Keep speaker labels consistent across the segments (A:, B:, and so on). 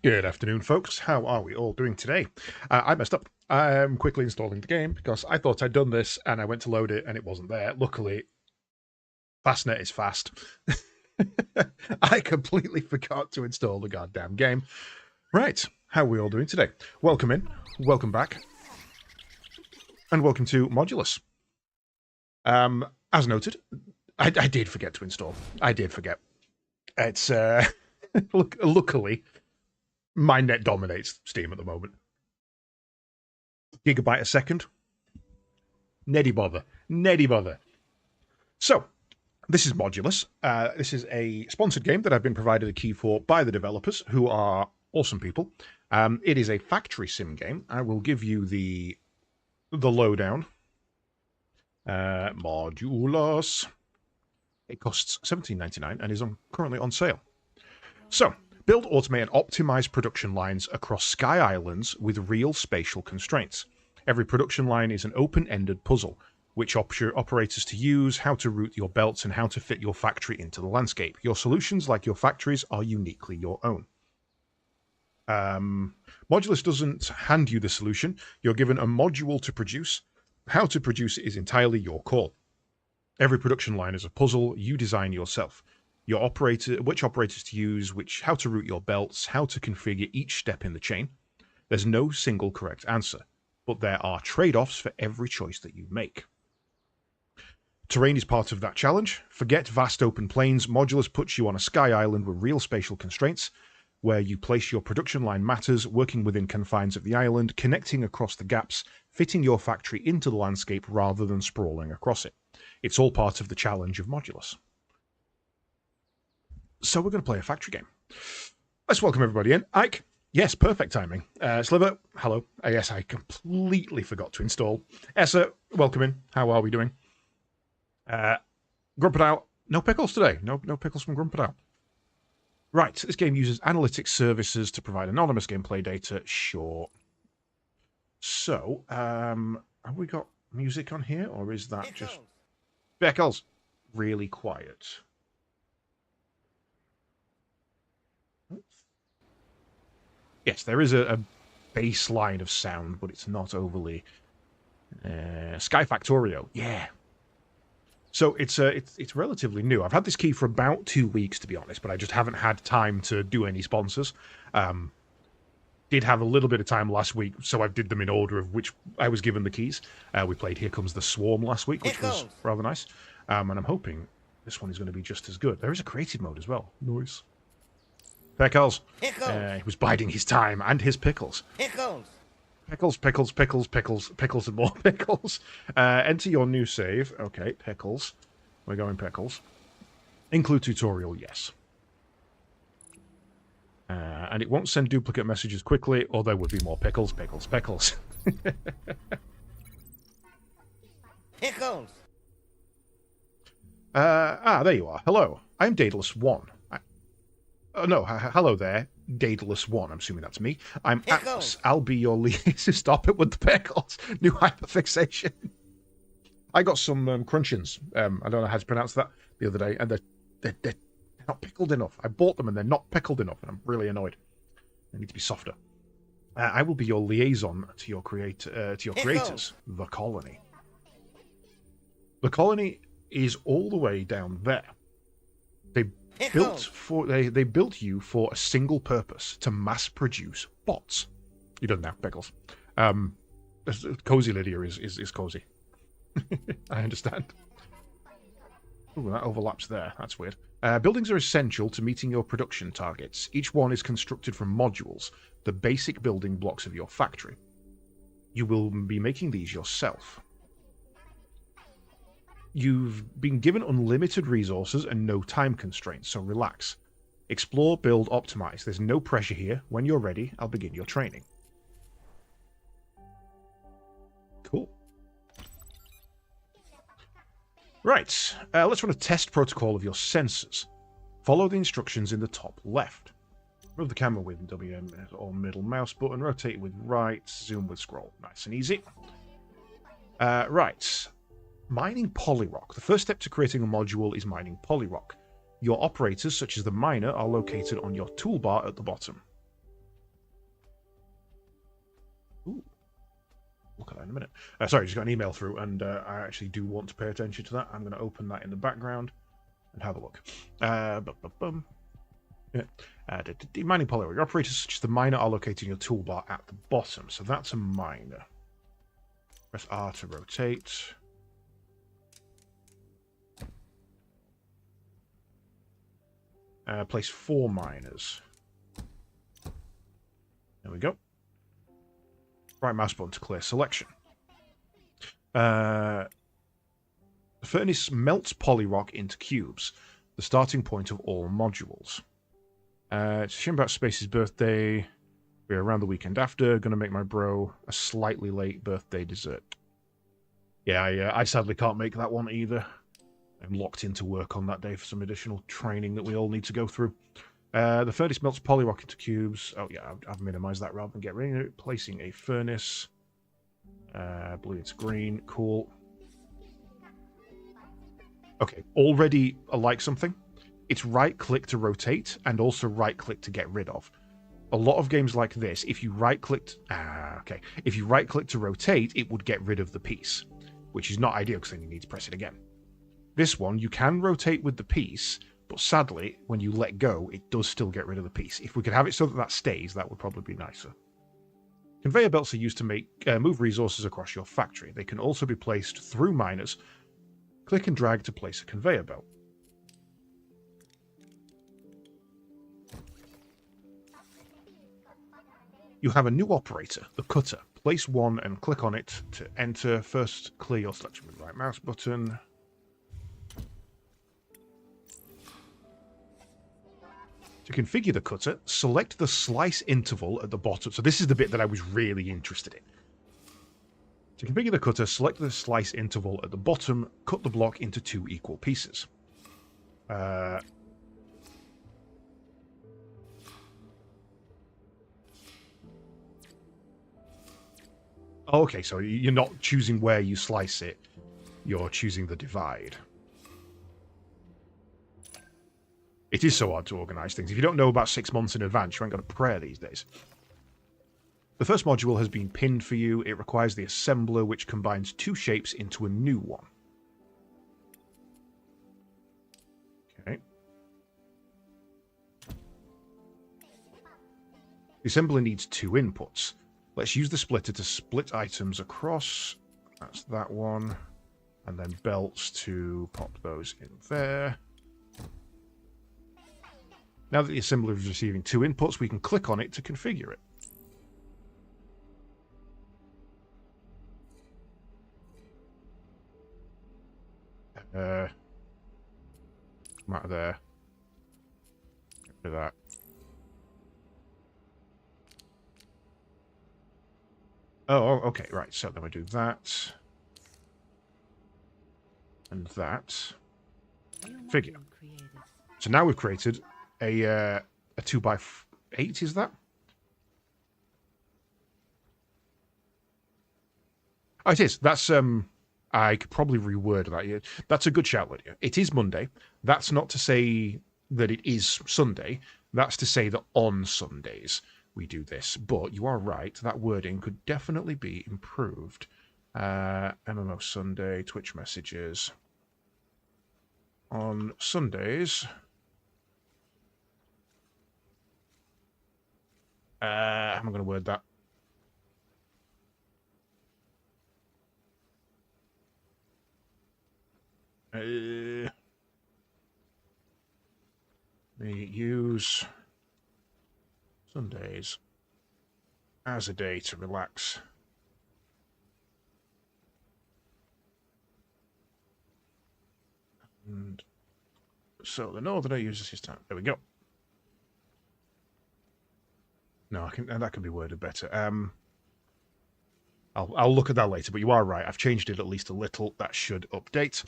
A: Good afternoon, folks. How are we all doing today? I messed up. I'm quickly installing the game because I thought I'd done this and I went to load it and it wasn't there. Luckily, Fastnet is fast. I completely forgot to install the goddamn game. Right, how are we all doing today? Welcome in, welcome back, and welcome to Modulus. As noted, I did forget to install. I did forget. It's, luckily, my net dominates Steam at the moment. Gigabyte a second. Neddy bother. Neddy bother. So, this is Modulus. This is a sponsored game that I've been provided a key for by the developers, who are awesome people. It is a factory sim game. I will give you the lowdown. Modulus. It costs $17.99 and is currently on sale. So, build, automate, and optimize production lines across Sky Islands with real spatial constraints. Every production line is an open-ended puzzle, which operators to use, how to route your belts, and how to fit your factory into the landscape. Your solutions, like your factories, are uniquely your own. Modulus doesn't hand you the solution. You're given a module to produce. How to produce it is entirely your call. Every production line is a puzzle you design yourself. Which operators to use, how to route your belts, how to configure each step in the chain. There's no single correct answer, but there are trade-offs for every choice that you make. Terrain is part of that challenge. Forget vast open plains. Modulus puts you on a sky island with real spatial constraints. Where you place your production line matters, working within confines of the island, connecting across the gaps, fitting your factory into the landscape rather than sprawling across it. It's all part of the challenge of Modulus. So we're going to play a factory game. Let's welcome everybody in. Ike, Yes, perfect timing. Sliver, hello. Yes, I completely forgot to install. Essa, welcome in. How are we doing? Grumpadao, no pickles today. No pickles from Grumpadao. Right, this game uses analytics services to provide anonymous gameplay data. Sure. So, have we got music on here, or is that just... Pickles! Really quiet. Yes, there is a baseline of sound, but it's not overly... Sky Factorio, yeah. So it's relatively new. I've had this key for about 2 weeks, to be honest, but I just haven't had time to do any sponsors. Did have a little bit of time last week, so I did them in order of which I was given the keys. We played Here Comes the Swarm last week, which was rather nice. And I'm hoping this one is going to be just as good. There is a creative mode as well. Nice. Pickles. He was biding his time and his pickles. Pickles, pickles, pickles, pickles, pickles, and more pickles. Enter your new save. Okay, pickles. We're going pickles. Include tutorial, yes. And it won't send duplicate messages quickly, or there would be more pickles, pickles, pickles. Pickles! There you are. Hello. I'm Daedalus1. No, hello there. Daedalus1. I'm assuming that's me. I'm Atlas. I'll be your liaison. Stop it with the pickles. New hyperfixation. I got some crunchins. I don't know how to pronounce that the other day, and they're not pickled enough. I bought them and they're not pickled enough, and I'm really annoyed. They need to be softer. I will be your liaison to your creators, the colony. The colony is all the way down there. They built you for a single purpose: to mass produce bots. You don't have pickles. Cozy Lydia is cozy. I understand. Ooh, that overlaps there. That's weird. Buildings are essential to meeting your production targets. Each one is constructed from modules, the basic building blocks of your factory. You will be making these yourself. You've been given unlimited resources and no time constraints, so relax. Explore, build, optimize. There's no pressure here. When you're ready, I'll begin your training. Cool. Right, let's run a test protocol of your sensors. Follow the instructions in the top left. Move the camera with WM or middle mouse button, rotate it with right, zoom with scroll. Nice and easy. Right. Mining Polyrock. The first step to creating a module is mining Polyrock. Your operators, such as the miner, are located on your toolbar at the bottom. Ooh. Look at that in a minute. Sorry, just got an email through, and I actually do want to pay attention to that. I'm going to open that in the background and have a look. Yeah. Mining Polyrock. Your operators, such as the miner, are located in your toolbar at the bottom. So that's a miner. Press R to rotate. Place 4 miners. There we go. Right mouse button to clear selection. The furnace melts Polyrock into cubes, the starting point of all modules. It's a shame about Space's birthday. We're around the weekend after. Gonna make my bro a slightly late birthday dessert. Yeah, I sadly can't make that one either. I'm locked into work on that day for some additional training that we all need to go through. The furnace melts Polyrock into cubes. Oh yeah, I've minimized that rather than get rid of it. Placing a furnace. Blue, it's green. Cool. Okay, already I like something. It's right-click to rotate and also right-click to get rid of. A lot of games like this, if you right-click... If you right-click to rotate, it would get rid of the piece, which is not ideal because then you need to press it again. This one, you can rotate with the piece, but sadly, when you let go, it does still get rid of the piece. If we could have it so that that stays, that would probably be nicer. Conveyor belts are used to move resources across your factory. They can also be placed through miners. Click and drag to place a conveyor belt. You have a new operator, the cutter. Place 1 and click on it to enter. First, clear your selection with the right mouse button. To configure the cutter, select the slice interval at the bottom. So this is the bit that I was really interested in. To configure the cutter, select the slice interval at the bottom, cut the block into 2 equal pieces. Okay, so you're not choosing where you slice it, you're choosing the divide. It is so hard to organise things. If you don't know about 6 months in advance, you ain't got a prayer these days. The first module has been pinned for you. It requires the assembler, which combines 2 shapes into a new one. Okay. The assembler needs 2 inputs. Let's use the splitter to split items across. That's that one. And then belts to pop those in there. Now that the assembler is receiving 2 inputs, we can click on it to configure it. Come out of there. Get rid of that. Oh, okay, right. So then we do that. And that. Figure. So now we've created a 2x8, is that? Oh, it is. That's, I could probably reword that. That's a good shout, Lydia. It is Monday. That's not to say that it is Sunday. That's to say that on Sundays we do this. But you are right. That wording could definitely be improved. MMO Sunday, Twitch messages. On Sundays... how am I going to word that? We use Sundays as a day to relax. And so the Northerner uses his time. There we go. No, that can be worded better. I'll look at that later, but you are right. I've changed it at least a little. That should update.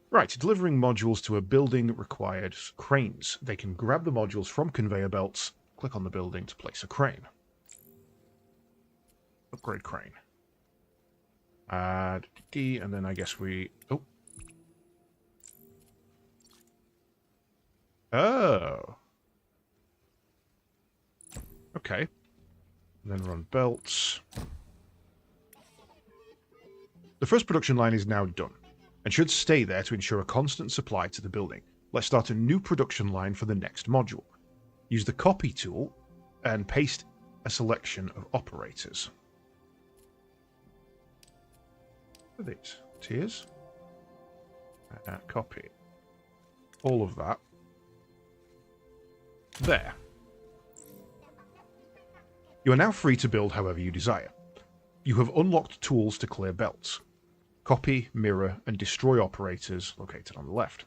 A: Right, delivering modules to a building requires cranes. They can grab the modules from conveyor belts, click on the building to place a crane. Upgrade crane. Add D, and then I guess we... Oh. Oh. Okay. And then run belts. The first production line is now done, and should stay there to ensure a constant supply to the building. Let's start a new production line for the next module. Use the copy tool and paste a selection of operators. What are these? Tiers? Copy. All of that. There. You are now free to build however you desire. You have unlocked tools to clear belts. Copy, mirror, and destroy operators located on the left.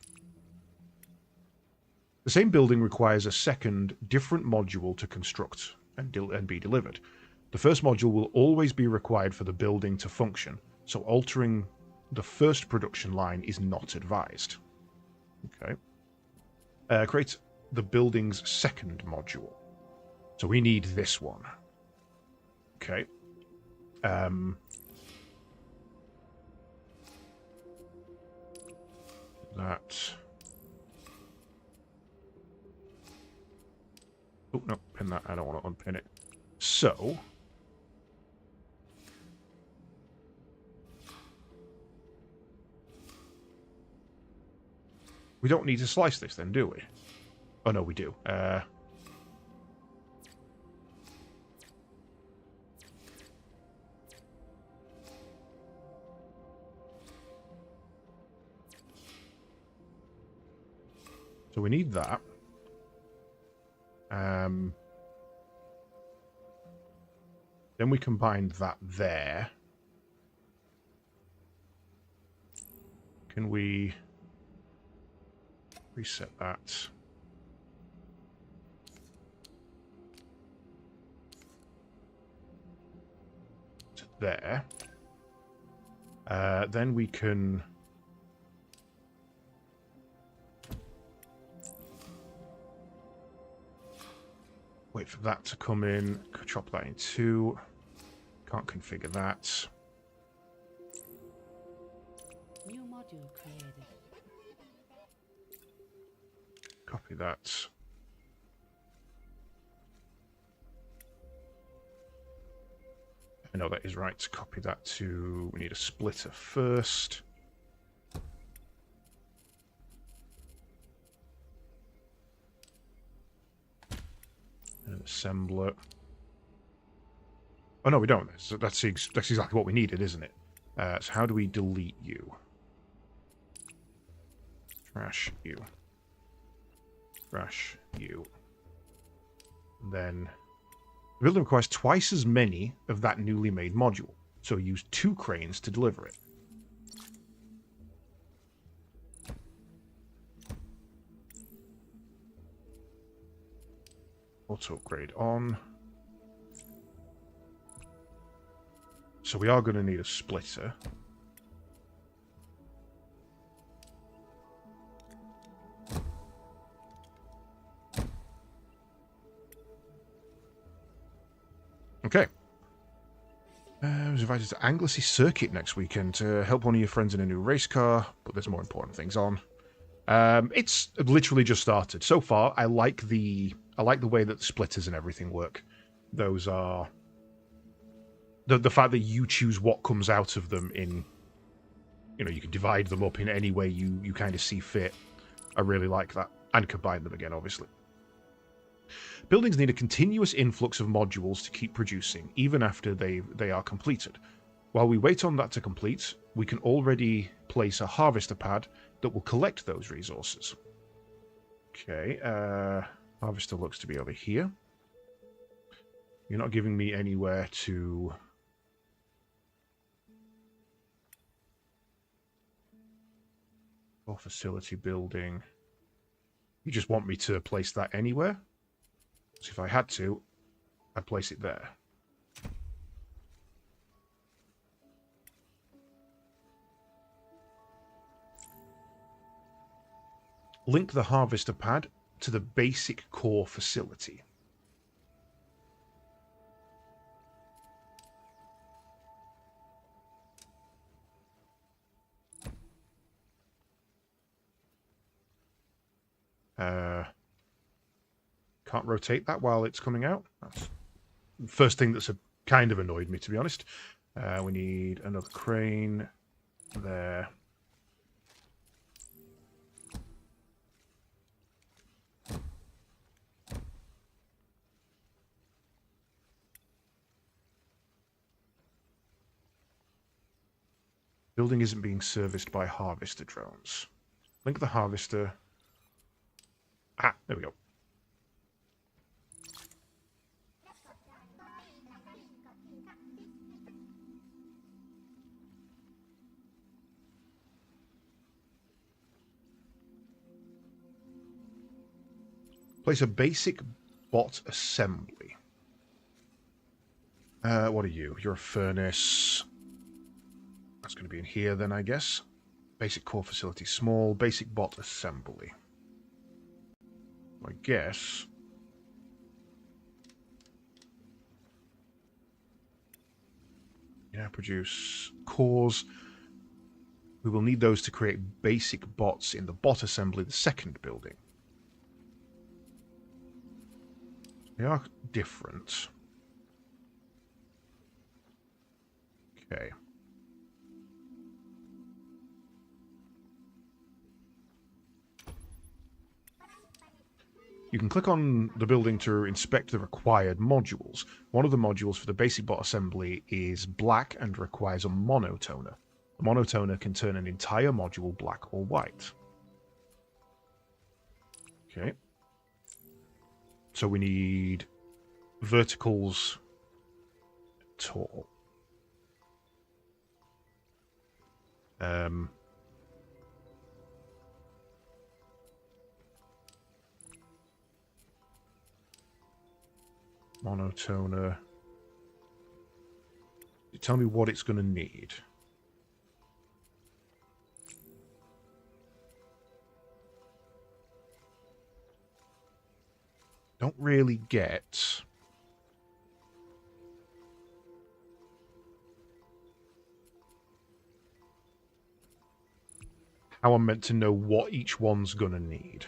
A: The same building requires a second, different module to construct and be delivered. The first module will always be required for the building to function, so altering the first production line is not advised. Okay. Create the building's second module. So we need this one. Okay. That. Oh, no, pin that. I don't want to unpin it. So. We don't need to slice this then, do we? Oh, no, we do. So we need that. Then we combine that there. Can we reset that? to there. Then we can... wait for that to come in. Chop that in two. Can't configure that.
B: New module created.
A: Copy that. I know that is right. Copy that to... we need a splitter first. An assembler. Oh, no, we don't. That's exactly what we needed, isn't it? So how do we delete you? Trash you. Trash you. And then the building requires twice as many of that newly made module, so use 2 cranes to deliver it. Auto upgrade on. So we are going to need a splitter. Okay. I was invited to Anglesey Circuit next weekend to help one of your friends in a new race car, but there's more important things on. It's literally just started. So far, I like the way that the splitters and everything work. Those are the fact that you choose what comes out of them in, you know, you can divide them up in any way you kind of see fit. I really like that. And combine them again, obviously. Buildings need a continuous influx of modules to keep producing, even after they are completed. While we wait on that to complete, we can already place a harvester pad that will collect those resources. Okay, harvester looks to be over here. You're not giving me anywhere to... or facility building. You just want me to place that anywhere? So if I had to, I'd place it there. Link the harvester pad to the basic core facility. Can't rotate that while it's coming out. That's the first thing that's kind of annoyed me, to be honest. We need another crane there. Building isn't being serviced by harvester drones. Link the harvester. Ah, there we go. Place a basic bot assembly. What are you? You're a furnace. That's going to be in here then, I guess. Basic core facility small. Basic bot assembly. I guess. Yeah, produce cores. We will need those to create basic bots in the bot assembly, the second building. They are different. Okay. You can click on the building to inspect the required modules. One of the modules for the basic bot assembly is black and requires a monotoner. A monotoner can turn an entire module black or white. Okay. So we need verticals tall. Monotoner Tell me what it's going to need. Don't really get... how I'm meant to know what each one's going to need.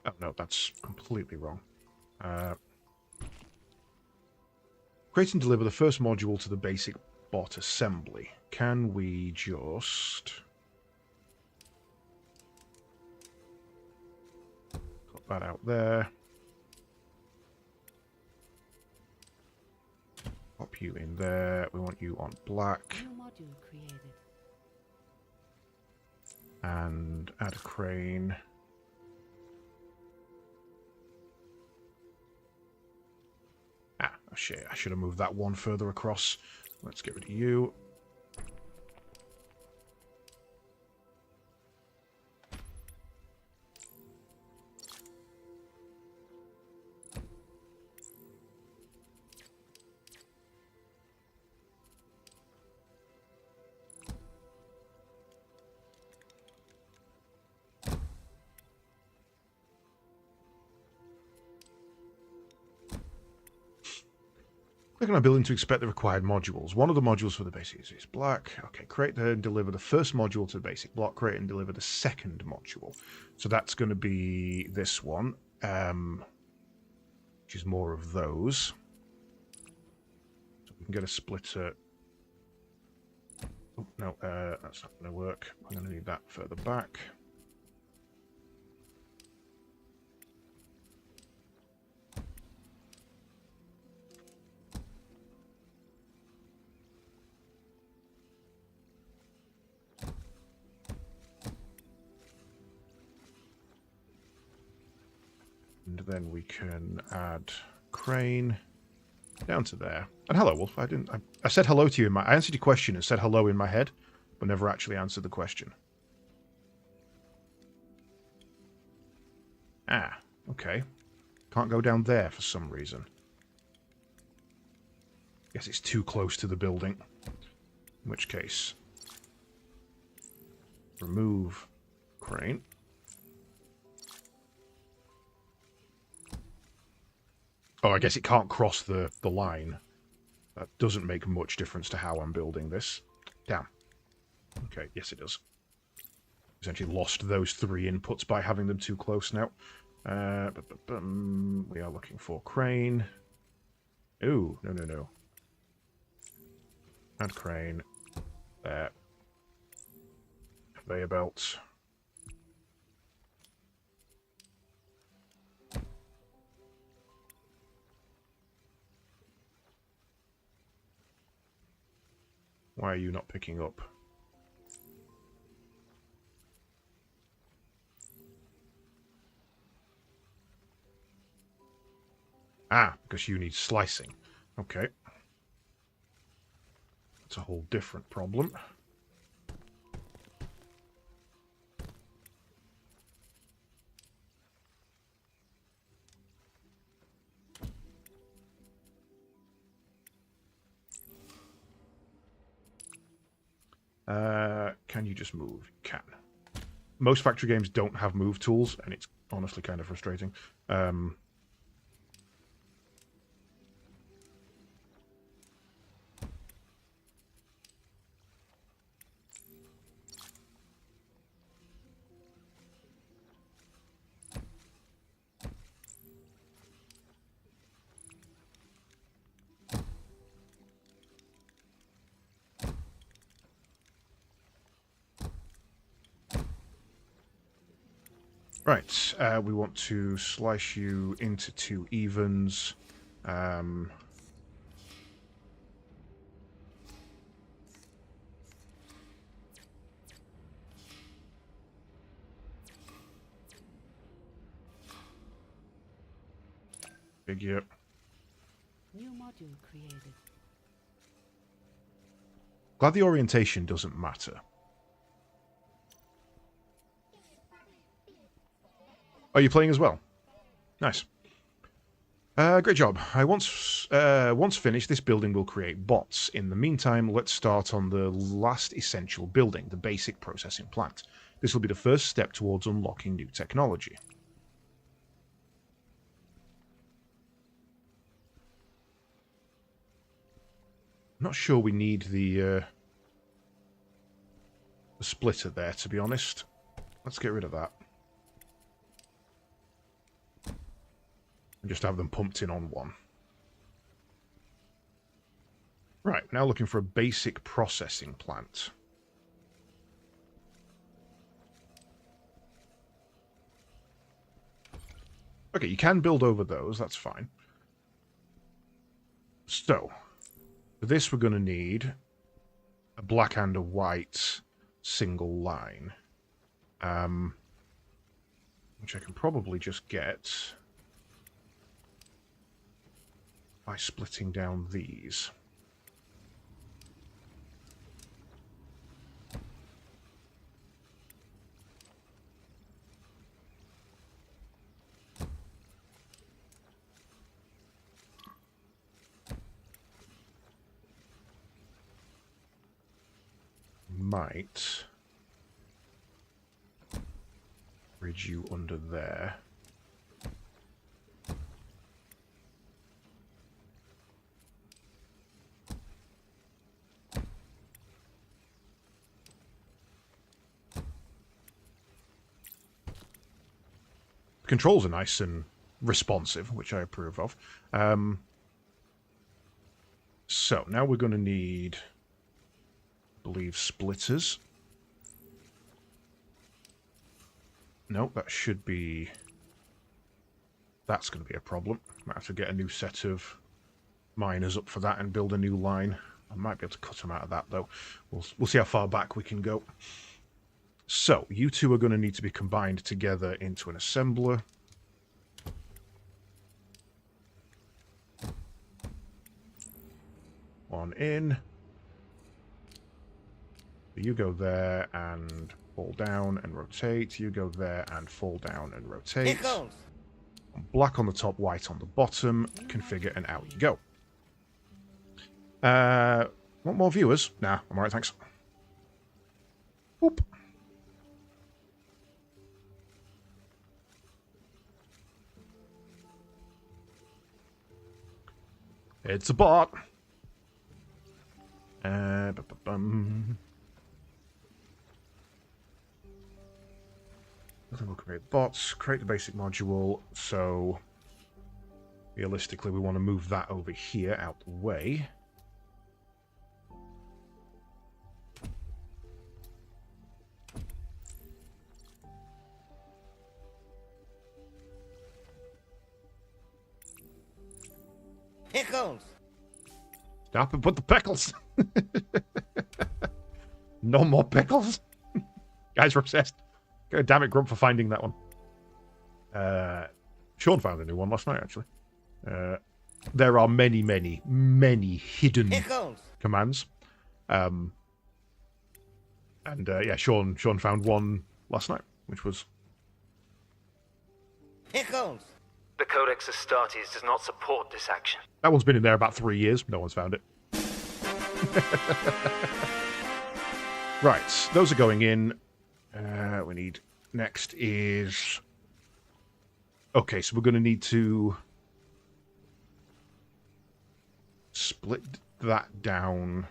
A: Oh, no, that's completely wrong. Create and deliver the first module to the basic bot assembly. Can we just... put that out there. Pop you in there. We want you on black.
B: New module created.
A: And add a crane. Ah, oh shit. I should have moved that one further across. Let's get rid of you. Click on a building to inspect the required modules. One of the modules for the basic is black. Okay, create and deliver the first module to the basic block. Create and deliver the second module. So that's going to be this one, which is more of those. So we can get a splitter. Oh, no, that's not going to work. I'm going to need that further back. And then we can add crane down to there. And hello, Wolf. I said hello to you I answered your question and said hello in my head, but never actually answered the question. Ah, okay. Can't go down there for some reason. Guess it's too close to the building. In which case, remove crane. Oh, I guess it can't cross the line. That doesn't make much difference to how I'm building this. Damn. Okay, yes it does. Essentially lost those 3 inputs by having them too close now. We are looking for crane. Ooh, no. Add crane. There. Conveyor belts. Why are you not picking up? Ah, because you need slicing. Okay. That's a whole different problem. Can you just move? You can. Most factory games don't have move tools, and it's honestly kind of frustrating. Right, we want to slice you into 2 evens. Figure.
B: New module created.
A: Glad the orientation doesn't matter. Are you playing as well? Nice. Great job. Once finished, this building will create bots. In the meantime, let's start on the last essential building, the basic processing plant. This will be the first step towards unlocking new technology. I'm not sure we need the splitter there, to be honest. Let's get rid of that. And just have them pumped in on one. Right, now looking for a basic processing plant. Okay, you can build over those, that's fine. So, for this we're going to need a black and a white single line. Which I can probably just get by splitting down these. Might bridge you under there. Controls are nice and responsive, which I approve of. So now we're going to need, I believe, splitters. No, that should be... That's going to be a problem. Might have to get a new set of miners up for that and build a new line. I might be able to cut them out of that, though. We'll see how far back we can go. So, you two are going to need to be combined together into an assembler. One in. You go there and fall down and rotate. You go there and fall down and rotate. Black on the top, white on the bottom. Configure, and out you go. Want more viewers? Nah, I'm alright, thanks. Whoop. It's a bot. I think we'll create bots, create the basic module, so realistically we want to move that over here out the way.
C: Pickles!
A: Stop and put the pickles! No more pickles! Guys are obsessed. God damn it, Grump, for finding that one. Sean found a new one last night, actually. There are many, many, many hidden commands. And yeah, Sean found one last night, which was...
C: Pickles!
D: The Codex Astartes does not support this action.
A: That one's been in there about 3 years. No one's found it. Right, those are going in. We need... Next is... Okay, so we're going to need to split that down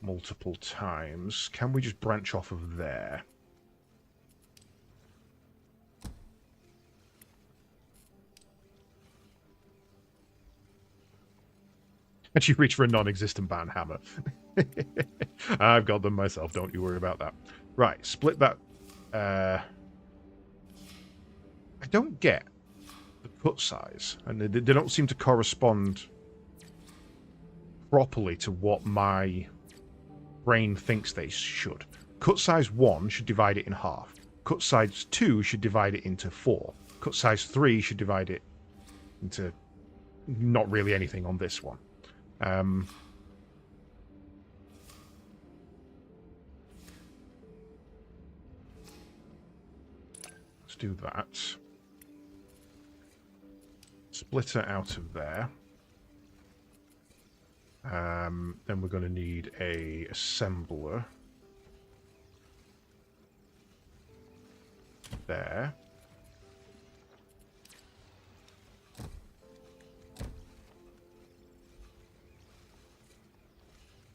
A: multiple times. Can we just branch off of there? And you reach for a non-existent band hammer. I've got them myself, don't you worry about that. Right, split that. I don't get the cut size, and they don't seem to correspond properly to what my brain thinks they should. Cut size 1 should divide it in half. Cut size 2 should divide it into 4. Cut size 3 should divide it into not really anything on this one. Let's do that. Splitter out of there. Then we're going to need a assembler. There.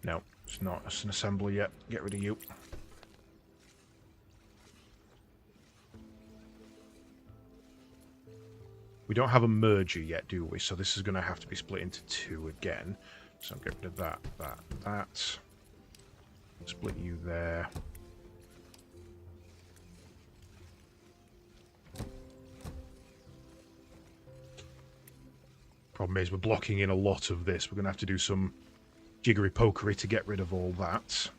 A: No, it's not. It's an assembler yet. Get rid of you. We don't have a merger yet, do we? So this is going to have to be split into two again. So get rid of that, that. Split you there. Problem is, we're blocking in a lot of this. We're going to have to do some jiggery-pokery to get rid of all that.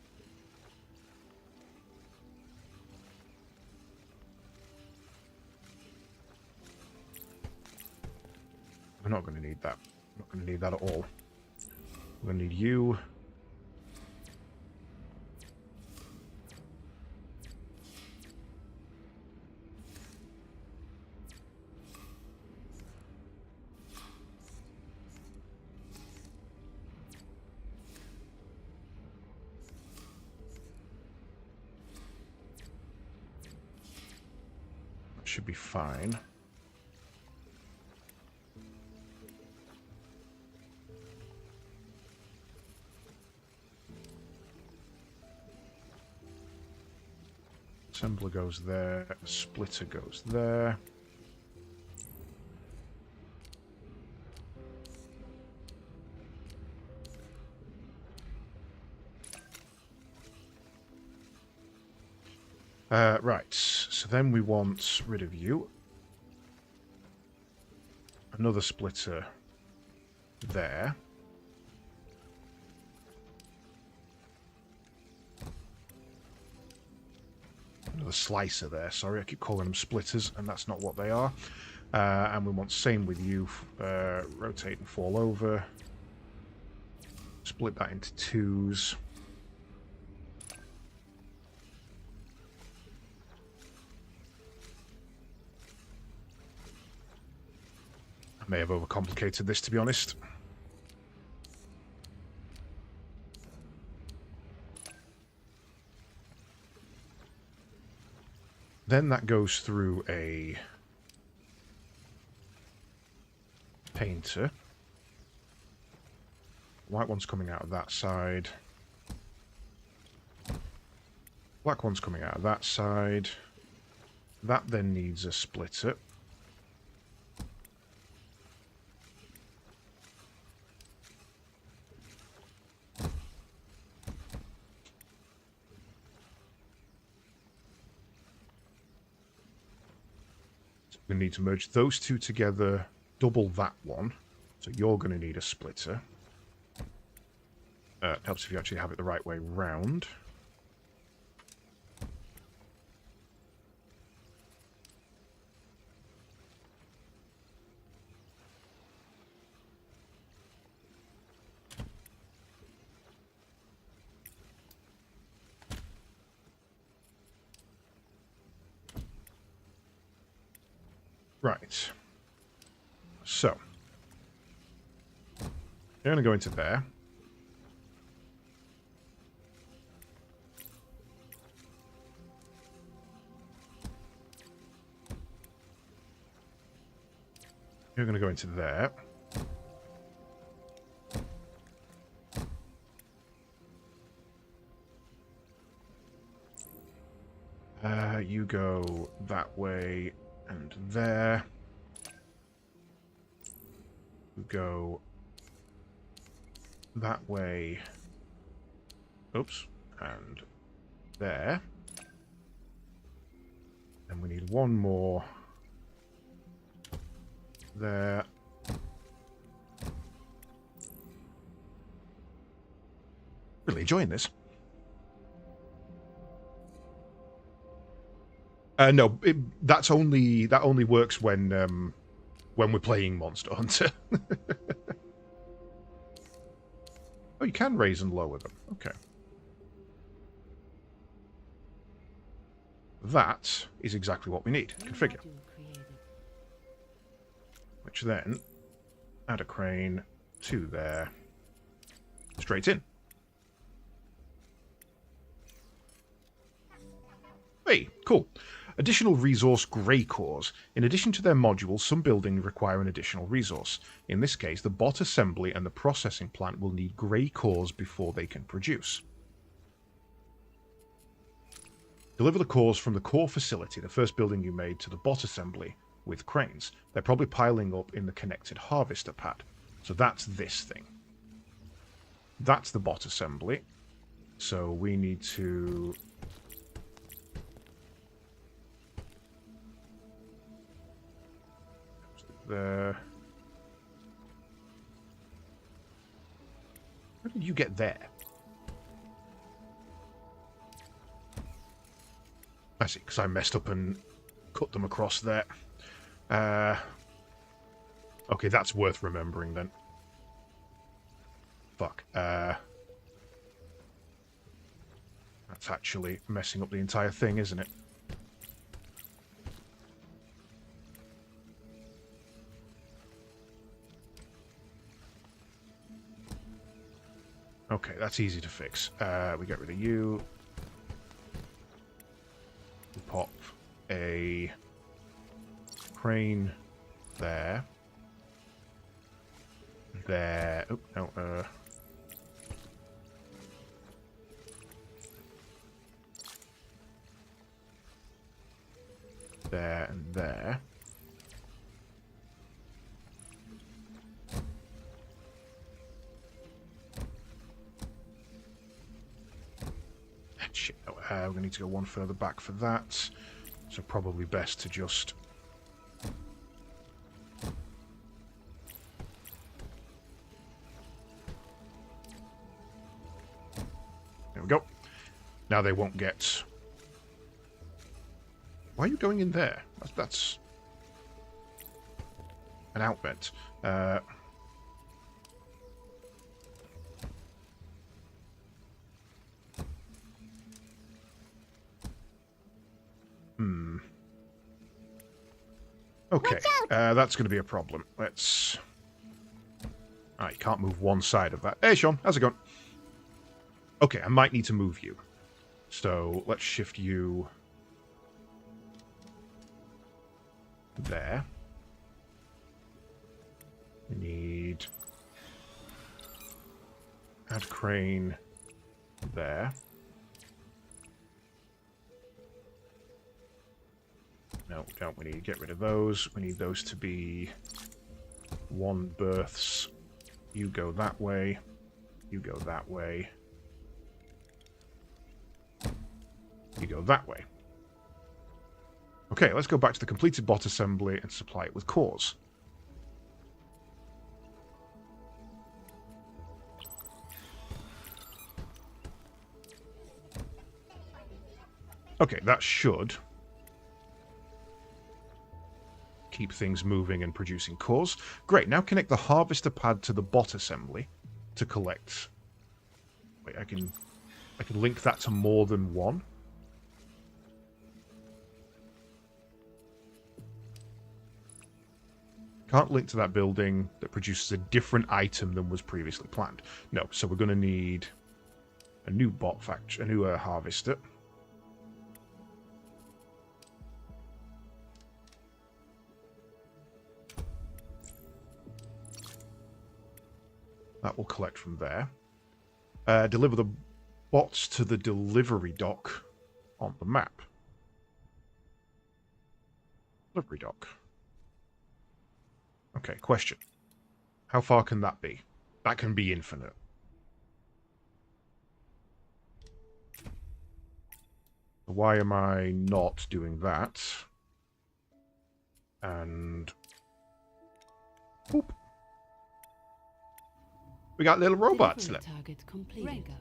A: We're not going to need that. Not going to need that at all. We're going to need you. That should be fine. Assembler goes there, splitter goes there. Right, so then we want rid of you. Another splitter there. Another slicer there, sorry, I keep calling them splitters, and that's not what they are. And we want same with you, rotate and fall over. Split that into twos. I may have overcomplicated this, to be honest. Then that goes through a painter. White one's coming out of that side. Black one's coming out of that side. That then needs a splitter. We need to merge those two together, double that one. So you're going to need a splitter. Helps if you actually have it the right way round. Right. So. You're going to go into there. You're going to go into there. You go that way and there. You go that way. Oops. And there. And we need one more. There. Really enjoying this. No, that only works when we're playing Monster Hunter. Oh, you can raise and lower them. Okay. That is exactly what we need.
B: New
A: Configure.
B: module created.
A: Which then, add a crane to there. Straight in. Hey, cool. Additional resource grey cores. In addition to their modules, some buildings require an additional resource. In this case, the bot assembly and the processing plant will need grey cores before they can produce. Deliver the cores from the core facility, the first building you made, to the bot assembly with cranes. They're probably piling up in the connected harvester pad. So that's this thing. That's the bot assembly. So we need to... there. How did you get there? I see, because I messed up and cut them across there. Okay, that's worth remembering then. Fuck. That's actually messing up the entire thing, isn't it? Okay, that's easy to fix. We get rid of you. We pop a crane there. There. Oh, no, there and there. Shit. We're going to need to go one further back for that. So probably best to just... There we go. Now they won't get... Why are you going in there? That's an outlet. Okay, that's going to be a problem. Let's... you can't move one side of that. Hey, Sean, how's it going? Okay, I might need to move you. So, let's shift you... there. We need... add crane there. No, don't. We need to get rid of those. We need those to be one berths. You go that way. You go that way. You go that way. Okay, let's go back to the completed bot assembly and supply it with cores. Okay, that should keep things moving and producing cores. Great, now connect the harvester pad to the bot assembly to collect... Wait, I can link that to more than one. Can't link to that building that produces a different item than was previously planned. No, so we're going to need a new bot factory, a new harvester. That will collect from there. Deliver the bots to the delivery dock on the map. Delivery dock. Okay, question. How far can that be? That can be infinite. Why am I not doing that? And... Boop. We got little robots left.
B: Target complete. Rank up.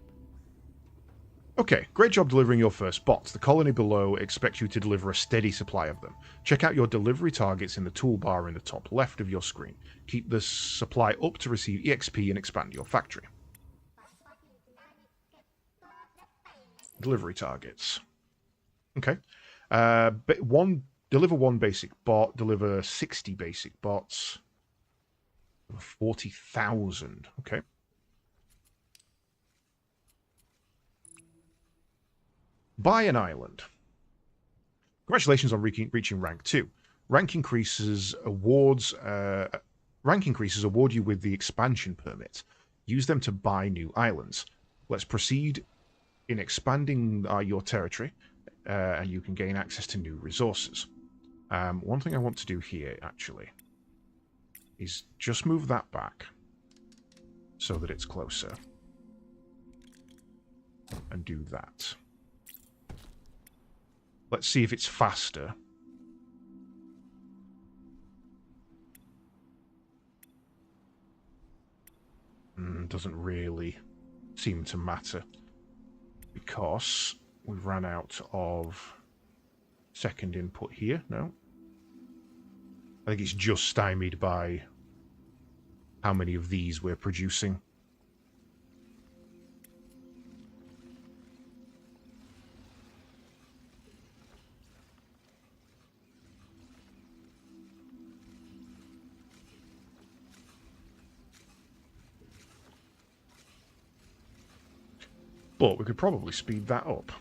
A: Okay, great job delivering your first bots. The colony below expects you to deliver a steady supply of them. Check out your delivery targets in the toolbar in the top left of your screen. Keep the supply up to receive EXP and expand your factory. Delivery targets. Okay. Deliver one basic bot, deliver 60 basic bots. 40,000. Okay. Buy an island. Congratulations on reaching rank 2. Rank increases award you with the expansion permit. Use them to buy new islands. Let's proceed in expanding your territory, and you can gain access to new resources. One thing I want to do here, actually, is just move that back so that it's closer. And do that. Let's see if it's faster. Doesn't really seem to matter. Because we've ran out of second input here. No? I think it's just stymied by how many of these we're producing. But we could probably speed that up.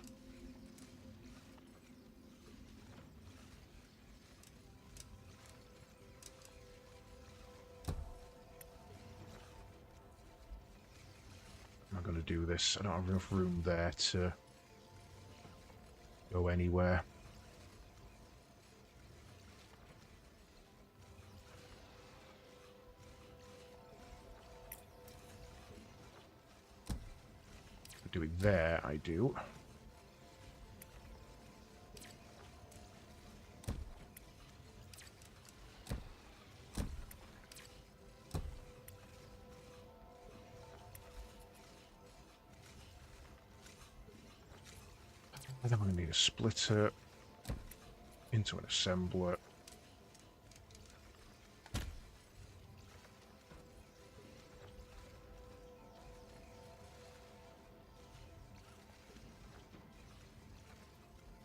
A: I'm not going to do this. I don't have enough room there to go anywhere. Do it there, I do. And then we're going to need a splitter into an assembler.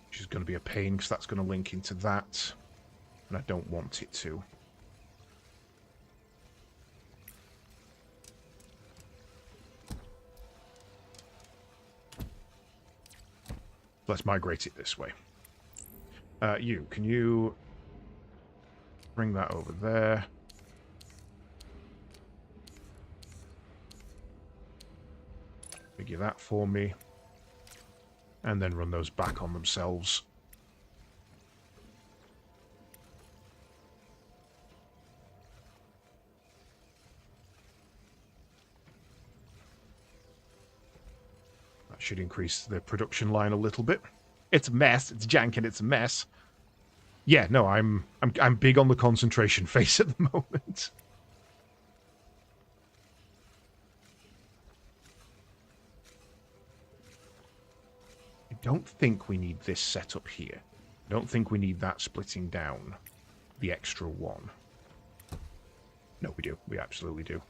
A: Which is going to be a pain because that's going to link into that. And I don't want it to. Let's migrate it this way. Can you bring that over there? Figure that for me. And then run those back on themselves. That should increase the production line a little bit. It's a mess. It's jank and it's a mess. Yeah, no, I'm big on the concentration phase at the moment. I don't think we need this setup here. I don't think we need that splitting down the extra one. No, we do. We absolutely do.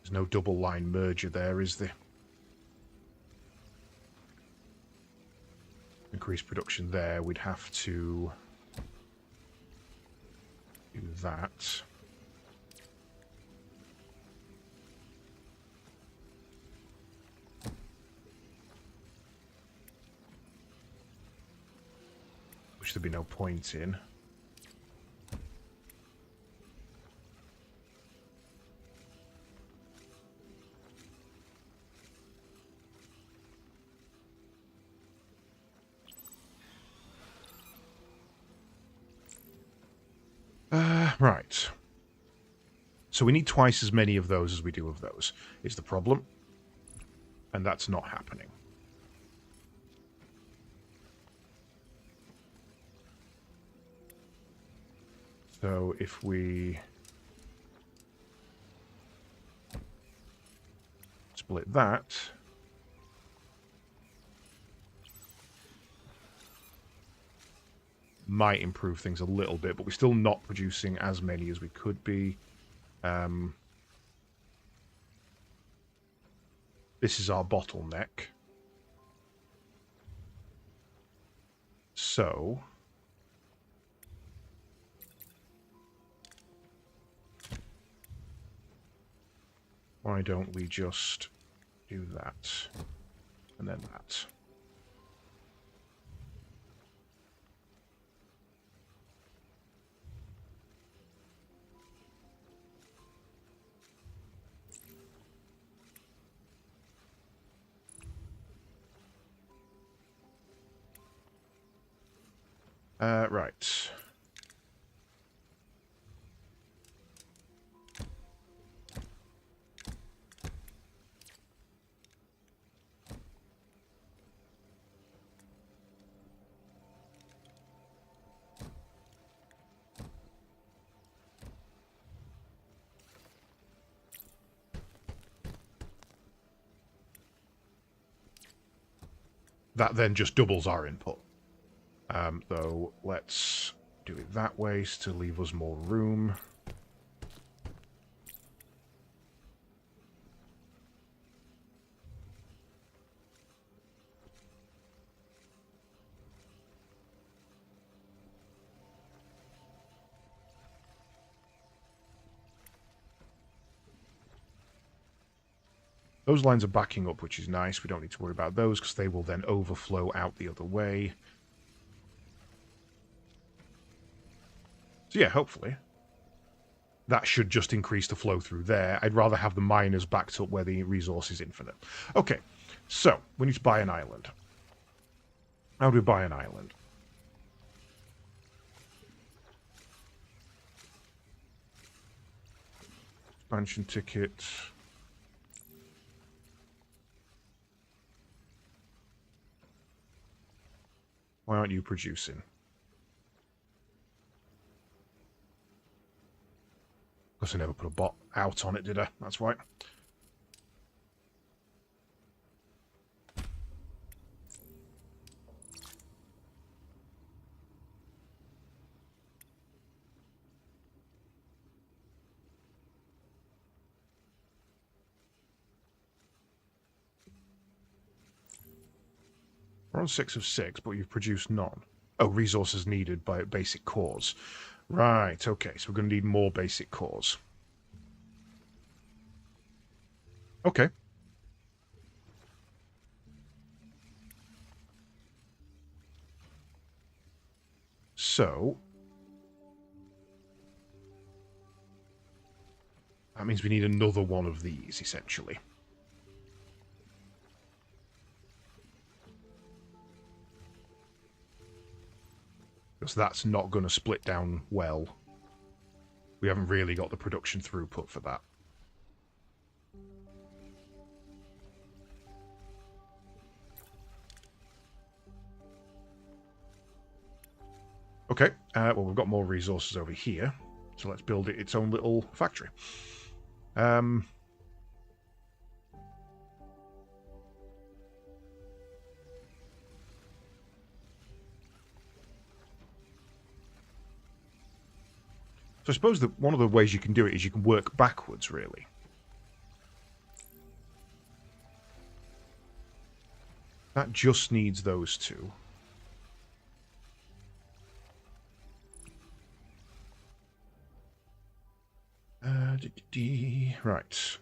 A: There's no double line merger there, is there? Increase production there. We'd have to do that. Which there'd be no point in. Right. So we need twice as many of those as we do of those, is the problem. And that's not happening. So if we split that, might improve things a little bit, but we're still not producing as many as we could be. This is our bottleneck. So... why don't we just do that? And then that. Right. That then just doubles our input. Though, let's do it that way to leave us more room. Those lines are backing up, which is nice. We don't need to worry about those because they will then overflow out the other way. So yeah, hopefully. That should just increase the flow through there. I'd rather have the miners backed up where the resource is infinite. Okay, so we need to buy an island. How do we buy an island? Expansion ticket. Why aren't you producing? Because I never put a bot out on it, did I? That's why. We're on 6 of 6, but you've produced none. Oh, resources needed by basic cores. Right, okay, so we're going to need more basic cores. Okay. So... that means we need another one of these, essentially. Because that's not going to split down well. We haven't really got the production throughput for that. Okay, well, we've got more resources over here, so let's build it its own little factory. So I suppose that one of the ways you can do it is you can work backwards, really. That just needs those two. Right.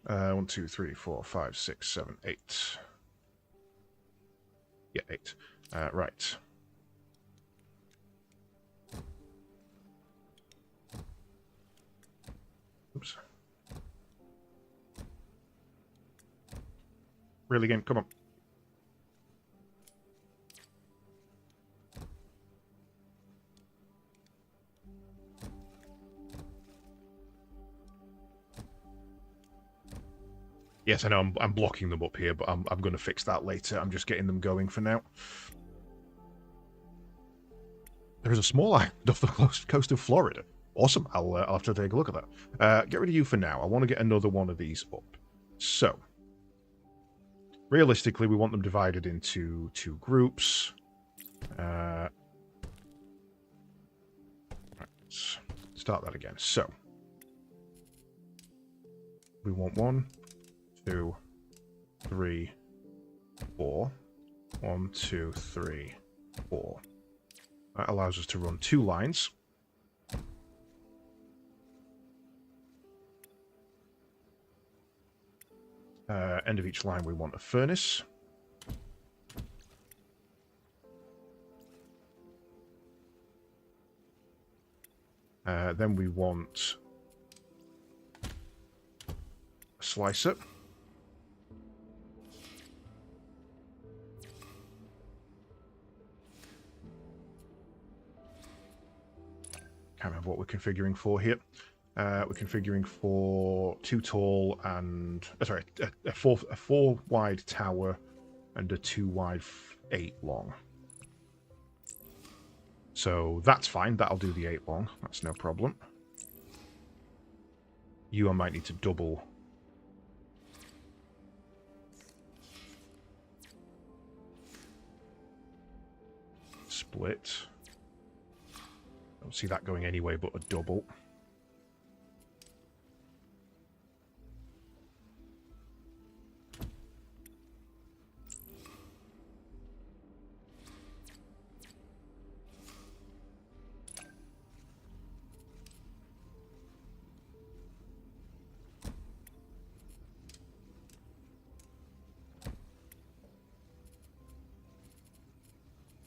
A: One, two, three, four, five, six, seven, 8. Yeah, 8. Right. Oops. Really, game? Come on. Yes, I know I'm blocking them up here, but I'm going to fix that later. I'm just getting them going for now. There is a small island off the coast of Florida. Awesome. I'll have to take a look at that. Get rid of you for now. I want to get another one of these up. So, realistically, we want them divided into 2 groups. Let's start that again. So, we want 1, 2, 3, 4. 1, 2, 3, 4. That allows us to run 2 lines. End of each line we want a furnace. Then we want a slicer. Can't remember what we're configuring for here. We're configuring for 2 tall and a 4 wide tower and a 2 wide 8 long. So that's fine. That'll do the 8 long. That's no problem. I might need to double. Split. Don't see that going anyway but a double.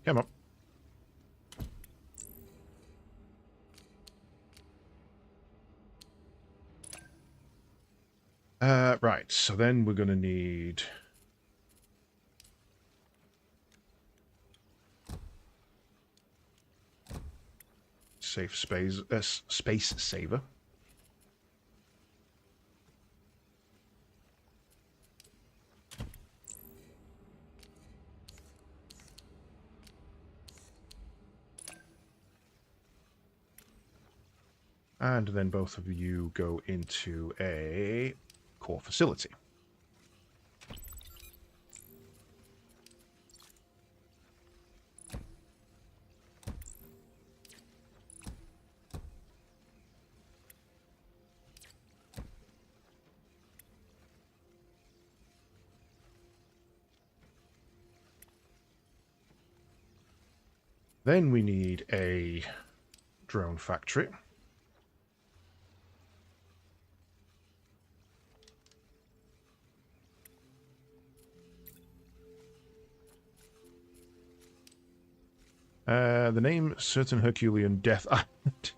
A: Come on. Right, so then we're going to need safe space saver. And then both of you go into a core facility. Then we need a drone factory. The name Certain Herculean Death Island.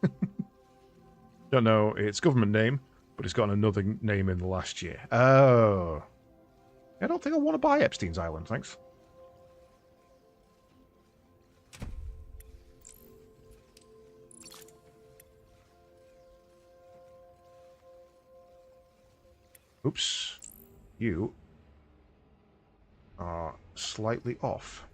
A: Don't know its government name, but it's got another name in the last year. Oh. I don't think I want to buy Epstein's Island, thanks. Oops. You are slightly off.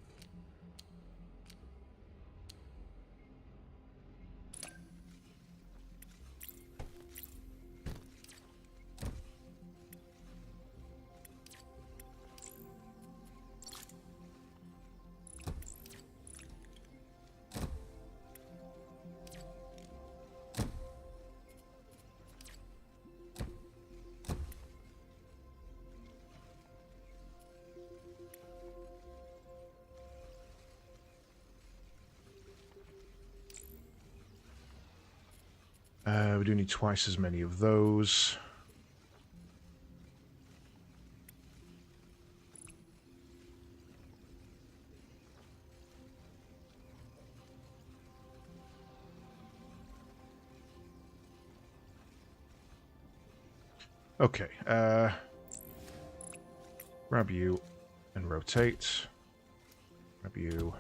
A: We do need twice as many of those. Okay, grab you and rotate. Grab you.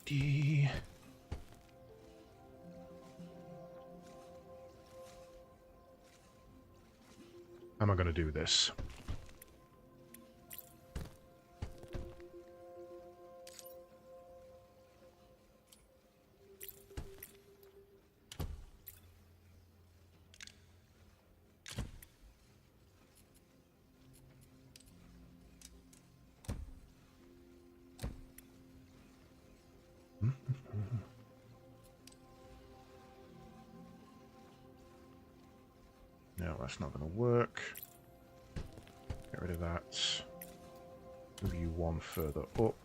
A: Dee. How am I going to do this? No, that's not going to work. Get rid of that. Move you one further up.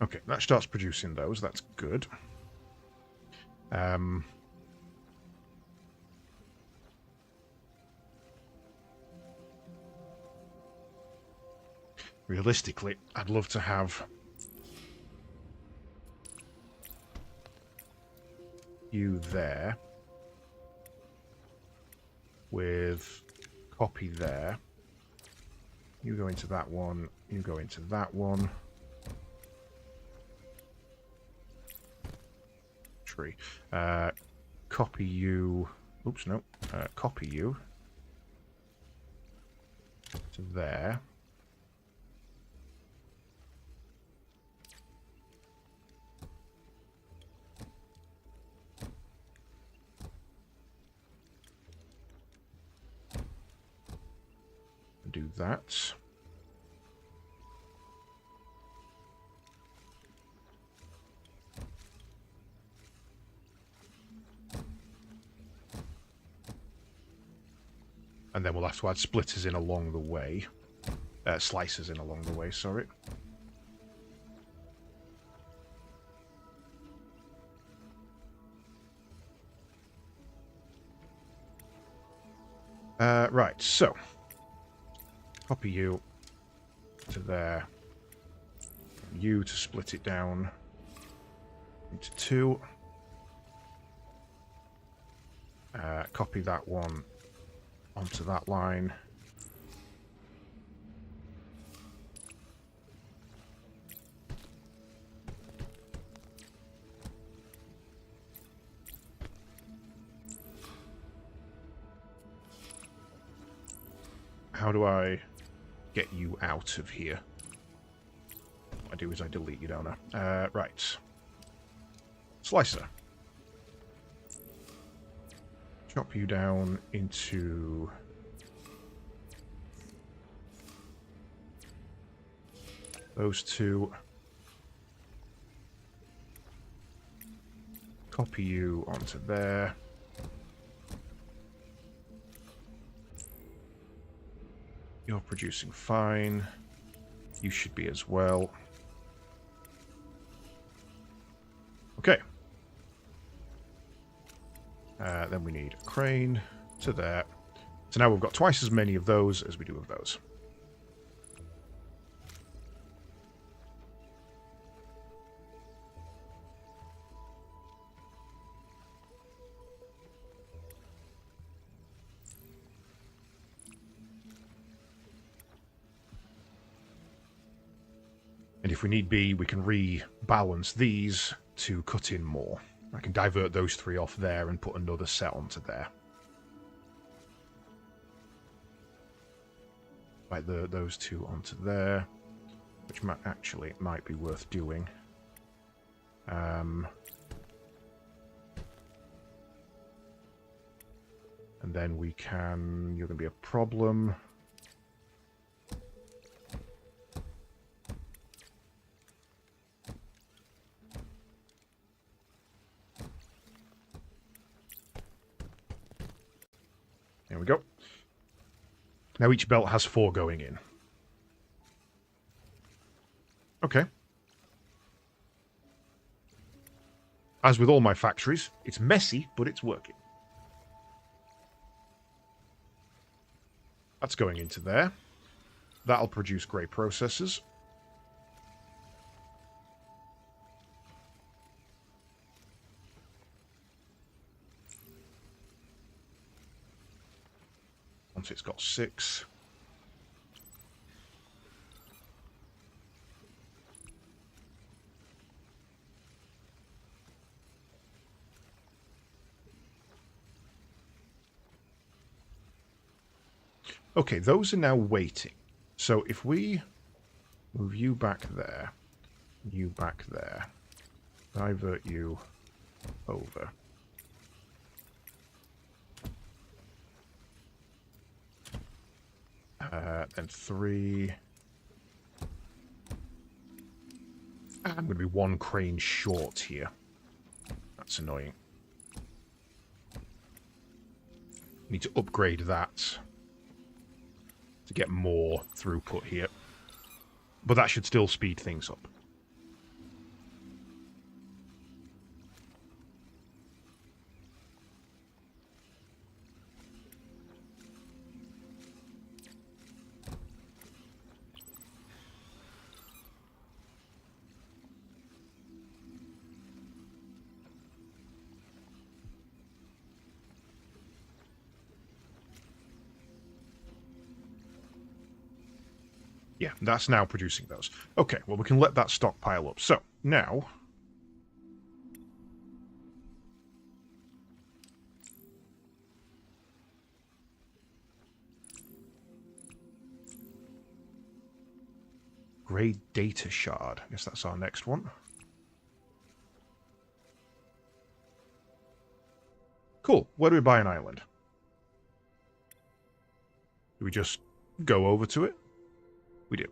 A: Okay, that starts producing those. That's good. Realistically, I'd love to have you there with copy there. You go into that one. You go into that one. Tree. Copy you. Oops, no. Copy you to there. Do that. And then we'll have to add splitters in along the way. Slicers in along the way, sorry. Right, so. Copy you to there. You to split it down into two. Copy that one onto that line. How do I get you out of here? What I do is I delete you, don't I? Right. Slicer. Chop you down into those two. Copy you onto there. You're producing fine. You should be as well. Okay. Then we need a crane to there. So now we've got twice as many of those as we do of those. And if we need be, we can rebalance these to cut in more. I can divert those three off there and put another set onto there. Like those two onto there, which might be worth doing. And then we can... You're going to be a problem. There we go. Now each belt has 4 going in. Okay. As with all my factories, it's messy, but it's working. That's going into there. That'll produce grey processors. Once it's got 6. Okay, those are now waiting. So if we move you back there, you back there, divert you over. Then 3. I'm going to be 1 crane short here. That's annoying. Need to upgrade that to get more throughput here. But that should still speed things up. Yeah, that's now producing those. Okay, well, we can let that stockpile up. So, now... Grey Data Shard. I guess that's our next one. Cool. Where do we buy an island? Do we just go over to it? We do.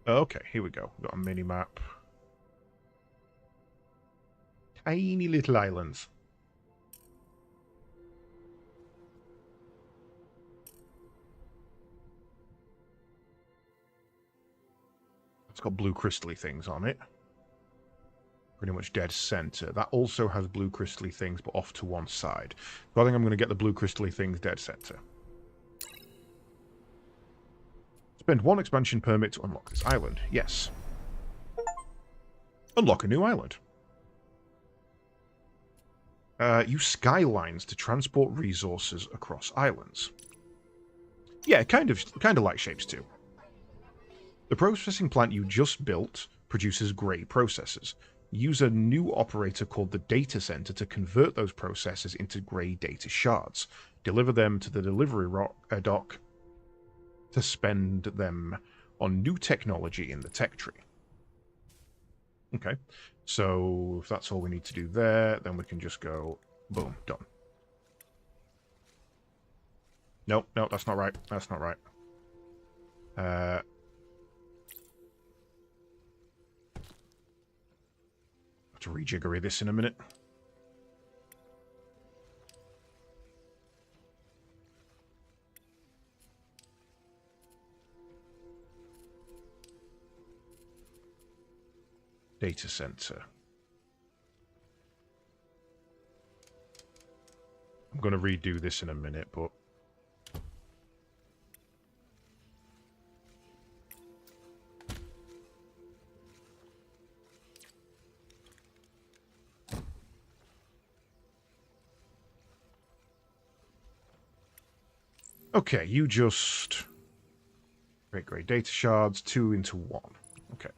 A: Okay, here we go. We've got a mini-map. Tiny little islands. It's got blue crystally things on it. Pretty much dead center. That also has blue crystally things, but off to one side. So I think I'm going to get the blue crystally things dead center. Spend 1 expansion permit to unlock this island. Yes. Unlock a new island. Use skylines to transport resources across islands. Yeah, kind of like Shapes 2. The processing plant you just built produces grey processors. Use a new operator called the Data Center to convert those processors into grey data shards. Deliver them to the delivery dock to spend them on new technology in the tech tree. Okay, so if that's all we need to do there, then we can just go, boom, done. Nope, no, that's not right. That's not right. To rejiggery this in a minute. Data center. I'm going to redo this in a minute, but okay, you just create grey data shards, 2 into 1. Okay.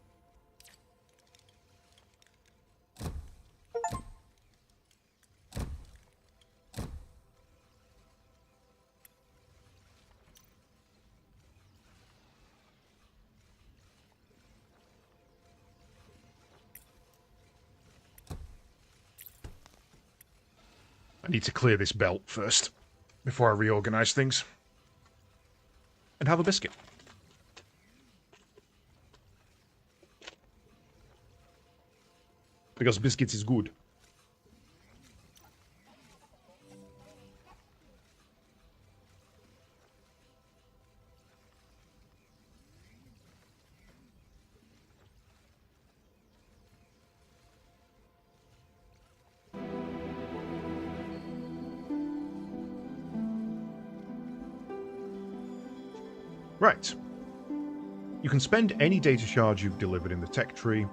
A: I need to clear this belt first before I reorganize things. And have a biscuit. Because biscuits is good. Right. You can spend any data shards you've delivered in the tech tree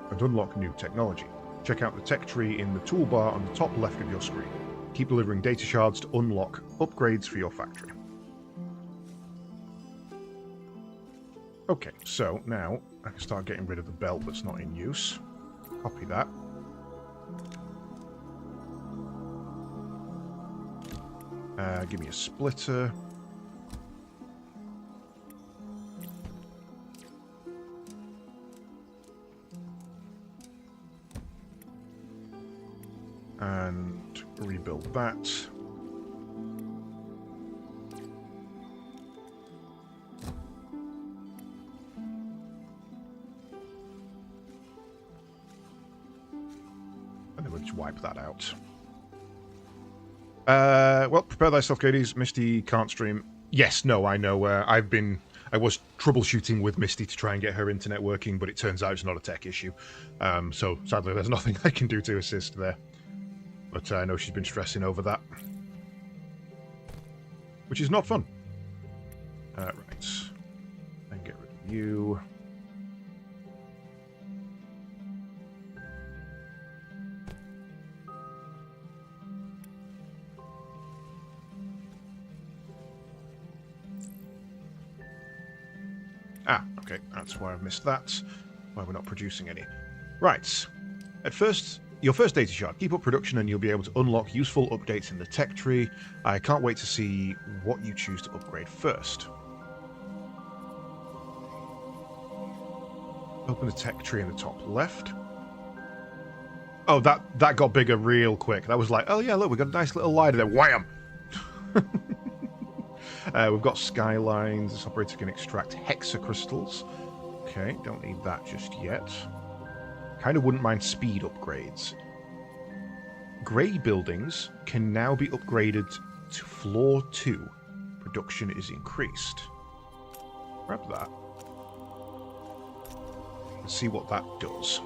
A: and unlock new technology. Check out the tech tree in the toolbar on the top left of your screen. Keep delivering data shards to unlock upgrades for your factory. Okay, so now I can start getting rid of the belt that's not in use. Copy that. Give me a splitter. And rebuild that. And then we'll just wipe that out. Well, prepare thyself, Gades. Misty can't stream. Yes, no, I know. I was troubleshooting with Misty to try and get her internet working, but it turns out it's not a tech issue. So sadly, there's nothing I can do to assist there. But I know she's been stressing over that. Which is not fun. Right. Then get rid of you. Ah, okay. That's why I've missed that. Why we're not producing any. Right. At first... Your first data shard. Keep up production and you'll be able to unlock useful updates in the tech tree. I can't wait to see what you choose to upgrade first. Open the tech tree in the top left. Oh, that got bigger real quick. That was like, oh yeah, look, we've got a nice little lighter there. Wham! We've got skylines. This operator can extract hexacrystals. Okay, don't need that just yet. Kind of wouldn't mind speed upgrades. Grey buildings can now be upgraded to floor 2. Production is increased. Grab that. Let's see what that does.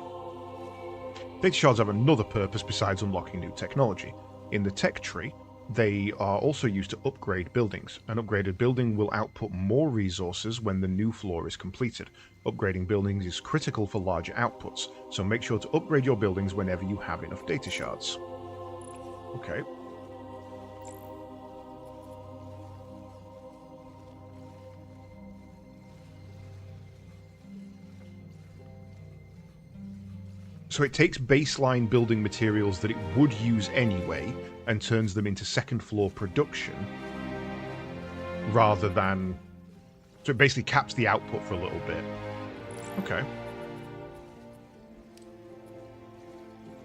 A: Data shards have another purpose besides unlocking new technology. In the tech tree, they are also used to upgrade buildings. An upgraded building will output more resources when the new floor is completed. Upgrading buildings is critical for larger outputs, so make sure to upgrade your buildings whenever you have enough data shards. Okay. So it takes baseline building materials that it would use anyway and turns them into second floor production rather than... So it basically caps the output for a little bit. Okay.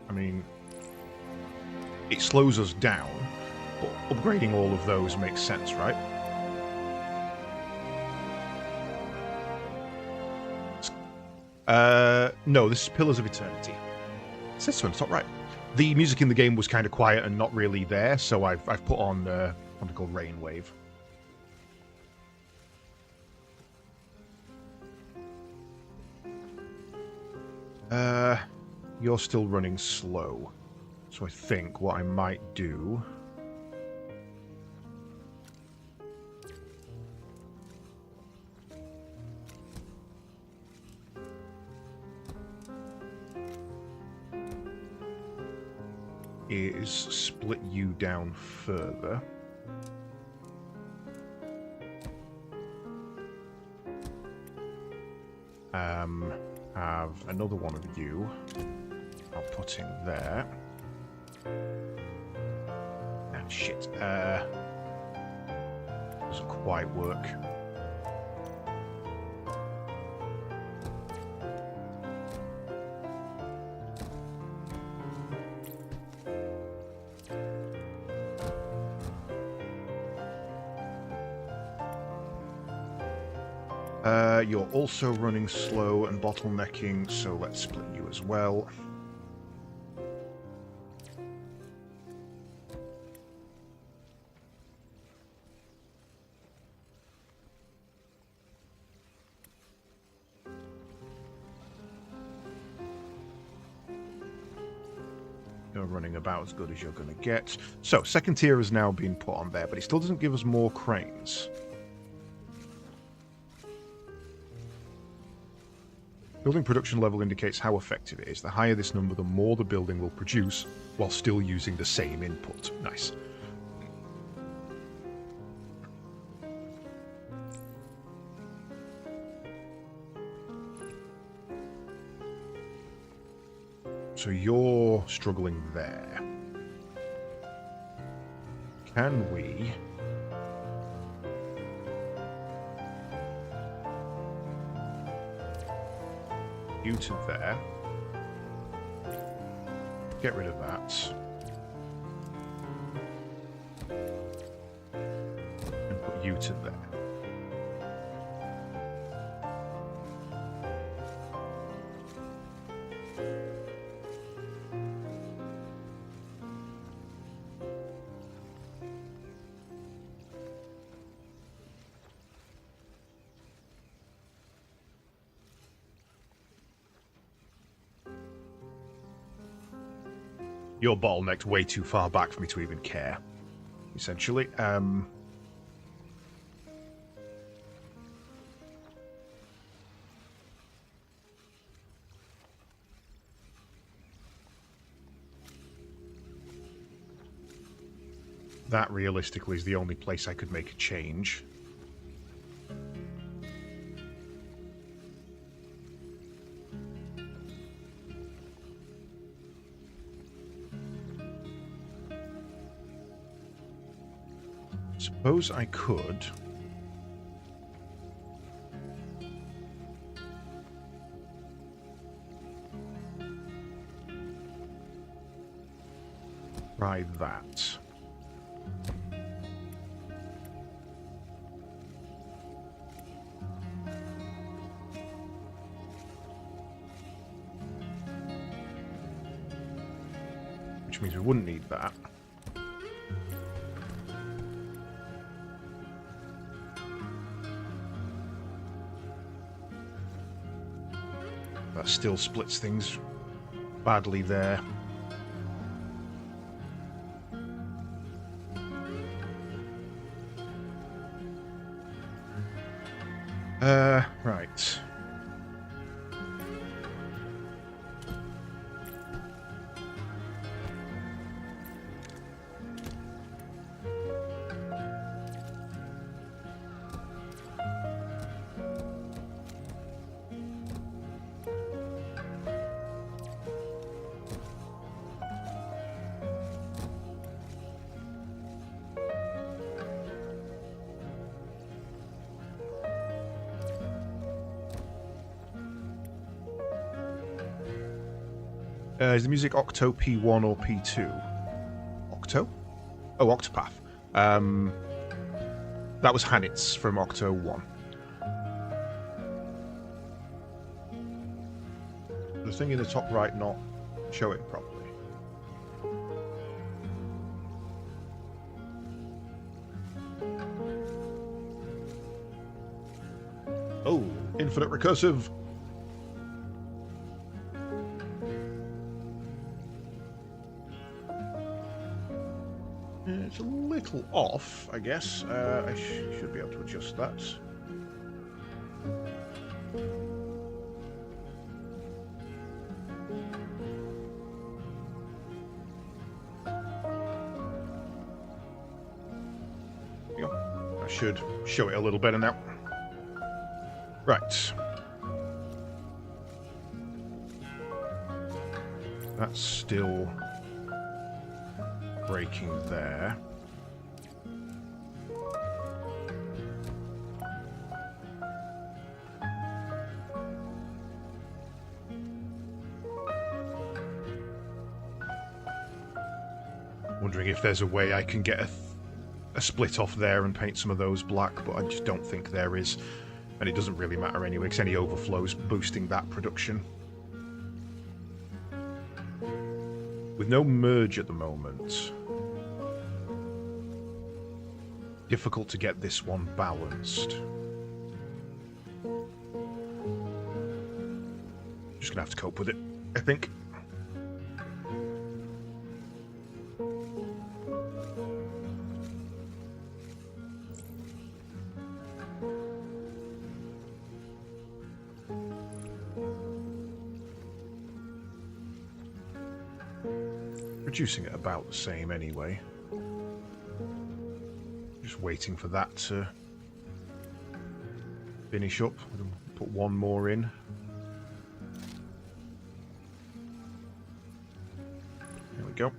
A: I mean, it slows us down, but upgrading all of those makes sense, right? No, this is Pillars of Eternity. It says so on the top right. The music in the game was kind of quiet and not really there, so I've put on something called Rainwave. You're still running slow, so I think what I might do... is split you down further. Have another one of you. I'll put in there. Ah, shit. Doesn't quite work. You're also running slow and bottlenecking, so let's split you as well. You're running about as good as you're going to get. So, second tier has now been put on there, but it still doesn't give us more cranes. Building production level indicates how effective it is. The higher this number, the more the building will produce while still using the same input. Nice. So you're struggling there. Can we... you to there. Get rid of that. And put you to there. You're bottlenecked way too far back for me to even care, essentially. That, realistically, is the only place I could make a change. Suppose I could... try that. Which means we wouldn't need that. That still splits things badly there. Right. Is the music Octo P1 or P2? Octo? Oh, Octopath. That was Hanitz from Octo 1. The thing in the top right not showing properly. Oh, infinite recursive. It's a little off, I guess. I should be able to adjust that. There you go. I should show it a little better now. Right. That's still breaking there. Wondering if there's a way I can get a split off there and paint some of those black, but I just don't think there is. And it doesn't really matter anyway, because any overflows boosting that production. With no merge at the moment, difficult to get this one balanced. Just gonna have to cope with it, I think. Producing at about the same anyway. Just waiting for that to finish up. We'll put one more in. There we go.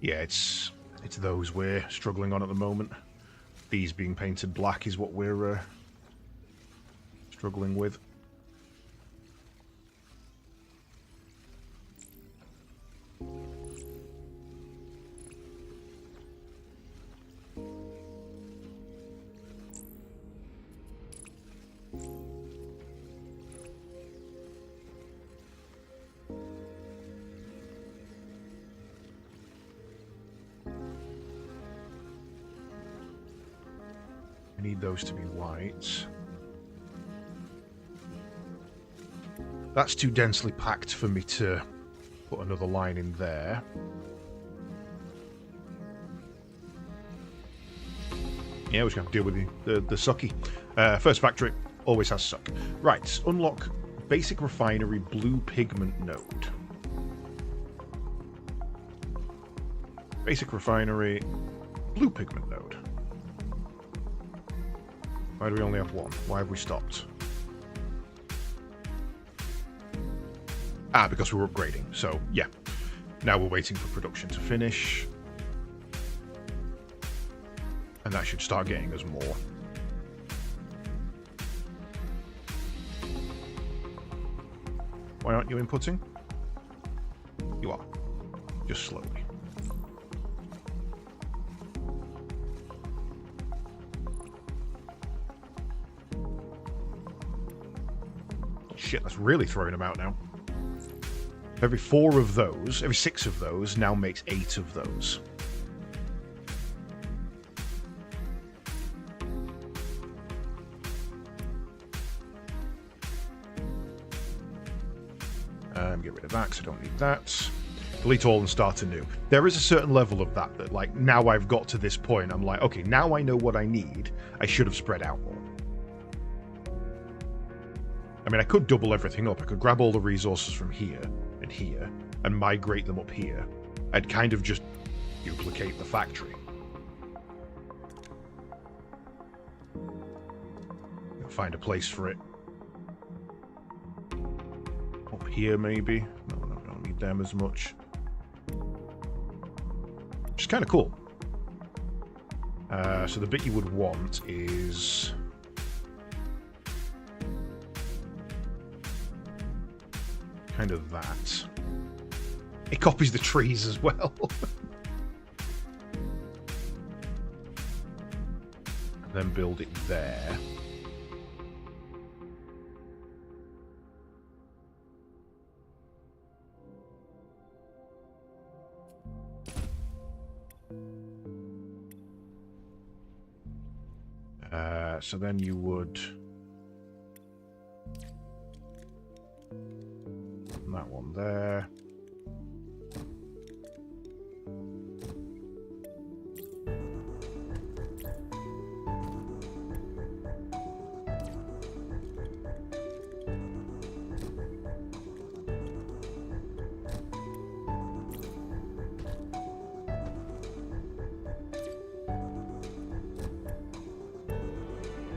A: Yeah, it's those we're struggling on at the moment. These being painted black is what we're struggling with. I need those to be white. That's too densely packed for me to put another line in there. Yeah, we're just going to deal with the sucky. First factory always has suck. Right, unlock basic refinery blue pigment node. Basic refinery blue pigment node. Why do we only have one? Why have we stopped? Ah, because we were upgrading. So, yeah. Now we're waiting for production to finish. And that should start getting us more. Why aren't you inputting? You are. Just slowly. Shit, that's really throwing them out now. Every 4 of those, every 6 of those now makes 8 of those. Get rid of that because I don't need that. Delete all and start anew. There is a certain level of that, like, now I've got to this point, I'm like, okay, now I know what I need. I should have spread out more. I mean, I could double everything up. I could grab all the resources from here and migrate them up here. I'd kind of just duplicate the factory. Find a place for it. Up here, maybe? No, I don't need them as much. Which is kind of cool. So the bit you would want is... kind of that. It copies the trees as well. And then build it there. So then you would... that one there.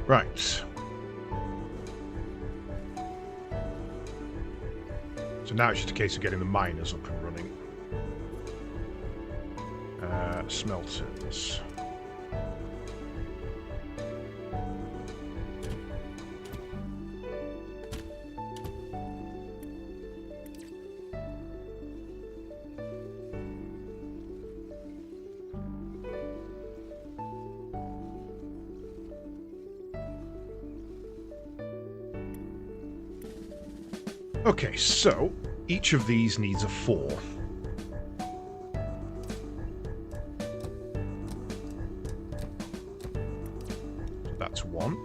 A: Right. So now it's just a case of getting the miners up and running. Smelters. Okay, so each of these needs a 4. So that's 1.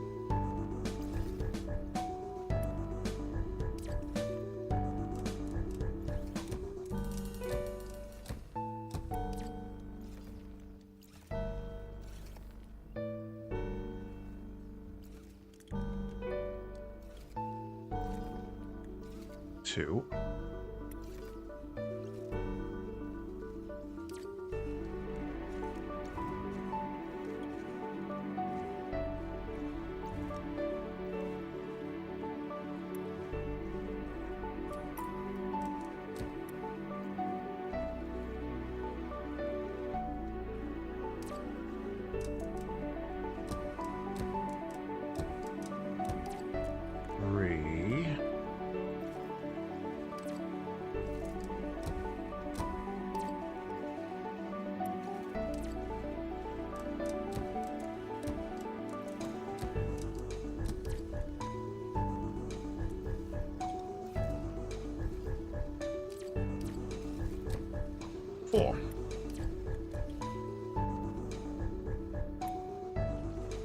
A: 2.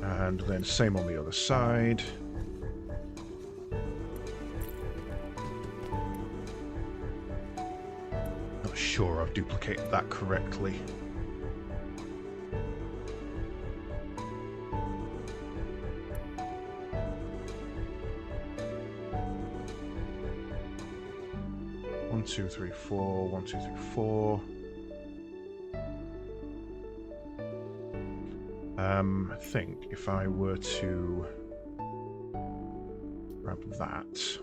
A: And then same on the other side. Not sure I've duplicated that correctly. One, two, three, four. 1, 2, 3, 4. I think if I were to grab that.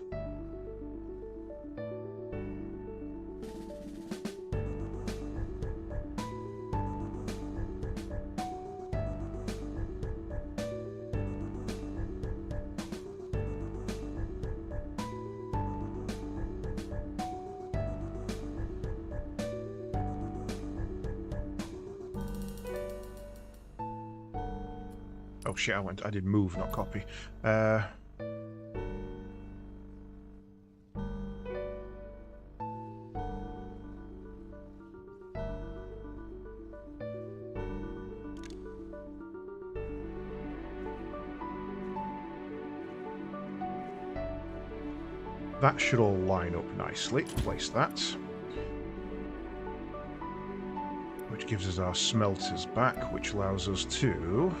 A: Oh shit, I did move, not copy. That should all line up nicely. Place that. Which gives us our smelters back, which allows us to...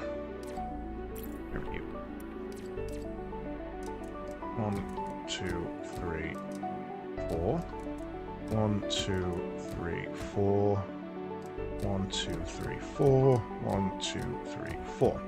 A: There we go. 1, 2, 3, 4. 1, 2, 3, 4. 1, 2, 3, 4. 1, 2, 3, 4.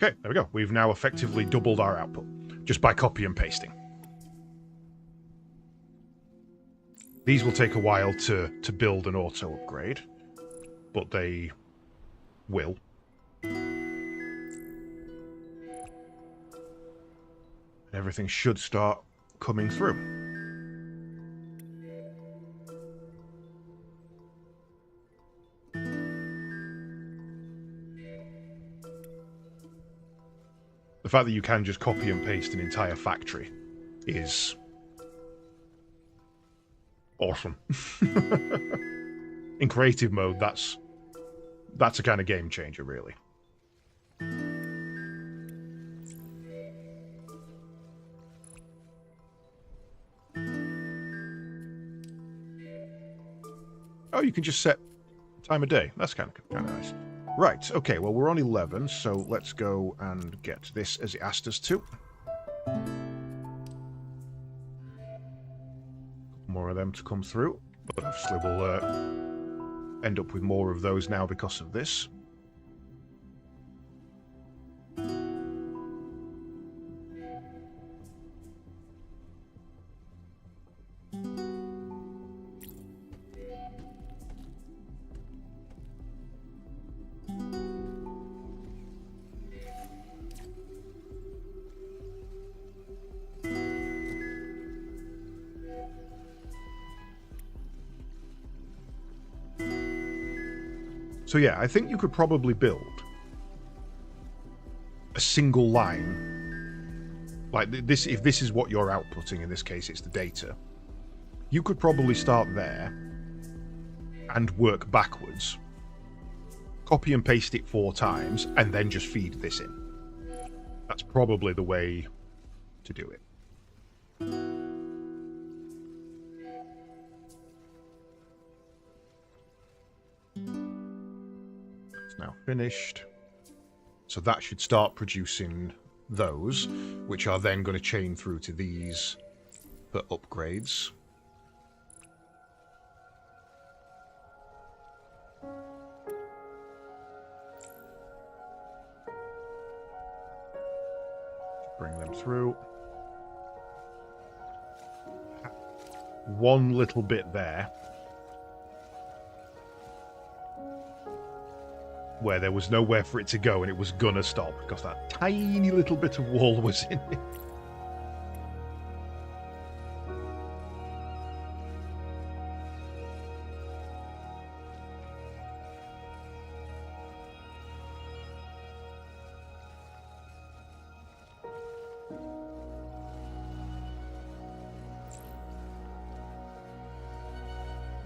A: Okay, there we go. We've now effectively doubled our output just by copy and pasting. These will take a while to build and auto upgrade, but they will. Everything should start coming through. The fact that you can just copy and paste an entire factory is awesome. In creative mode, that's a kind of game changer, really. Oh, you can just set time of day. That's kind of nice. Right, okay, well, we're on 11, so let's go and get this as it asked us to. More of them to come through, but obviously we'll end up with more of those now because of this. So yeah, I think you could probably build a single line, like this, if this is what you're outputting, in this case it's the data, you could probably start there and work backwards. Copy and paste it 4 times, and then just feed this in. That's probably the way to do it. It's now finished. So that should start producing those, which are then going to chain through to these for upgrades. Bring them through. One little bit there where there was nowhere for it to go and it was gonna stop because that tiny little bit of wall was in it.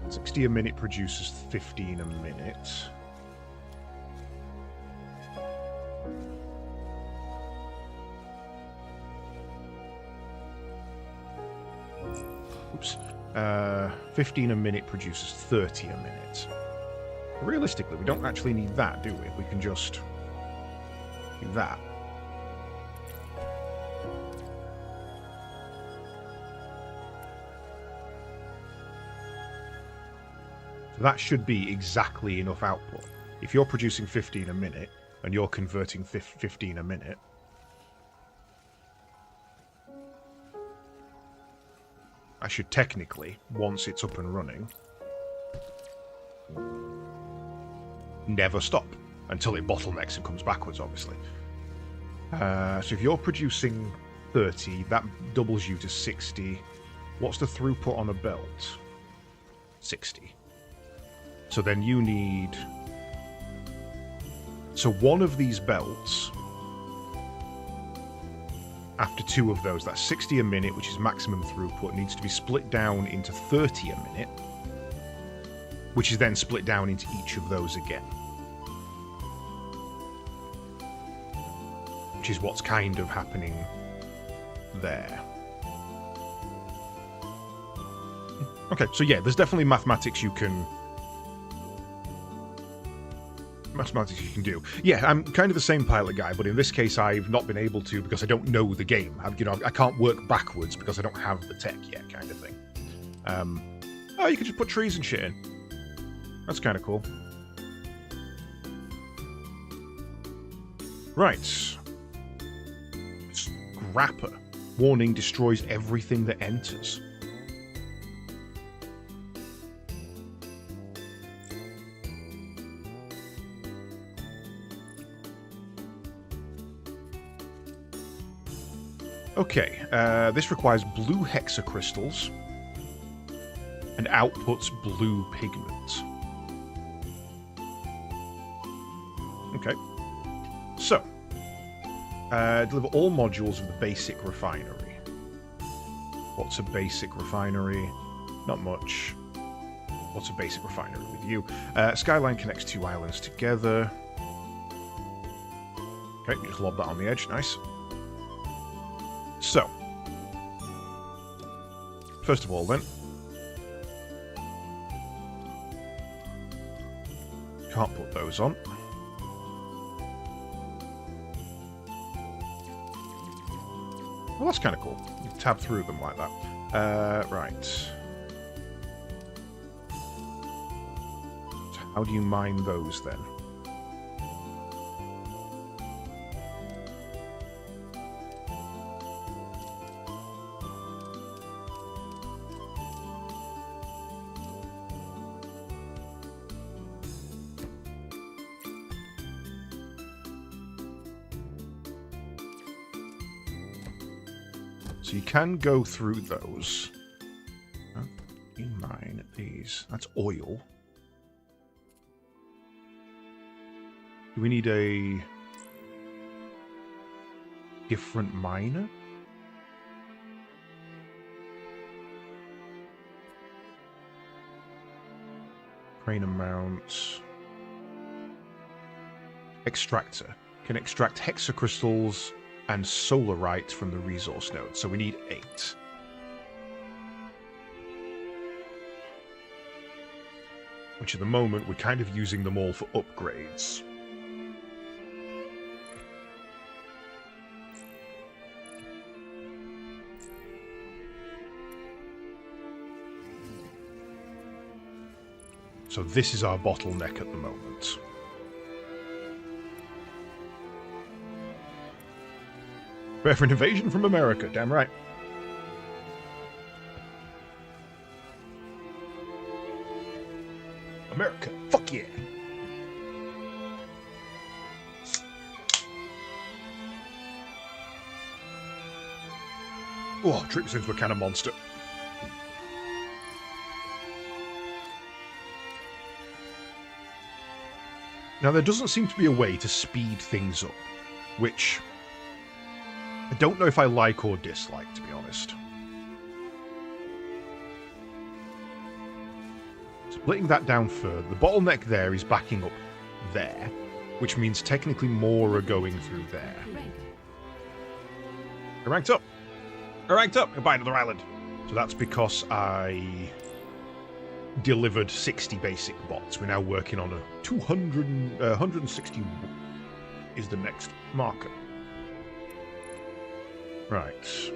A: $60 a minute produces 15 a minute. Oops. 15 a minute produces 30 a minute. Realistically, we don't actually need that, do we? We can just do that. So that should be exactly enough output. If you're producing 15 a minute and you're converting 15 a minute, I should technically, once it's up and running, never stop until it bottlenecks and comes backwards, obviously. So if you're producing 30, that doubles you to 60. What's the throughput on a belt? 60. So then you need... So one of these belts, after 2 of those, that's 60 a minute, which is maximum throughput, needs to be split down into 30 a minute, which is then split down into each of those again. Which is what's kind of happening there. Okay, so yeah, there's definitely mathematics you can do. Yeah, I'm kind of the same pilot guy, but in this case I've not been able to because I don't know the game. I can't work backwards because I don't have the tech yet, kind of thing. Oh, you can just put trees and shit in. That's kind of cool. Right. Scrapper. Warning, destroys everything that enters. Okay, this requires blue hexacrystals and outputs blue pigment. Okay. So, deliver all modules of the basic refinery. What's a basic refinery? Not much. What's a basic refinery with you? Skyline connects 2 islands together. Okay, you just lob that on the edge. Nice. So, first of all then, can't put those on. Well, that's kind of cool. You can tab through them like that. Right. So how do you mine those then? So you can go through those. Oh, you mine these. That's oil. Do we need a different miner? Train amount. Extractor. Can extract hexacrystals and solarite from the resource node. So we need 8. Which at the moment we're kind of using them all for upgrades. So this is our bottleneck at the moment. Prepare for an invasion from America, damn right. America, fuck yeah. Oh, trips into a kind of monster. Now, there doesn't seem to be a way to speed things up, which I don't know if I like or dislike, to be honest. Splitting that down further, the bottleneck there is backing up there, which means technically more are going through there. I ranked up! I ranked up! Goodbye to the island! So that's because I delivered 60 basic bots. We're now working on a 160 is the next marker. Right.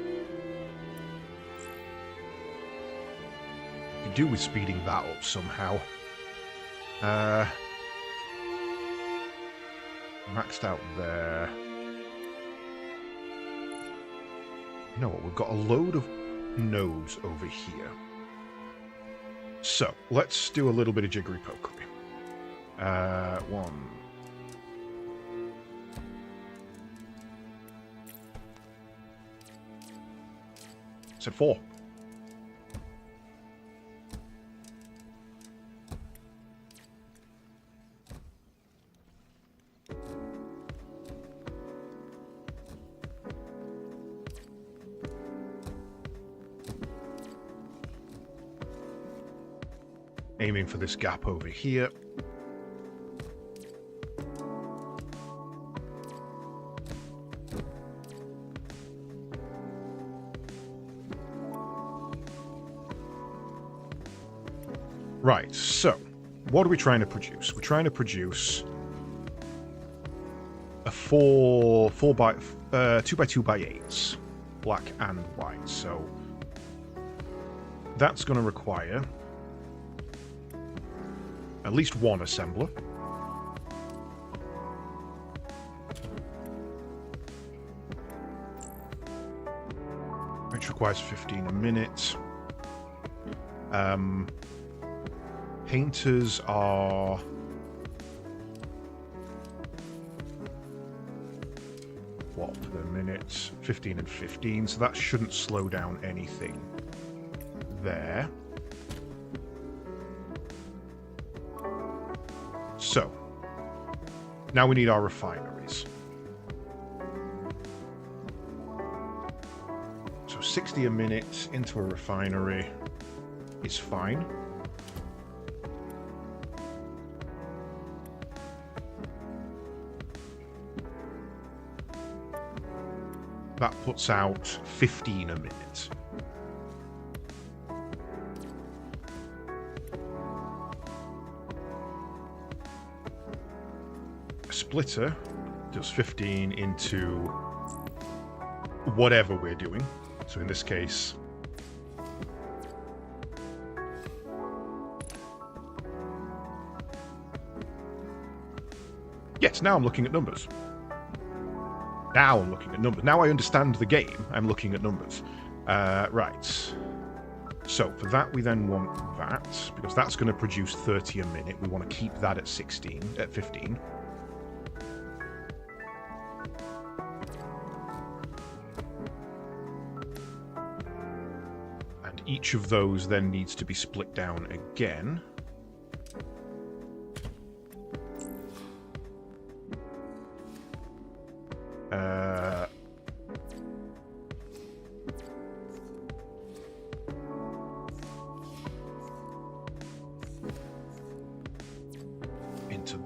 A: Could do with speeding that up somehow. Maxed out there. You know what? We've got a load of nodes over here. So, let's do a little bit of jiggery pokery. 1. Said 4. Aiming for this gap over here. Right, so what are we trying to produce? We're trying to produce a 2 by 2 by 8s, black and white. So that's going to require at least 1 assembler. Which requires 15 a minute. Painters are... what per minute? 15 and 15, so that shouldn't slow down anything there. So, now we need our refineries. So 60 a minute into a refinery is fine. That puts out 15 a minute. A splitter does 15 into whatever we're doing. So in this case, yes, now I'm looking at numbers. Now I'm looking at numbers. Now I understand the game. I'm looking at numbers. Right. So for that, we then want that, because that's going to produce 30 a minute. We want to keep that at 15. And each of those then needs to be split down again.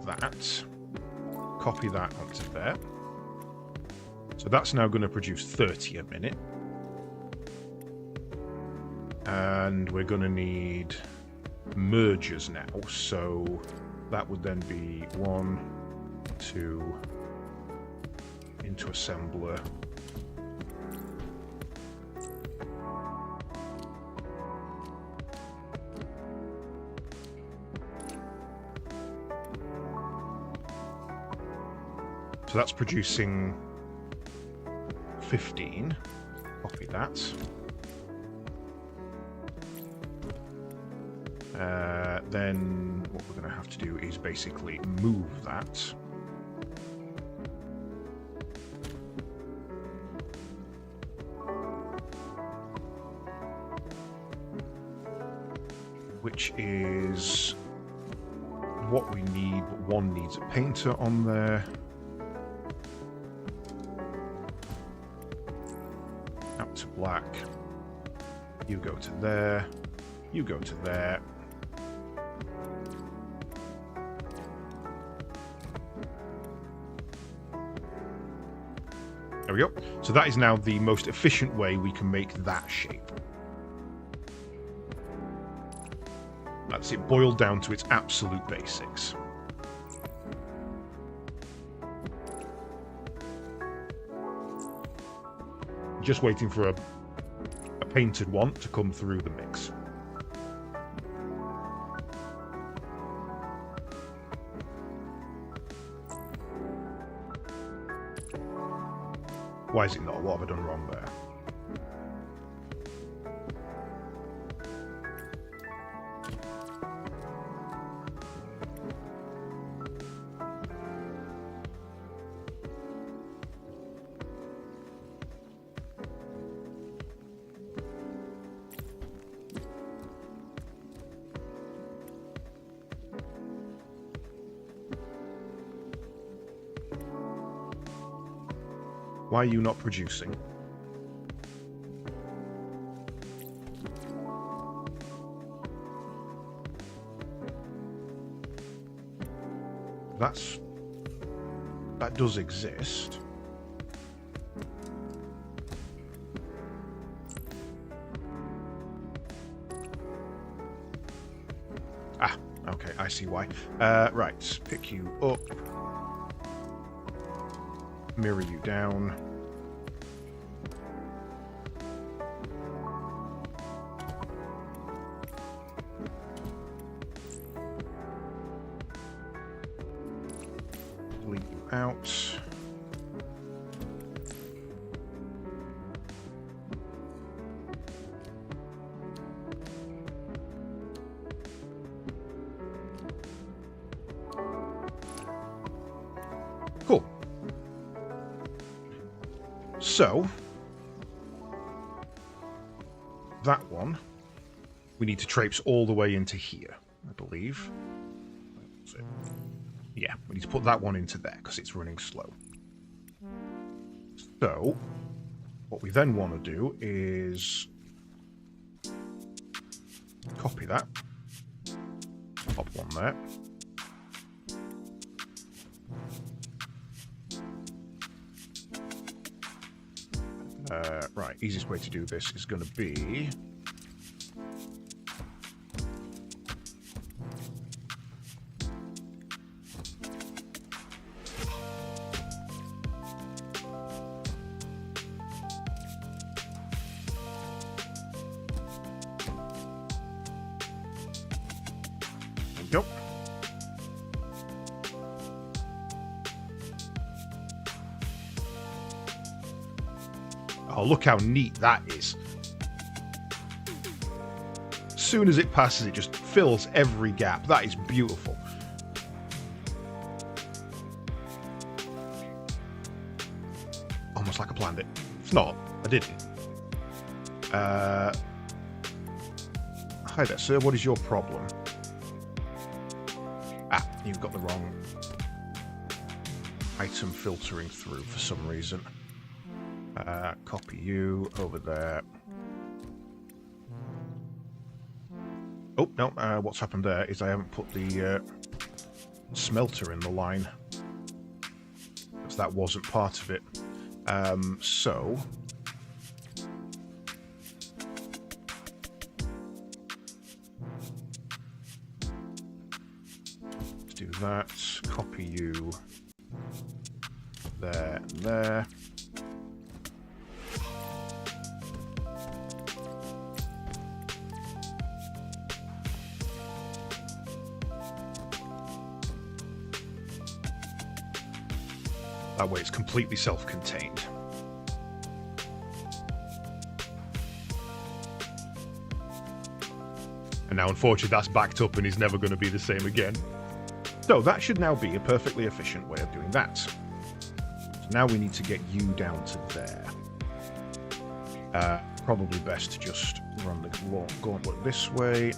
A: that. Copy that onto there. So that's now going to produce 30 a minute. And we're going to need mergers now. So that would then be 1, 2, into assembler. So that's producing 15. Copy that. Then what we're going to have to do is basically move that. Which is what we need, but one needs a painter on there. Out to black. You go to there. You go to there. There we go. So that is now the most efficient way we can make that shape. That's it boiled down to its absolute basics. Just waiting for a painted one to come through the mix. Why is it not? What have I done wrong there? Why are you not producing? That does exist. Ah, okay, I see why. Right, pick you up. Mirror you down. Delete you out. Cool. So, that one, we need to traipse all the way into here, I believe. Yeah, we need to put that one into there because it's running slow. So, what we then want to do is copy that, pop one there. Right, easiest way to do this is going to be... There we go. Oh, look how neat that is. As soon as it passes, it just fills every gap. That is beautiful. Almost like I planned it. It's not. I didn't. Hi there, sir. What is your problem? Ah, you've got the wrong item filtering through for some reason. Copy you over there. Oh, no, what's happened there is I haven't put the smelter in the line, because that wasn't part of it. So let's do that. Copy you there and there. That way it's completely self-contained. And now, unfortunately, that's backed up and is never going to be the same again. So that should now be a perfectly efficient way of doing that. So now we need to get you down to there. Probably best to just run the gauntlet this way.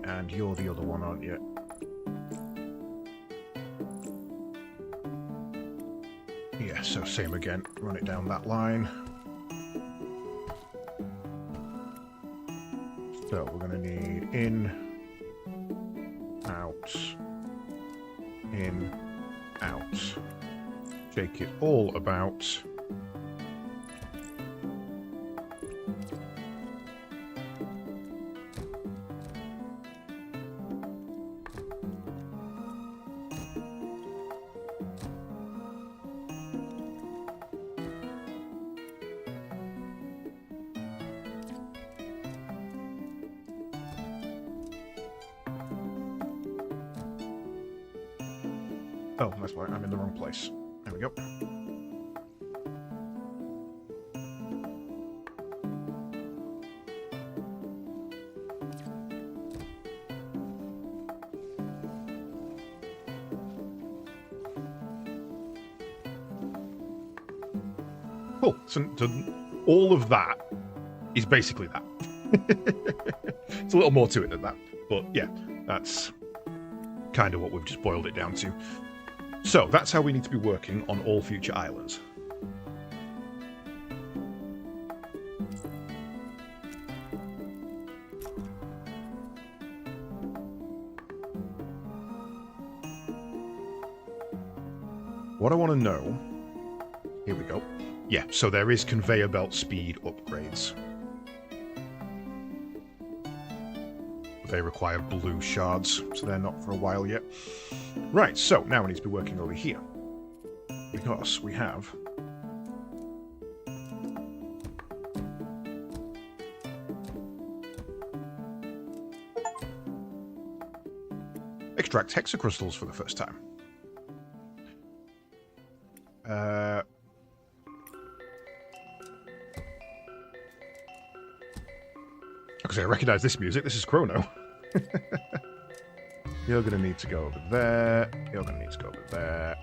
A: And you're the other one, aren't you? Yeah, so same again. Run it down that line. So we're going to need in, out, in, out. Shake it all about. Oh, that's why I'm in the wrong place. There we go. Cool. So all of that is basically that. It's a little more to it than that. But yeah, that's kind of what we've just boiled it down to. So that's how we need to be working on all future islands. What I want to know... Here we go. Yeah, so there is conveyor belt speed upgrades. They require blue shards, so they're not for a while yet. Right, so now we need to be working over here. Because we have... extract hexacrystals for the first time. Because I recognise this music, this is Chrono. You're going to need to go over there. You're going to need to go over there.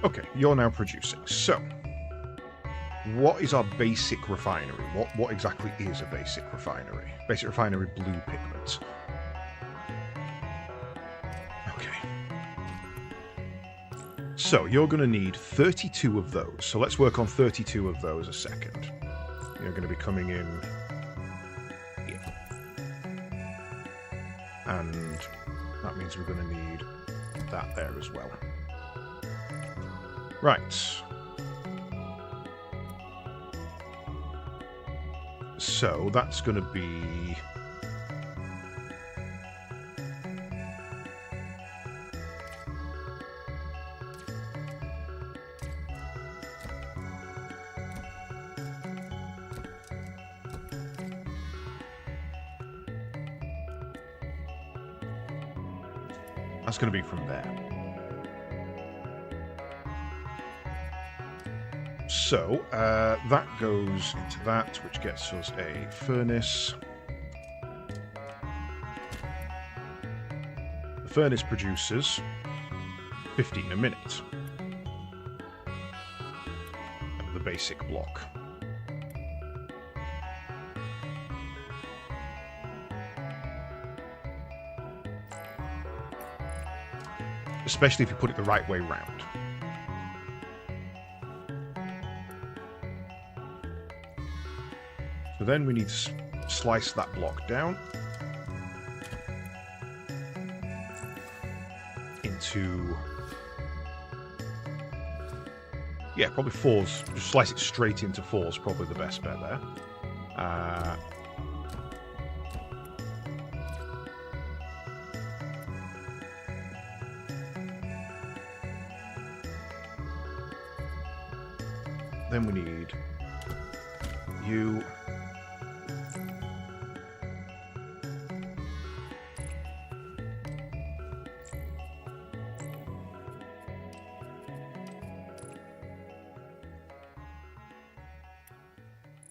A: Okay, you're now producing. So, what is our basic refinery? What exactly is a basic refinery? Basic refinery blue pigment. Okay. So, you're going to need 32 of those. So, let's work on 32 of those a second. You're going to be coming in here. And that means we're going to need that there as well. Right. So that's going to be... That's going to be from there. So that goes into that, which gets us a furnace. The furnace produces 15 a minute. The basic block. Especially if you put it the right way round. So then we need to slice that block down into, yeah, probably fours. Just slice it straight into fours, probably the best bet there. Then we need you.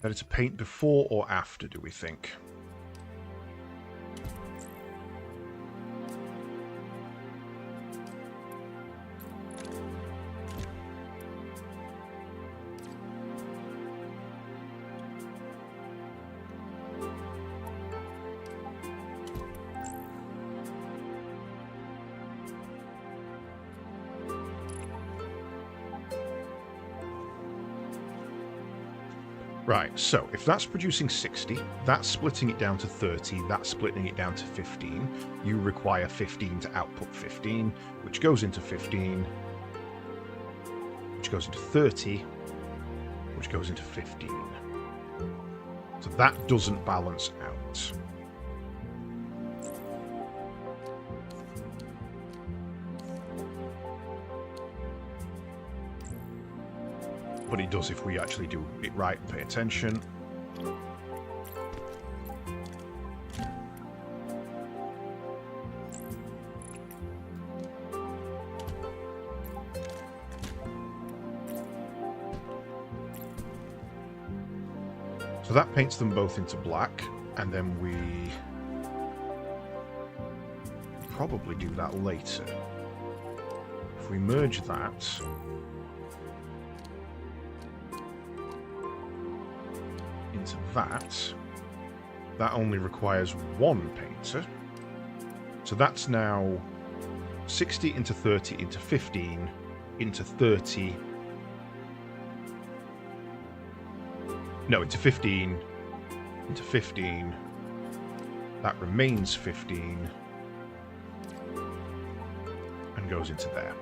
A: Better to paint before or after, do we think? Right, so if that's producing 60, that's splitting it down to 30, that's splitting it down to 15. You require 15 to output 15, which goes into 15, which goes into 30, which goes into 15. So that doesn't balance out. But it does if we actually do it right and pay attention. So that paints them both into black, and then we probably do that later. If we merge that, into that only requires one painter. So that's now 60 into 30 into 15 into 30. No, into 15 into 15. That remains 15 and goes into there.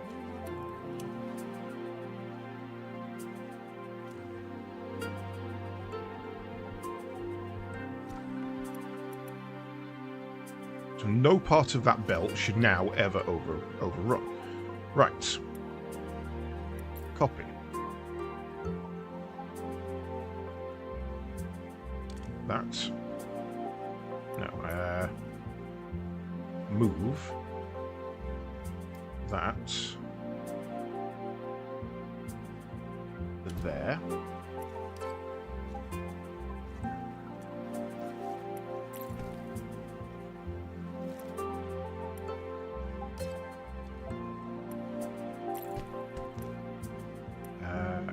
A: So no part of that belt should now ever overrun. Right. Copy. That. No, move that there.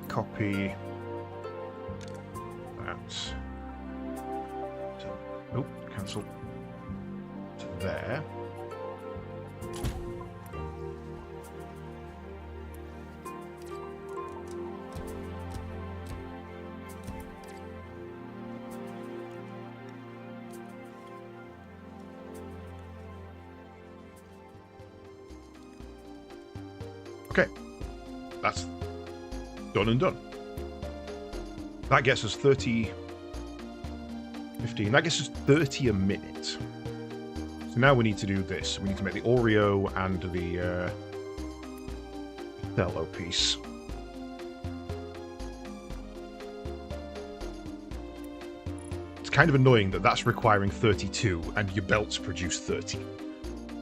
A: Copy that to, oh, cancel, to there. Okay, that's done and done. That gets us 30, 15, that gets us 30 a minute. So now we need to do this. We need to make the Oreo and the Othello piece. It's kind of annoying that that's requiring 32 and your belts produce 30.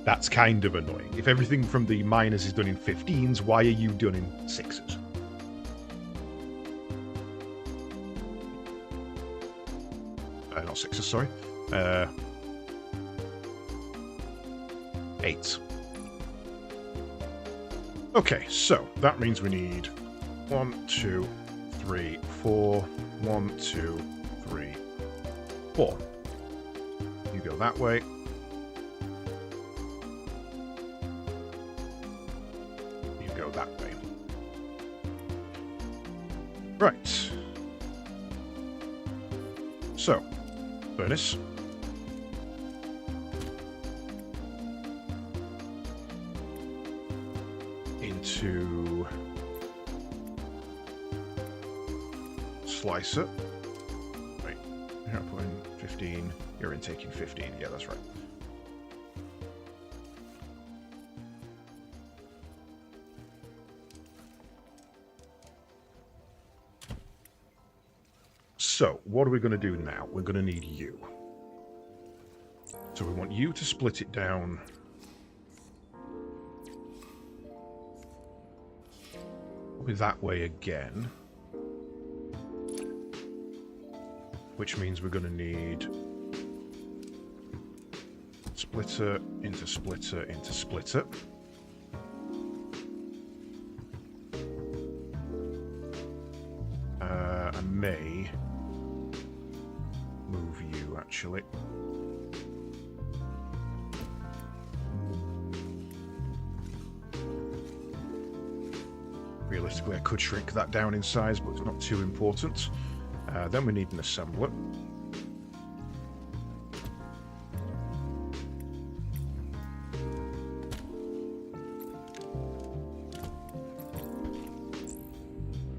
A: That's kind of annoying. If everything from the miners is done in 15s, why are you done in 6s? Not 6s, sorry. 8s. Okay, so that means we need 1, 2, 3, 4. 1, 2, 3, 4. You go that way. You go that way. Right. So, furnace. Into slicer. Right. You're outputting 15. You're intaking 15. Yeah, that's right. So, what are we going to do now? We're going to need you. So we want you to split it down. Probably that way again. Which means we're going to need splitter into splitter into splitter. I may move you, actually. Realistically, I could shrink that down in size, but it's not too important. Then we need an assembler.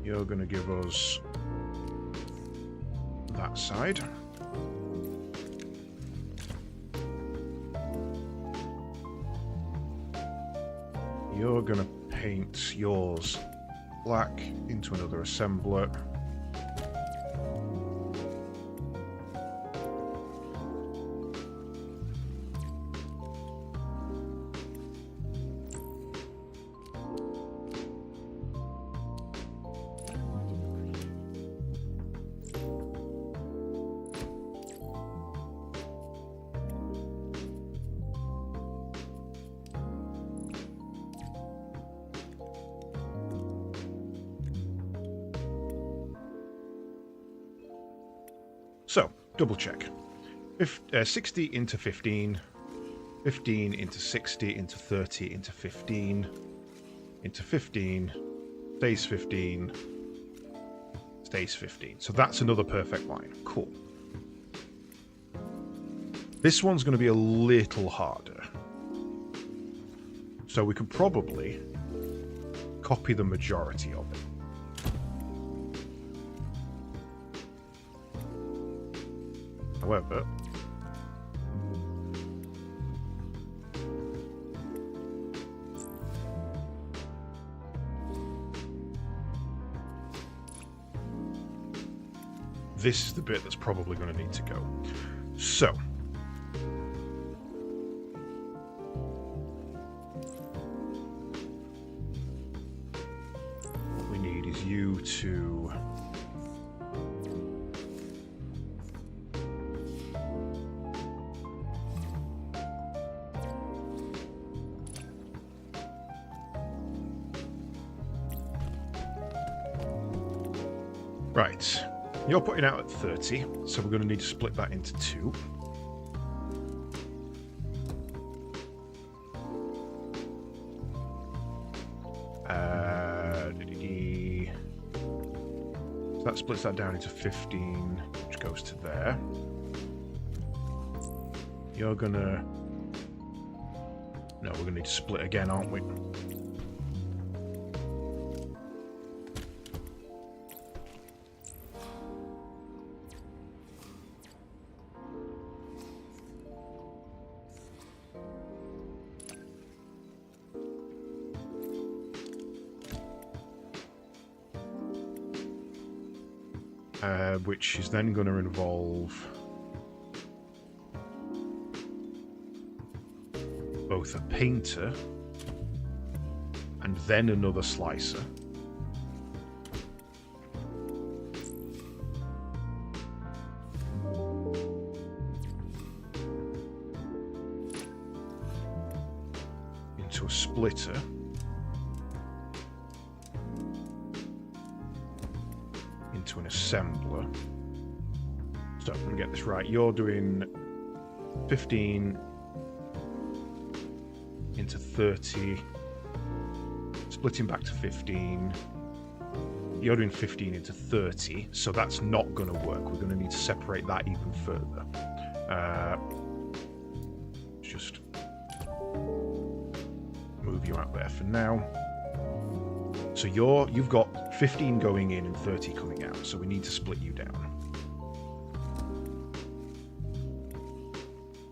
A: You're going to give us that side. You're going to paint yours black into another assembler. So, double check. 60 into 15, 15 into 60 into 30 into 15, into 15, stays 15, stays 15. So that's another perfect line. Cool. This one's going to be a little harder. So we could probably copy the majority of it. However, this is the bit that's probably going to need to go. So, what we need is you to right. You're putting out at 30, so we're going to need to split that into 2. So that splits that down into 15, which goes to there. You're gonna... No, we're going to need to split again, aren't we? Which is then going to involve both a painter and then another slicer. Into a splitter. Into an assembler. So, let me get this right. You're doing 15 into 30, splitting back to 15. You're doing 15 into 30, so that's not going to work. We're going to need to separate that even further. Just move you out there for now. So you've got 15 going in and 30 coming out, so we need to split you down.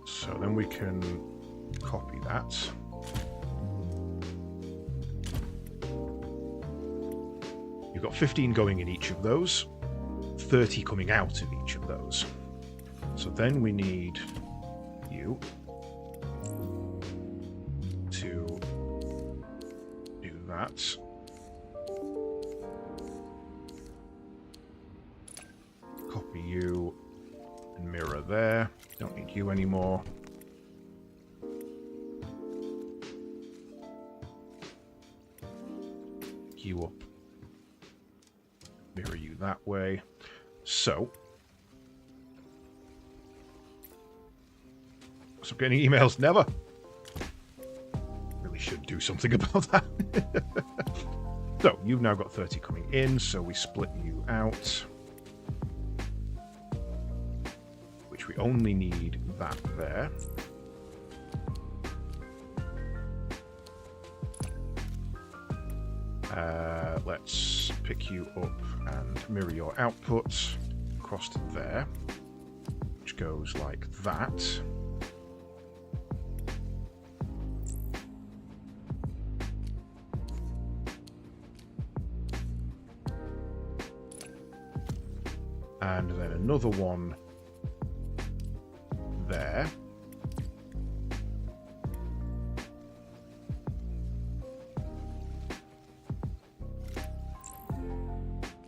A: So then we can copy that. You've got 15 going in each of those, 30 coming out of each of those. So then we need you to do that. Copy you and mirror there. Don't need you anymore. You up. Mirror you that way. So. Stop getting emails. Never. Really should do something about that. So, you've now got 30 coming in, so we split you out. Which we only need that there. Let's pick you up and mirror your output across to there, which goes like that. And then another one there.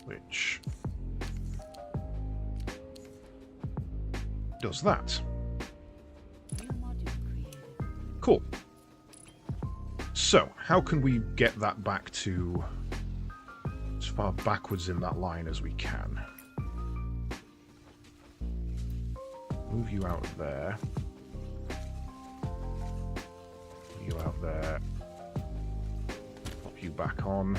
A: Which does that.
B: New module created.
A: Cool. So, how can we get that back to as far backwards in that line as we can? Move you out of there. Move you out there. Pop you back on.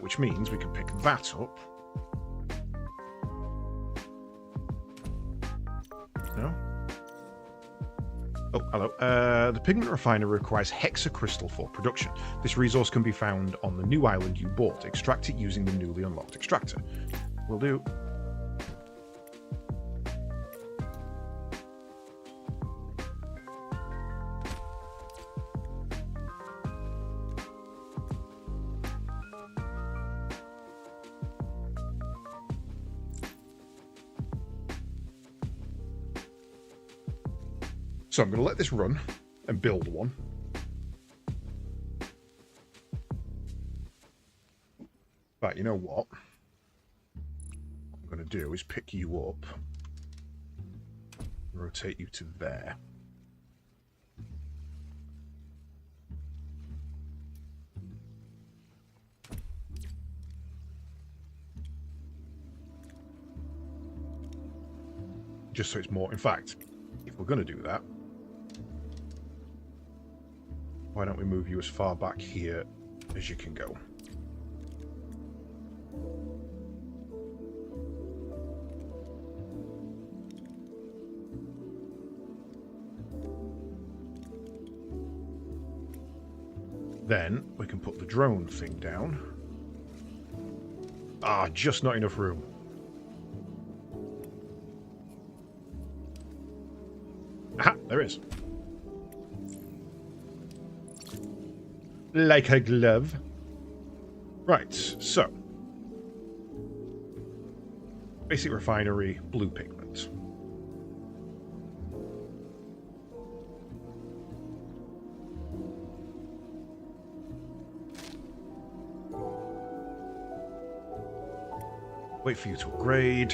A: Which means we can pick that up. No? Oh, hello. The pigment refiner requires hexacrystal for production. This resource can be found on the new island you bought. Extract it using the newly unlocked extractor. Will do. So I'm going to let this run and build one. But you know what? What I'm going to do is pick you up, rotate you to there. Just so it's more. In fact, if we're going to do that, why don't we move you as far back here as you can go? Then we can put the drone thing down. Ah, just not enough room. Aha, there is. Like a glove. Right, so. Basic refinery, blue pigment. Wait for you to upgrade.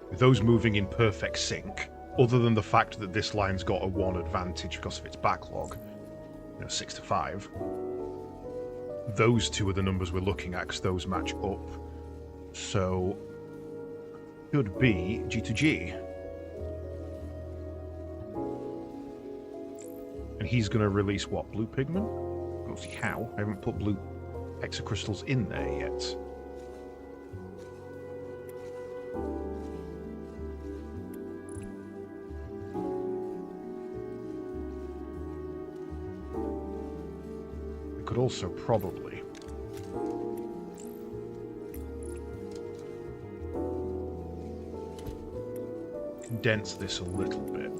A: With those moving in perfect sync, other than the fact that this line's got a 1 advantage because of its backlog, 6 to 5, those two are the numbers we're looking at because those match up. So, should be G to G. And he's going to release what? Blue pigment? I don't see how. I haven't put blue hexacrystals in there yet. I could also probably condense this a little bit.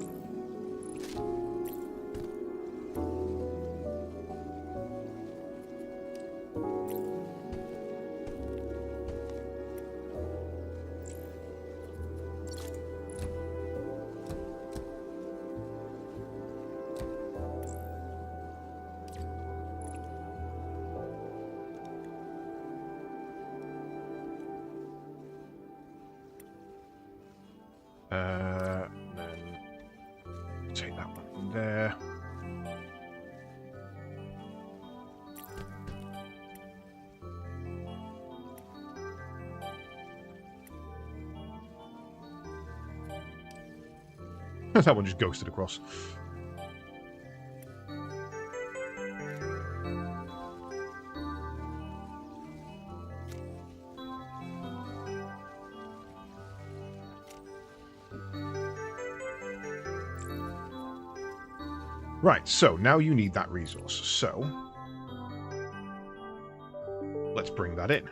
A: Then take that one from there. That one just ghosted across. Right, so now you need that resource. So let's bring that in.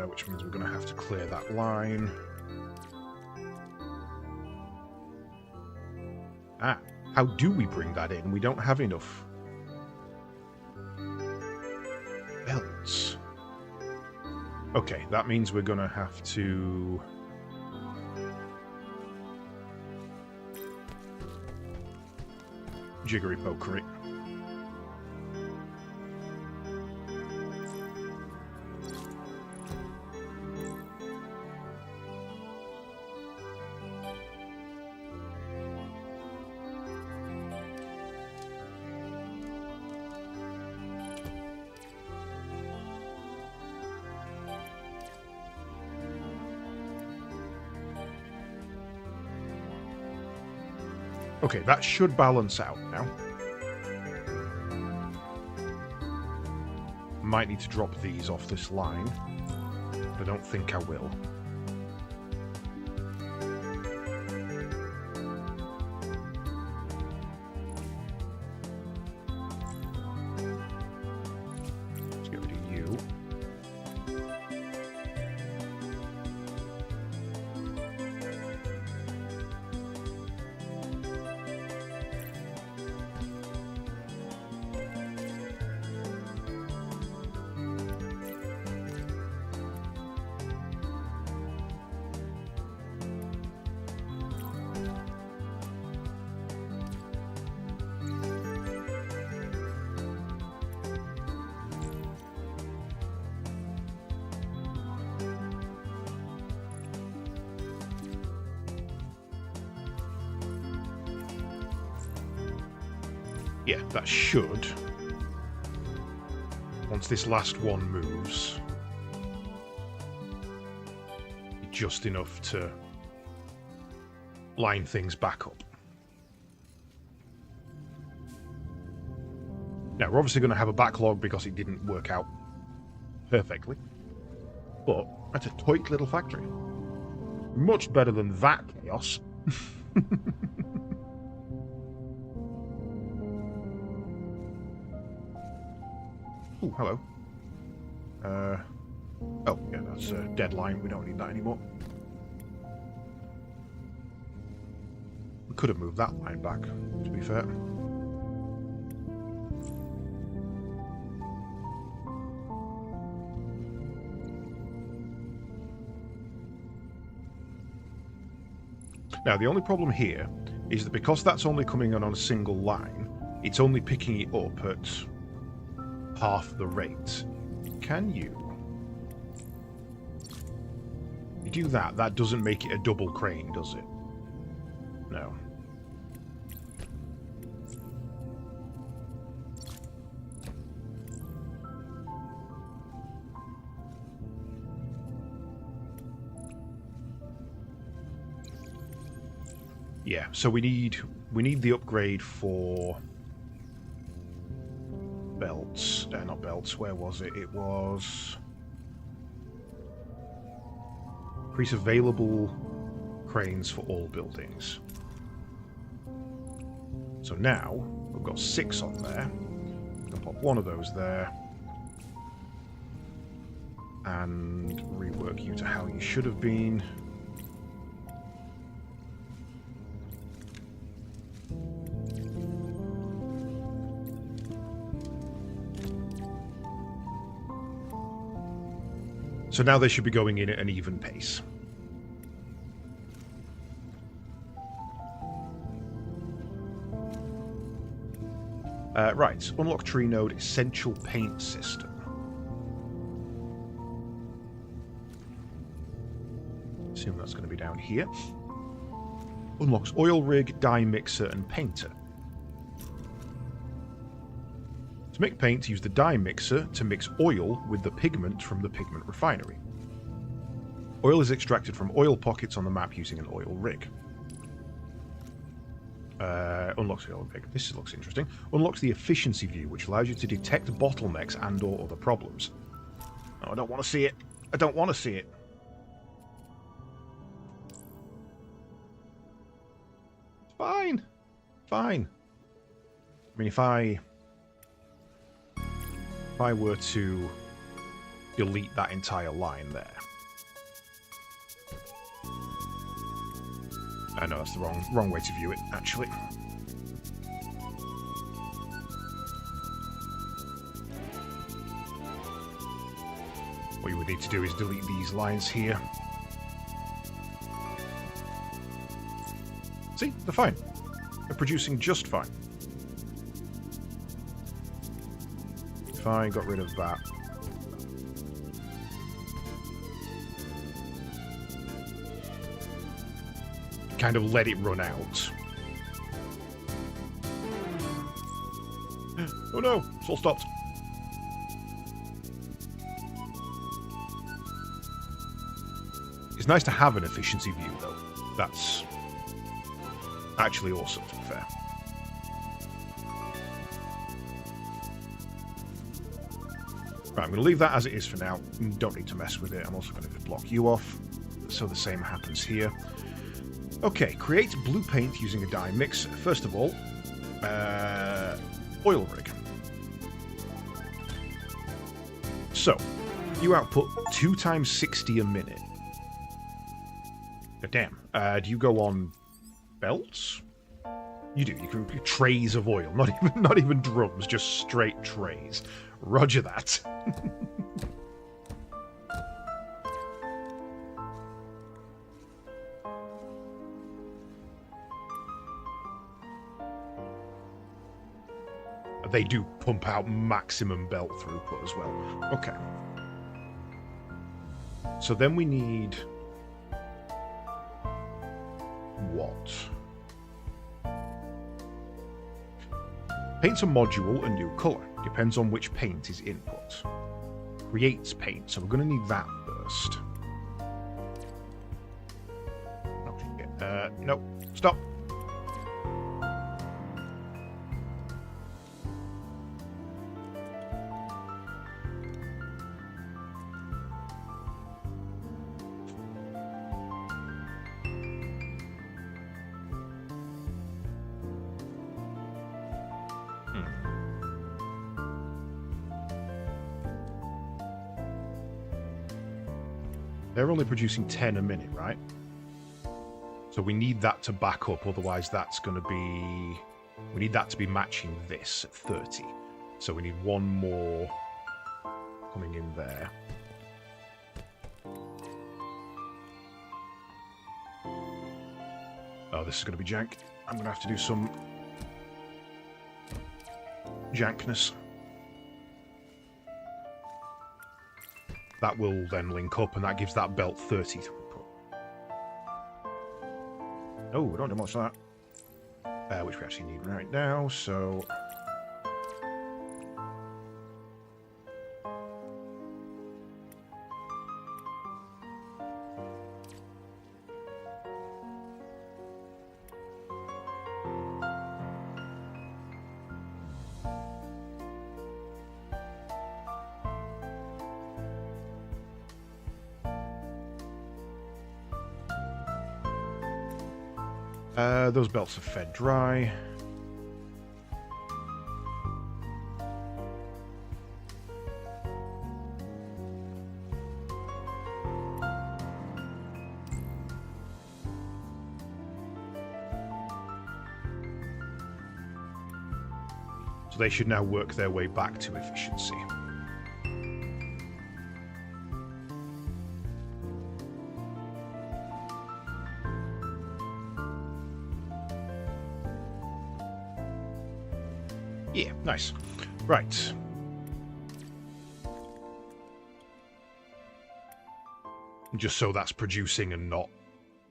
A: Which means we're going to have to clear that line. Ah, how do we bring that in? We don't have enough belts. Okay, that means we're going to have to... jiggery pokery. Okay, that should balance out now. Might need to drop these off this line, but I don't think I will. Let's get rid of you. Yeah, that should. Once this last one moves, be just enough to line things back up. Now, we're obviously going to have a backlog because it didn't work out perfectly. But that's a tight little factory. Much better than that chaos. Oh, hello. Oh, yeah, that's a deadline. We don't need that anymore. We could have moved that line back, to be fair. Now, the only problem here is that because that's only coming on a single line, it's only picking it up at half the rate. Can you? You do that, that doesn't make it a double crane, does it? No. Yeah, so we need the upgrade for belts. Not belts. Where was it? It was increase available cranes for all buildings. So now we've got 6 on there. We can pop one of those there and rework you to how you should have been. So now they should be going in at an even pace. Right, unlock tree node essential paint system. Assume that's going to be down here. Unlocks oil rig, dye mixer, and painter. To make paint, use the dye mixer to mix oil with the pigment from the pigment refinery. Oil is extracted from oil pockets on the map using an oil rig. Unlocks the oil rig. This looks interesting. Unlocks the efficiency view, which allows you to detect bottlenecks and/or other problems. Oh, I don't want to see it. I don't want to see it. It's fine. Fine. I mean, if I were to delete that entire line there. I know that's the wrong way to view it, actually. What you would need to do is delete these lines here. See? They're fine. They're producing just fine. If I got rid of that. Kind of let it run out. Oh no, it's all stopped. It's nice to have an efficiency view though. That's actually awesome, to be fair. Right, I'm going to leave that as it is for now. Don't need to mess with it. I'm also going to block you off, so the same happens here. Okay, create blue paint using a dye mix. First of all, oil rig. So, you output 2 times 60 a minute. God damn. Do you go on belts? You do. You can trays of oil, not even drums, just straight trays. Roger that. They do pump out maximum belt throughput as well. Okay. So then we need... what? Paint's a module, a new colour. Depends on which paint is input. Creates paint, so we're going to need that first. No. Stop. They're only producing 10 a minute, right? So we need that to back up, otherwise that's going to be... We need that to be matching this at 30. So we need one more coming in there. Oh, this is going to be jank. I'm going to have to do some jankness. That will then link up, and that gives that belt 30 throughput. Oh, we don't do much of that. Which we actually need right now, so... those belts are fed dry. So they should now work their way back to efficiency. Yeah, nice. Right. Just so that's producing and not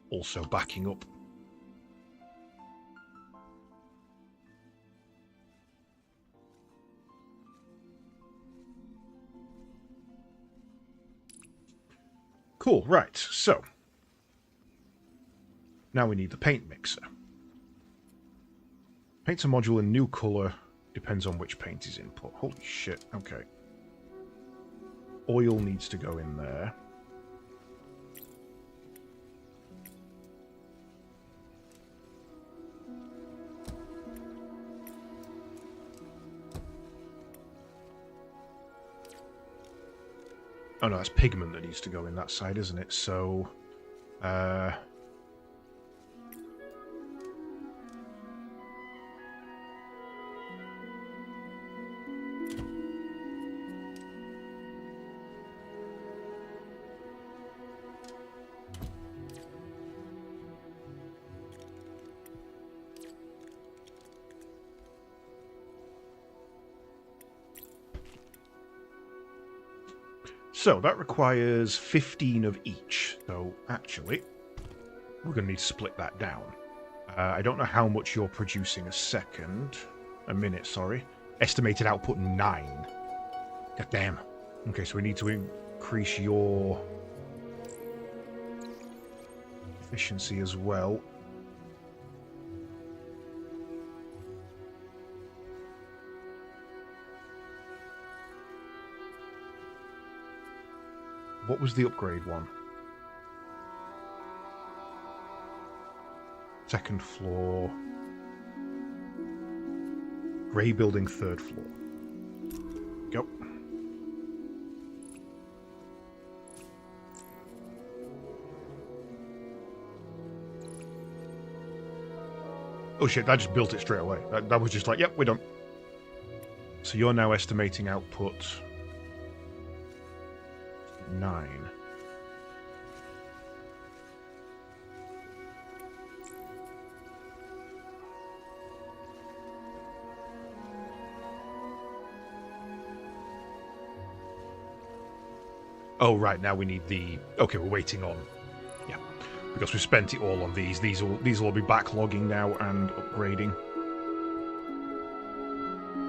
A: also backing up. Cool, right, so now we need the paint mixer. Paints a module in new color. Depends on which paint is input. Holy shit, okay. Oil needs to go in there. Oh no, that's pigment that needs to go in that side, isn't it? So, so that requires 15 of each. So actually, we're going to need to split that down. I don't know how much you're producing a minute, sorry. Estimated output 9. God damn. Okay, so we need to increase your efficiency as well. What was the upgrade one? Second floor. Grey building, third floor. Go. Oh shit, that just built it straight away. That was just like, yep, we're done. So you're now estimating output 9. Oh, right, now we need the... Okay, we're waiting on... Yeah, because we spent it all on these. These will all be backlogging now and upgrading.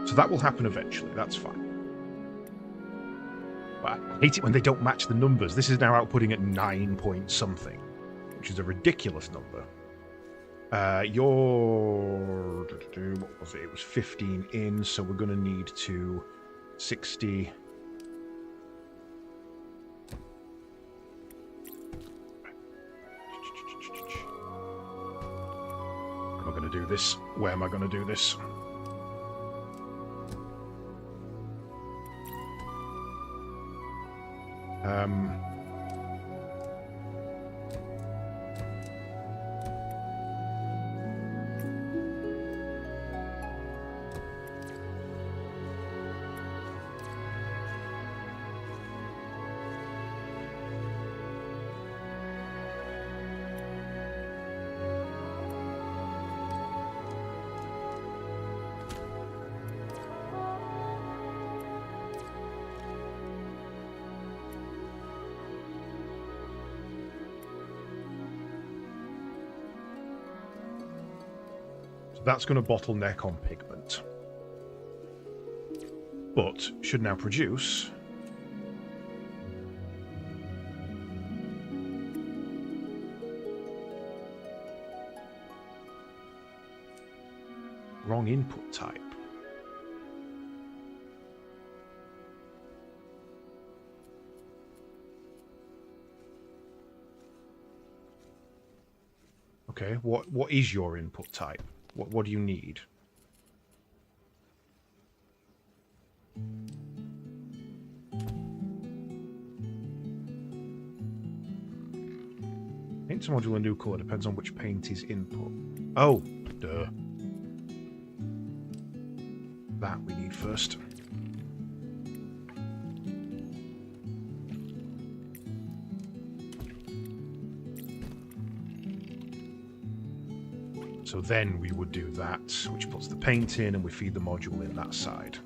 A: So that will happen eventually, that's fine. But I hate it when they don't match the numbers. This is now outputting at 9 point something, which is a ridiculous number. Your... What was it? It was 15 in, so we're going to need to 60... Am I going to do this? Where am I going to do this? That's going to bottleneck on pigment. But should now produce... Wrong input type. Okay, what is your input type? What do you need? Paint to module a new color depends on which paint is input. Oh, duh. That we need first. So then we would do that, which puts the paint in, and we feed the module in that side.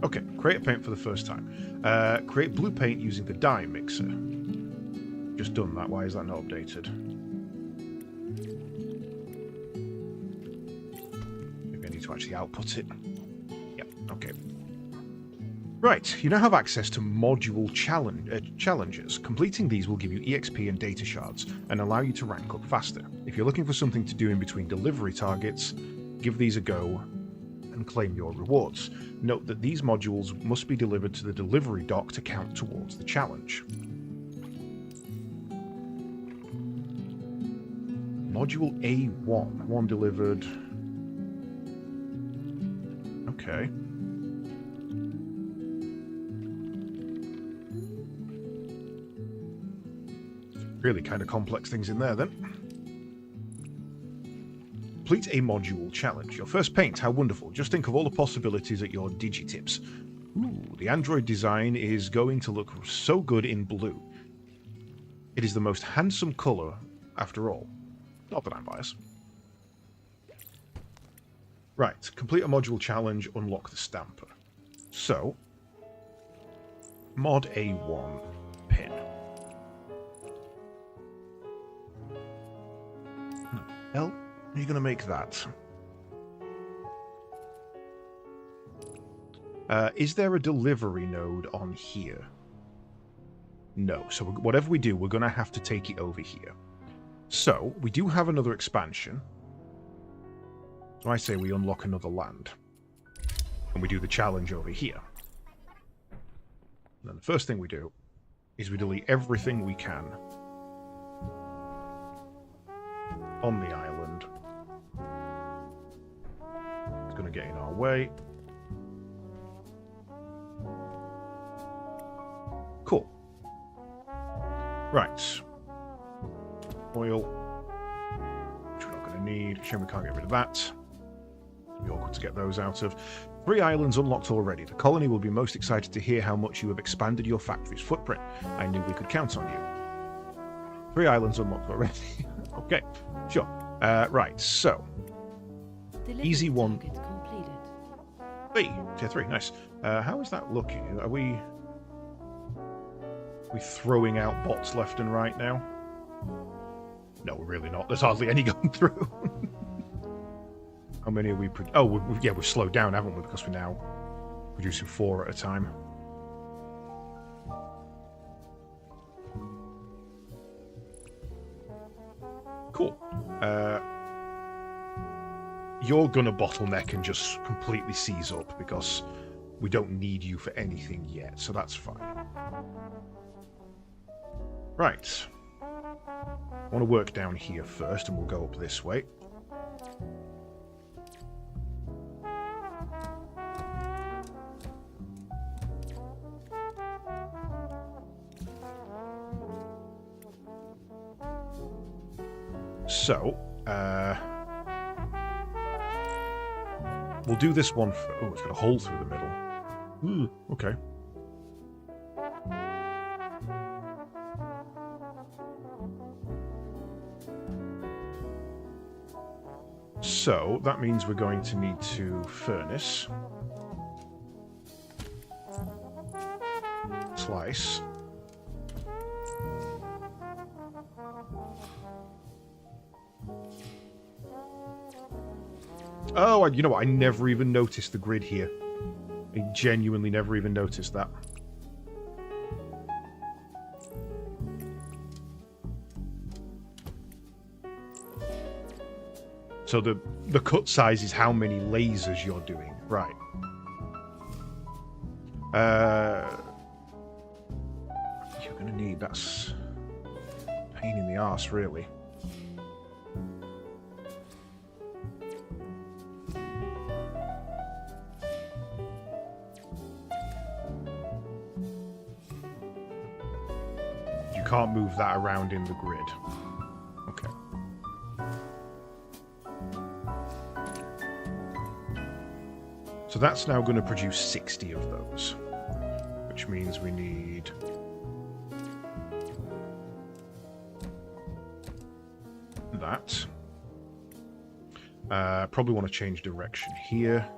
A: Okay, create a paint for the first time. Create blue paint using the dye mixer. Just done that, why is that not updated? Maybe I need to actually output it. Yep, okay. Right, you now have access to module challenges. Completing these will give you EXP and data shards, and allow you to rank up faster. If you're looking for something to do in between delivery targets, give these a go and claim your rewards. Note that these modules must be delivered to the delivery dock to count towards the challenge. Module A1, one delivered. Okay. Really kind of complex things in there, then. Complete a module challenge. Your first paint, how wonderful. Just think of all the possibilities at your digitips. Ooh, the android design is going to look so good in blue. It is the most handsome colour, after all. Not that I'm biased. Right, complete a module challenge, unlock the stamper. So, mod A1 pin. Hell, are you going to make that? Is there a delivery node on here? No. So whatever we do, we're going to have to take it over here. So we do have another expansion. So I say we unlock another land. And we do the challenge over here. And then the first thing we do is we delete everything we can on the island. It's going to get in our way. Cool. Right. Oil. Which we're not going to need. Shame we can't get rid of that. It'll be awkward to get those out of. 3 islands unlocked already. The colony will be most excited to hear how much you have expanded your factory's footprint. I knew we could count on you. 3 islands unlocked already. Okay, sure. Right, so.
B: Delivery
A: Easy one.
B: target completed.
A: Hey, tier 3, nice. How is that looking? Are we throwing out bots left and right now? No, we're really not. There's hardly any going through. How many are we... yeah, we've slowed down, haven't we? Because we're now producing 4 at a time. Cool. You're gonna bottleneck and just completely seize up because we don't need you for anything yet, so that's fine. Right. I want to work down here first, and we'll go up this way. So, we'll do this one for... Oh, it's got a hole through the middle. Ooh, okay. So, that means we're going to need to furnace. Slice. Oh, you know what? I never even noticed the grid here. I genuinely never even noticed that. So the cut size is how many lasers you're doing. Right. You're going to need... That's a pain in the arse, really. Can't move that around in the grid. Okay. So that's now going to produce 60 of those, which means we need that. Probably want to change direction here.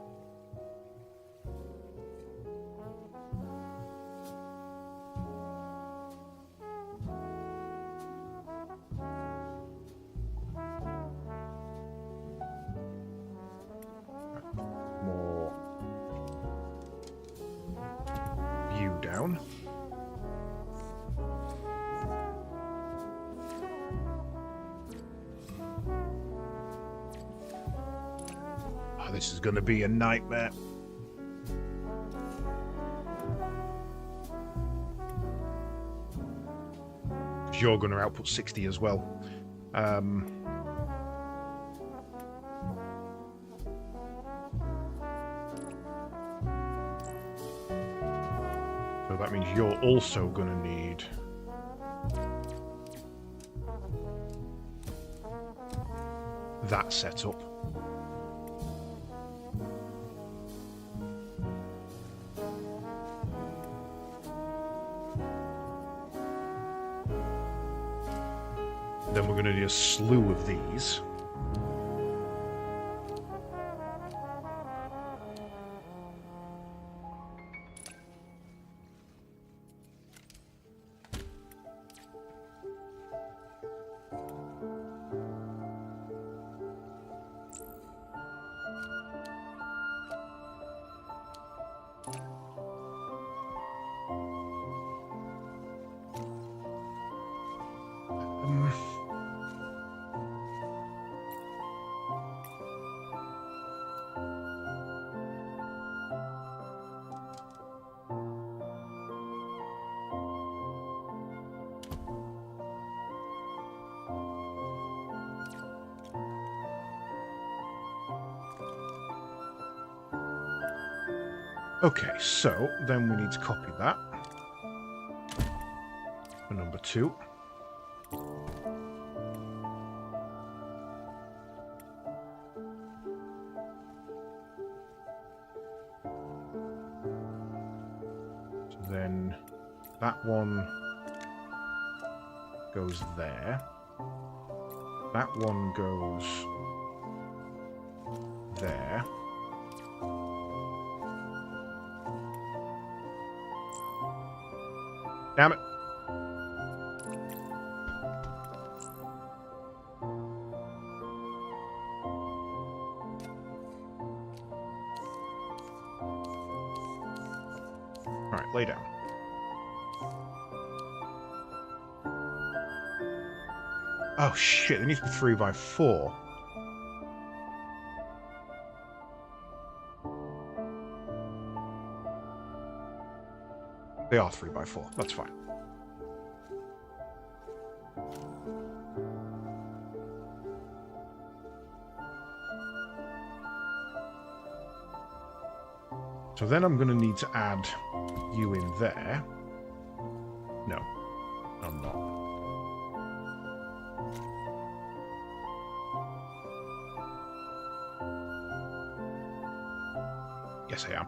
A: Down. Oh, this is going to be a nightmare. Because you're going to output 60 as well. That means you're also going to need that setup. Then we're going to need a slew of these. Okay, so then we need to copy that for number 2. So then that one goes there. That one goes there. Damn it. Alright, lay down. Oh shit, they need to be 3x4. They are 3x4, that's fine. So then I'm going to need to add you in there. No, I'm not. Yes, I am.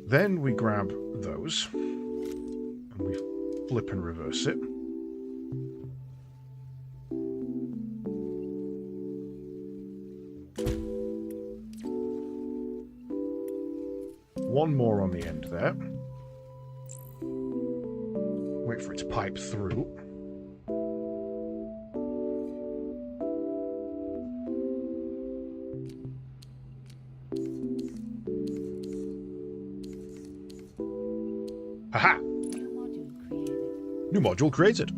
A: Then we grab those, and we flip and reverse it. One more on the end there. Wait for it to pipe through. Aha! New module created.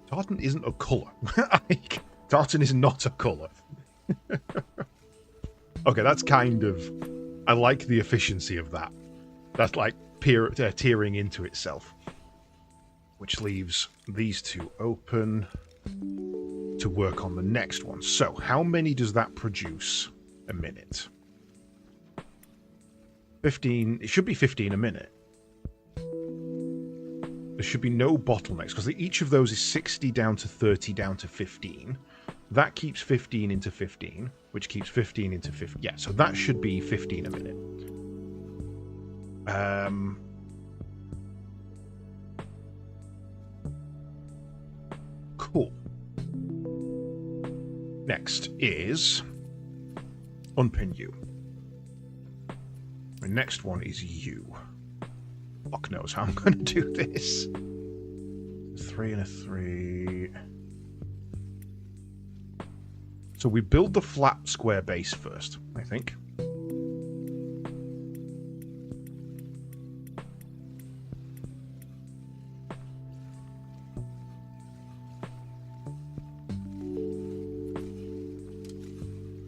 A: Tartan isn't a colour. Tartan is not a colour. Okay, that's kind of... I like the efficiency of that. That's like tearing into itself. Which leaves these two open to work on the next one. So, how many does that produce a minute? 15. It should be 15 a minute. There should be no bottlenecks, because each of those is 60 down to 30 down to 15. That keeps 15 into 15, which keeps 15 into 15. Yeah, so that should be 15 a minute. Cool. Next is unpin you. The next one is you. Fuck knows how I'm going to do this. 3 and a 3. So we build the flat square base first, I think.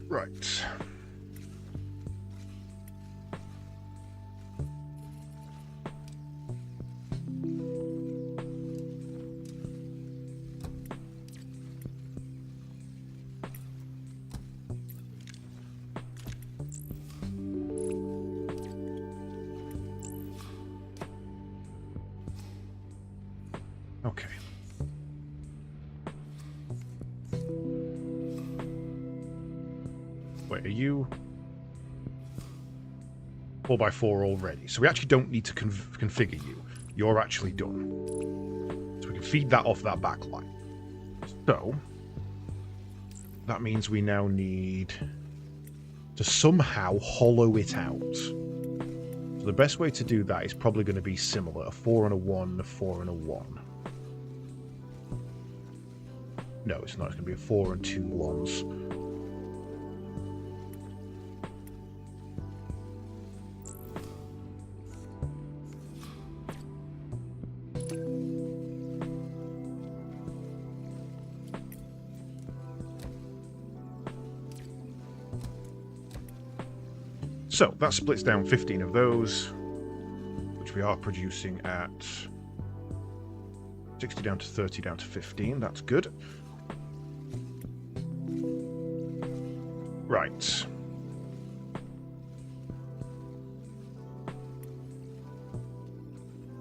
A: Right. Okay. Wait, are you 4x4 already? So we actually don't need to configure you. You're actually done. So we can feed that off that back line. So that means we now need to somehow hollow it out. So the best way to do that is probably going to be similar. A 4 and a 1, a 4 and a 1. No, it's not. It's going to be a 4 and 2 1s. So that splits down 15 of those, which we are producing at 60 down to 30 down to 15. That's good. Right.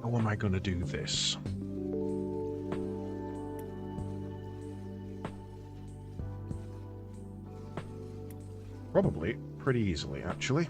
A: How am I going to do this? Probably pretty easily, actually.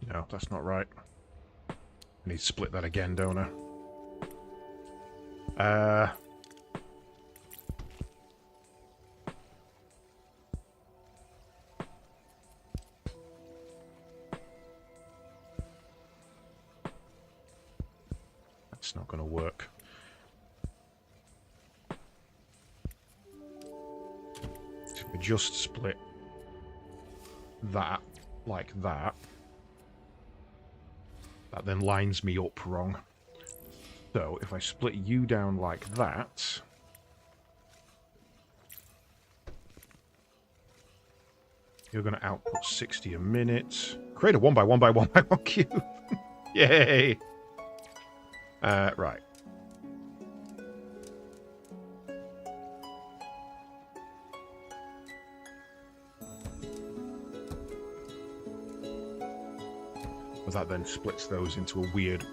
A: No, that's not right. I need to split that again, don't I? That's not going to work. So if we just split that like that, that then lines me up wrong. So if I split you down like that, you're going to output 60 a minute. Create a 1 by 1 by 1 by 1 cube. Yay! Right. Well, that then splits those into a weird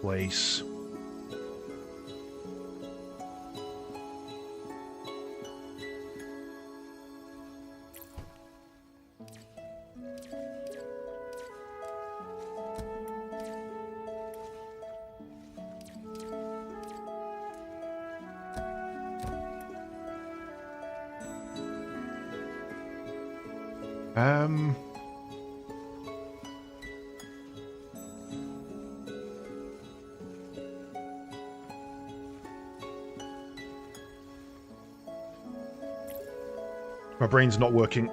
A: place. My brain's not working.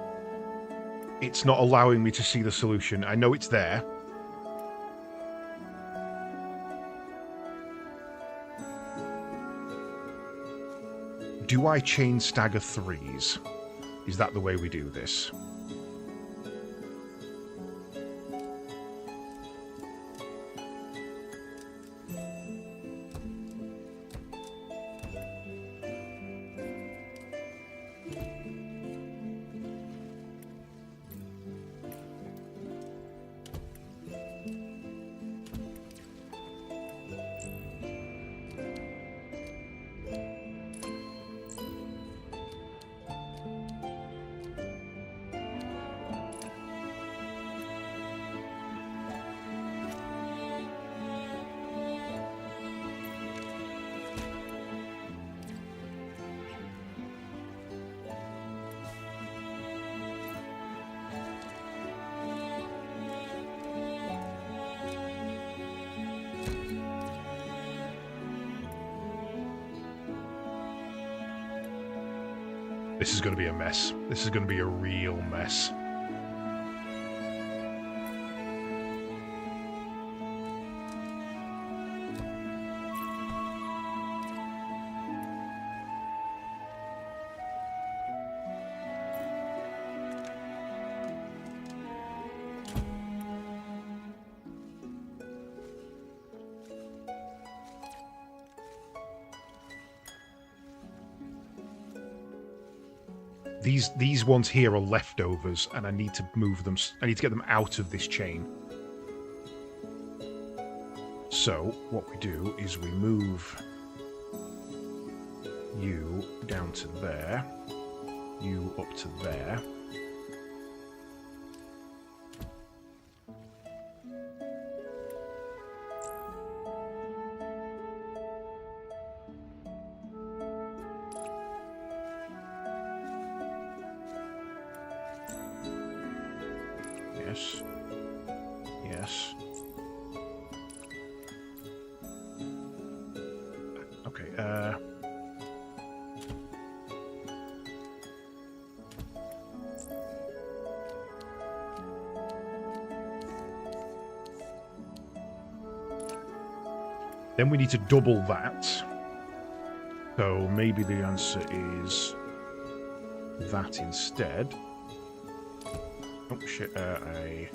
A: It's not allowing me to see the solution. I know it's there. Do I chain stagger threes? Is that the way we do this? This is going to be a mess. This is going to be a real mess. These ones here are leftovers, and I need to move them. I need to get them out of this chain. So what we do is we move you down to there, you up to there. Yes. Yes. Okay, then we need to double that. So maybe the answer is that instead. Oh shit, okay.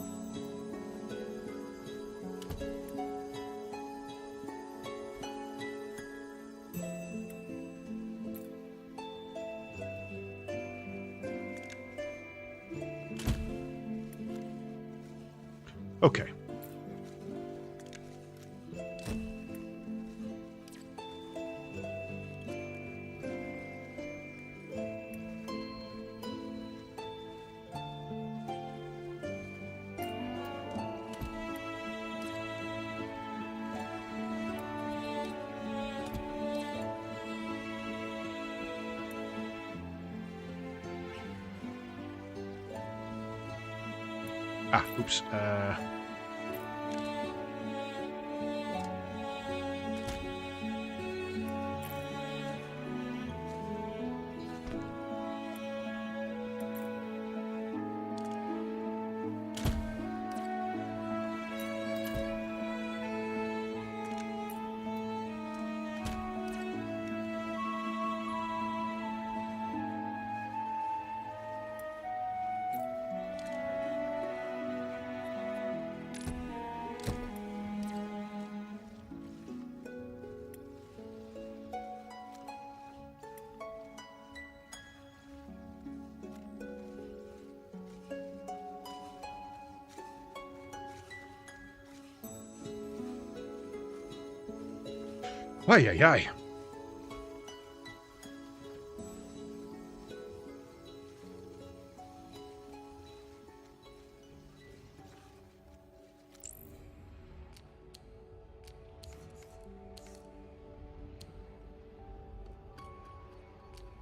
A: Ah, oops. Ay, ay, ay.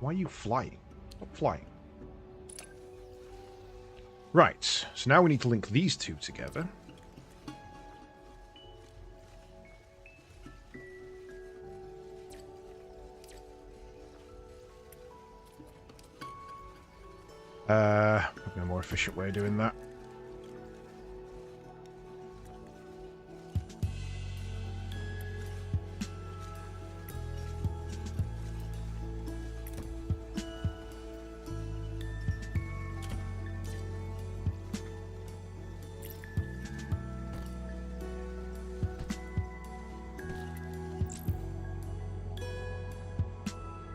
A: Why are you flying? Stop flying. Right, so now we need to link these two together. Probably a more efficient way of doing that.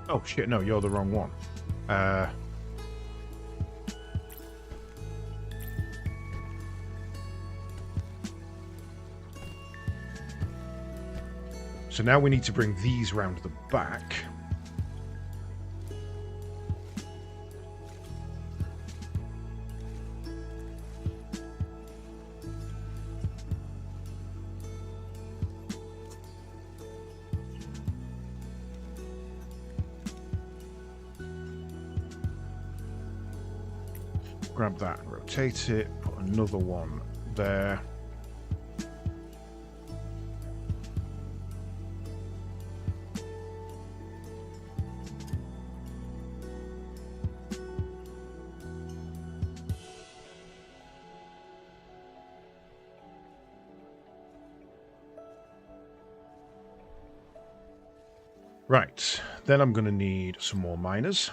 A: Oh shit, no, you're the wrong one. So now we need to bring these round the back. Grab that and rotate it, put another one there. Right, then I'm going to need some more miners.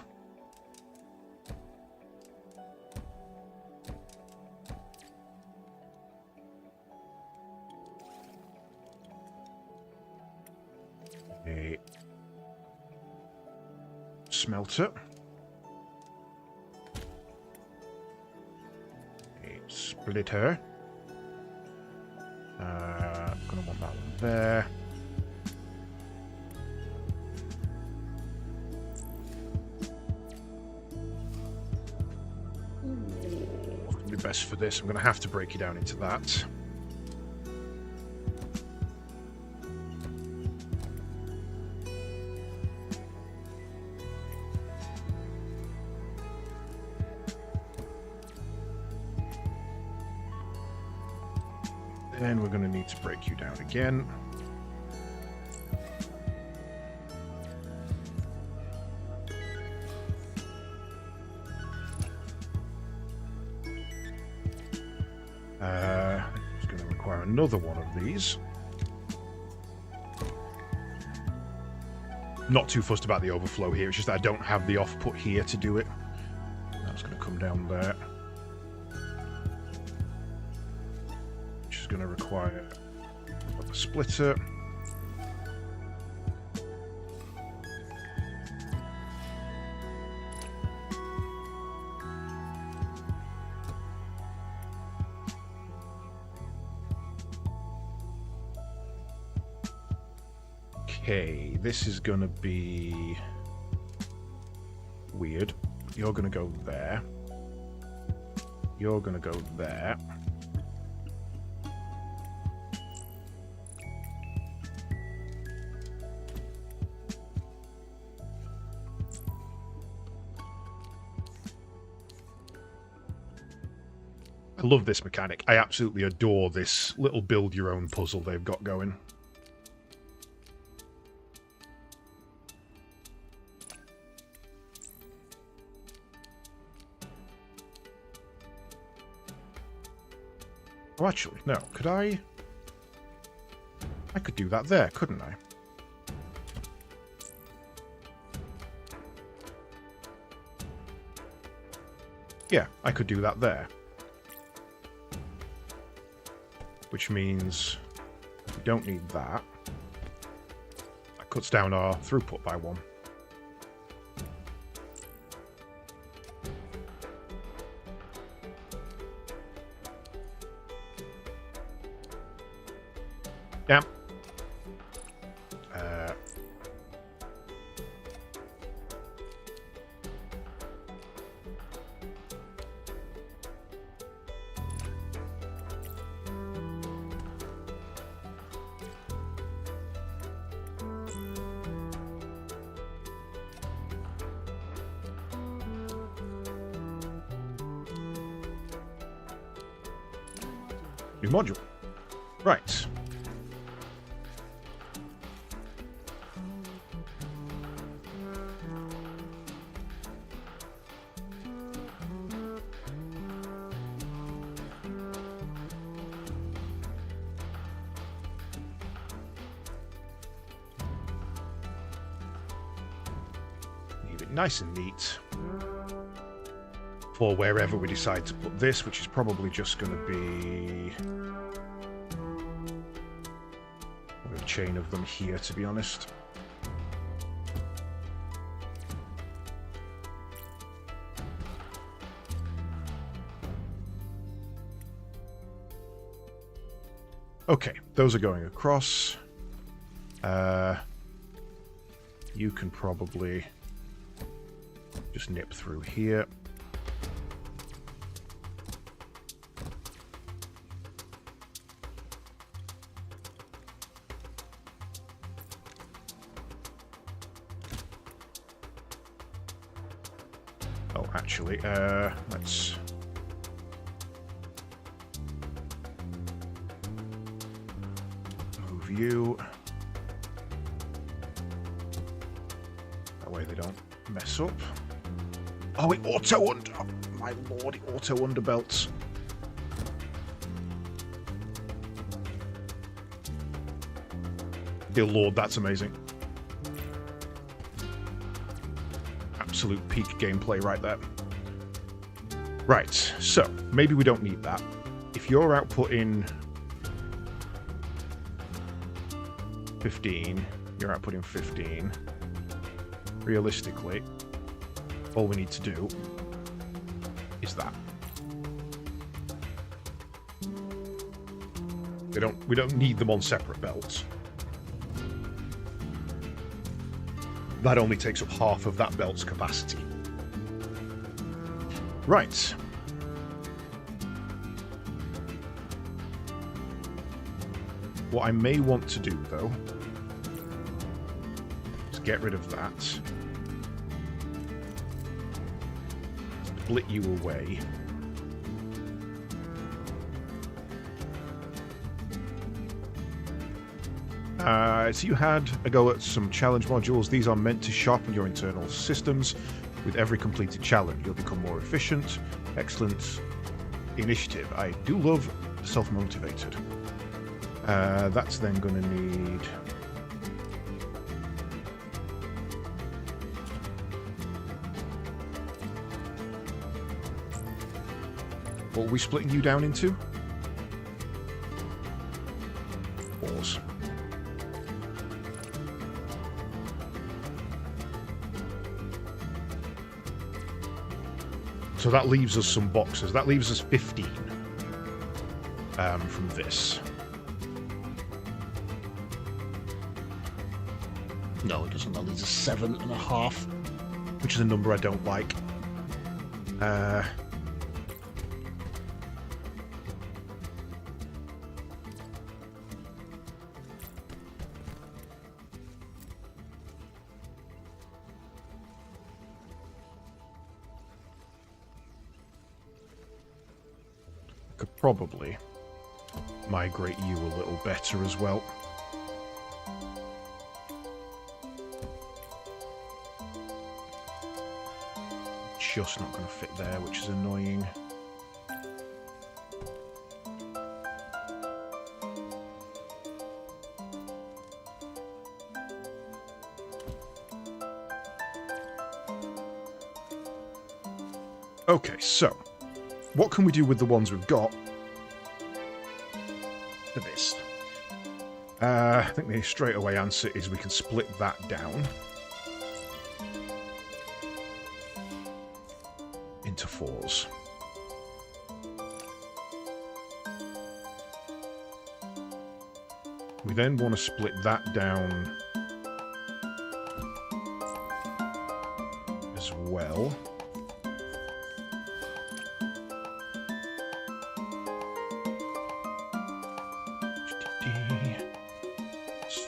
A: A smelter. A splitter. I'm going to want that one there. Best for this. I'm going to have to break you down into that. Then we're going to need to break you down again. It's going to require another one of these. Not too fussed about the overflow here, it's just that I don't have the off-put here to do it. That's going to come down there. Which is going to require a splitter. Okay, this is going to be weird. You're going to go there. You're going to go there. love this mechanic. I absolutely adore this little build-your-own puzzle they've got going. Oh, actually, no. Could I... I could do that there, couldn't I? Yeah, I could do that there. Which means we don't need that. That cuts down our throughput by 1. Yeah. New module. Right. Leave it nice and neat for wherever we decide to put this, which is probably just going to be a chain of them here, to be honest. Okay, those are going across. You can probably just nip through here. Oh, actually, let's... move you. That way they don't mess up. Oh, it auto under... Oh, my lord, it auto underbelts. Dear lord, that's amazing. Absolute peak gameplay right there. Right, so maybe we don't need that. If you're outputting 15, you're outputting 15. Realistically, all we need to do is that. We don't need them on separate belts. That only takes up half of that belt's capacity. Right. What I may want to do, though, is get rid of that. Split you away. So you had a go at some challenge modules. These are meant to sharpen your internal systems. With every completed challenge, you'll become more efficient. Excellent initiative. I do love self-motivated. That's then going to need... What are we splitting you down into? 4s. So that leaves us some boxes. That leaves us 15 from this. No, it doesn't. That leaves us 7.5, which is a number I don't like. probably migrate you a little better as well. Just not going to fit there, which is annoying. Okay, so what can we do with the ones we've got for this? I think the straightaway answer is we can split that down into 4s. We then want to split that down as well.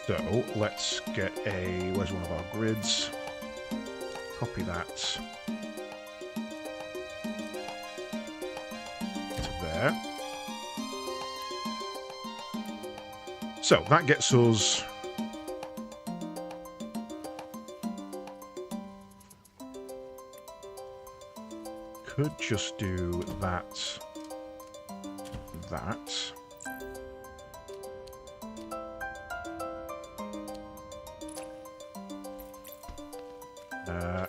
A: So let's get a, where's one of our grids? Copy that to there. So that gets us could just do that.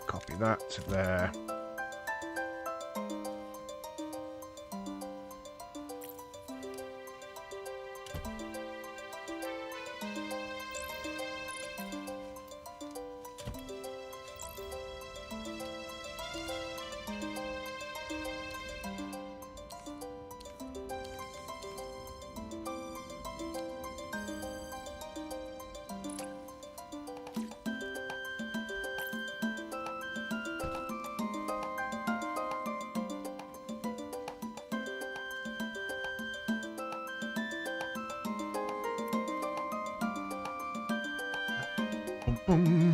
A: Copy that to there. Boom.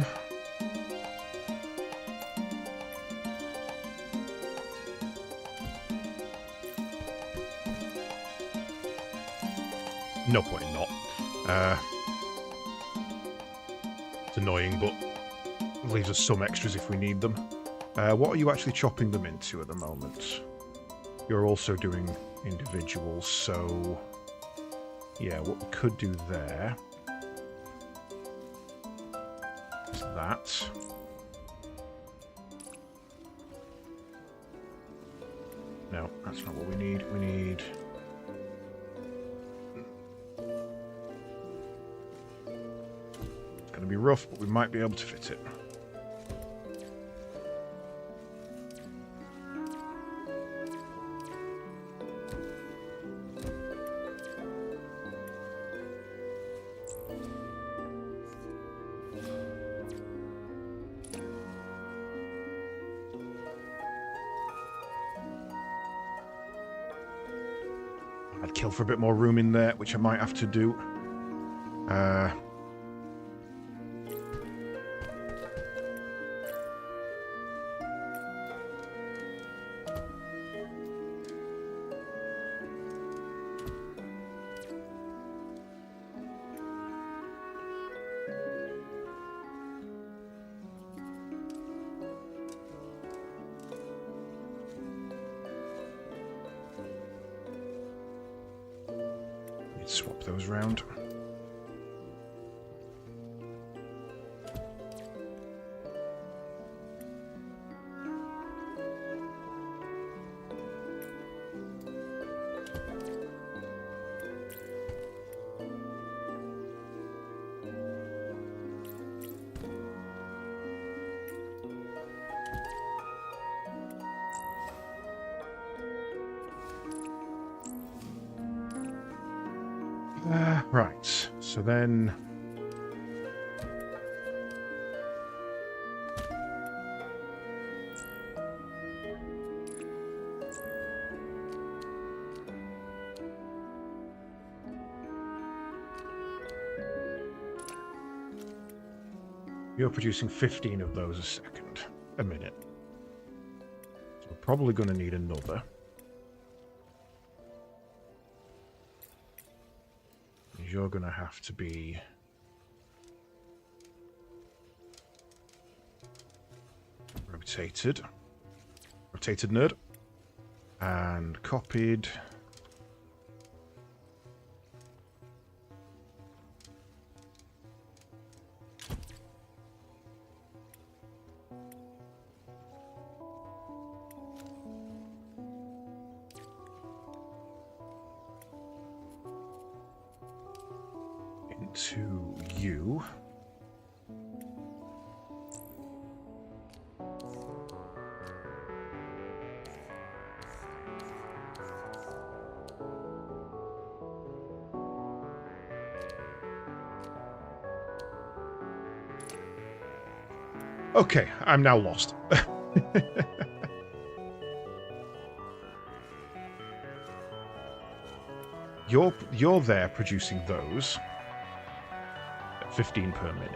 A: No point in not. It's annoying, but it leaves us some extras if we need them. What are you actually chopping them into at the moment? You're also doing individuals, so yeah, what we could do there is that. No, that's not what we need. We need... It's going to be rough, but we might be able to fit it. I'd kill for a bit more room in there, which I might have to do. Swap those round. Right, so then... You're producing 15 of those a minute. So we're probably going to need another. you're going to have to be... rotated. Rotated, nerd. And copied. Into you. Okay, I'm now lost. You're there producing those at 15 per minute.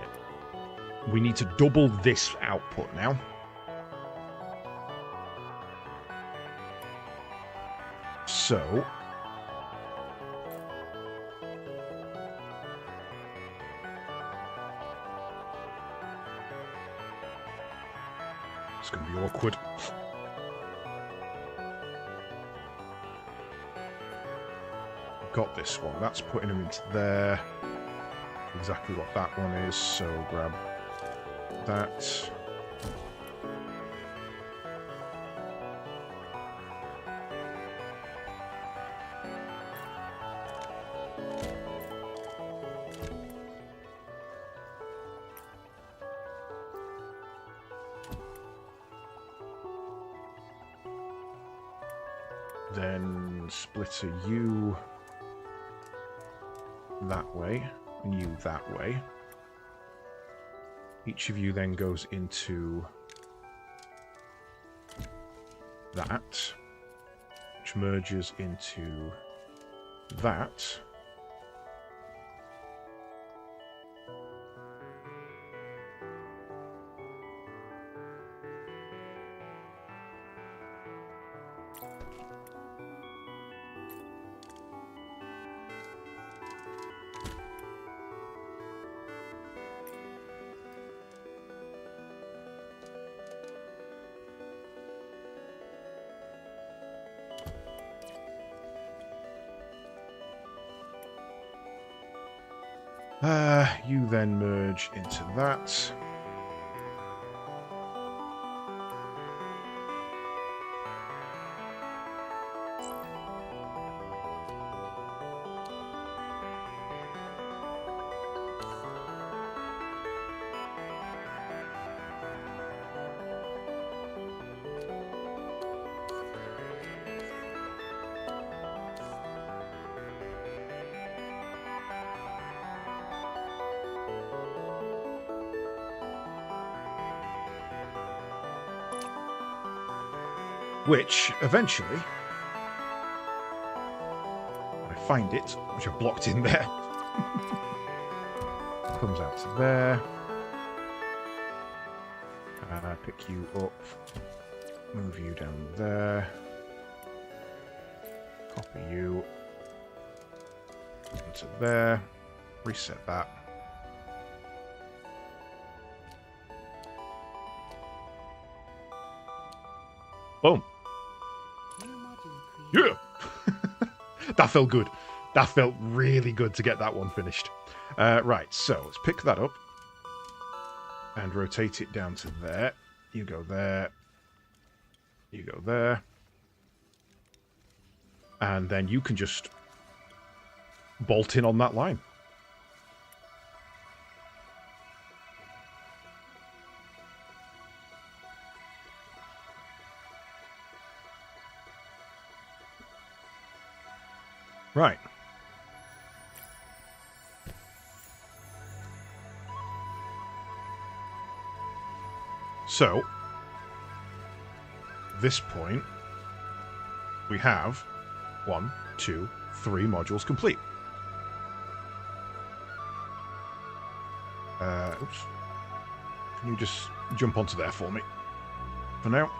A: We need to double this output now. So it's going to be awkward. Got this one. That's putting them into there. Exactly what that one is. So grab that. Then splitter you that way, and you that way. Each of you then goes into that, which merges into that. You then merge into that. Which, eventually, I find it, which I've blocked in there, comes out to there. Pick you up, move you down there, copy you into there, reset that. Boom. Yeah! That felt good. That felt really good to get that one finished. Right, so let's pick that up and rotate it down to there. You go there. You go there. And then you can just bolt in on that line. Right. So, at this point, we have 1, 2, 3 modules complete. Oops. Can you just jump onto there for me? For now.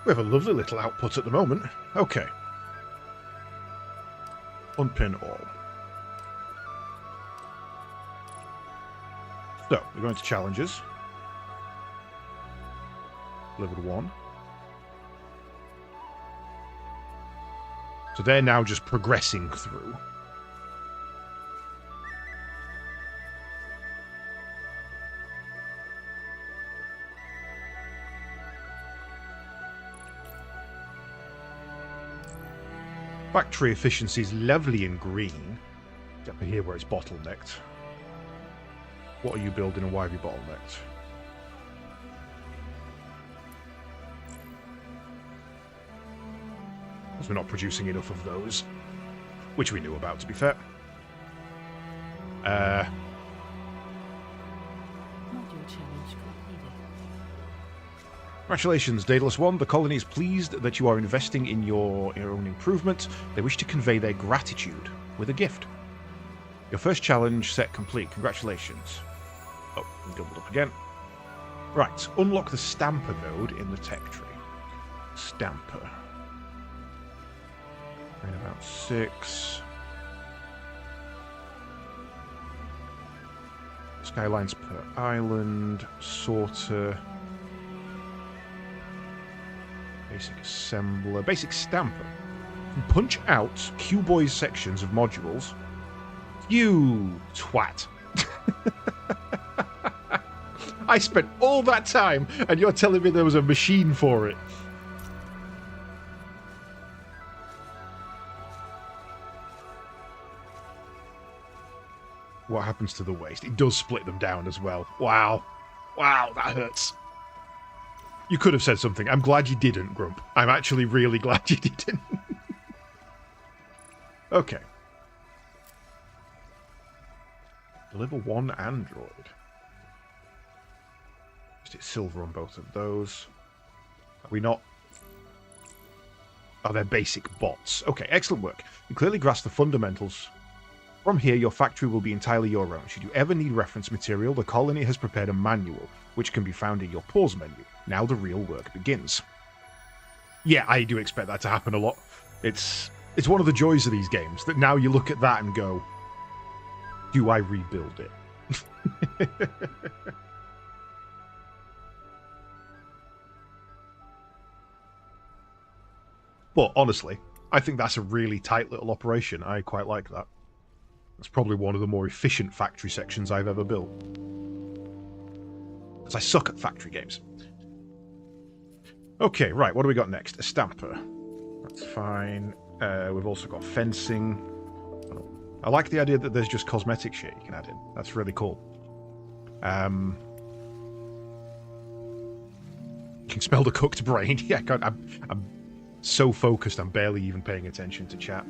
A: We have a lovely little output at the moment. Okay. Unpin all. So, we're going to challenges. Level 1. So they're now just progressing through. Factory efficiency is lovely in green. Except for here where it's bottlenecked. What are you building and why have you bottlenecked? Because we're not producing enough of those. Which we knew about, to be fair.
B: Module challenge completed.
A: Congratulations, Daedalus 1. The colony is pleased that you are investing in your own improvement. They wish to convey their gratitude with a gift. Your first challenge set complete. Congratulations. Oh, we doubled up again. Right, unlock the Stamper node in the tech tree. Stamper. In about 6. Skylines per island. Sorter. Basic assembler. Basic stamper. Punch out Q-Boys sections of modules. You twat. I spent all that time and you're telling me there was a machine for it. What happens to the waste? It does split them down as well. Wow. Wow, that hurts. You could have said something. I'm glad you didn't, Grump. I'm actually really glad you didn't. Okay. Deliver 1 android. Just hit silver on both of those. Are we not? Oh, they're basic bots. Okay, excellent work. You clearly grasp the fundamentals. From here, your factory will be entirely your own. Should you ever need reference material, the colony has prepared a manual, which can be found in your pause menu. Now the real work begins. Yeah, I do expect that to happen a lot. It's one of the joys of these games, that now you look at that and go, do I rebuild it? But honestly, I think that's a really tight little operation. I quite like that. That's probably one of the more efficient factory sections I've ever built. Because I suck at factory games. Okay, right, what do we got next? A stamper. That's fine. We've also got fencing. I like the idea that there's just cosmetic shit you can add in. That's really cool. You can smell the cooked brain. Yeah, God, I'm so focused, I'm barely even paying attention to chat.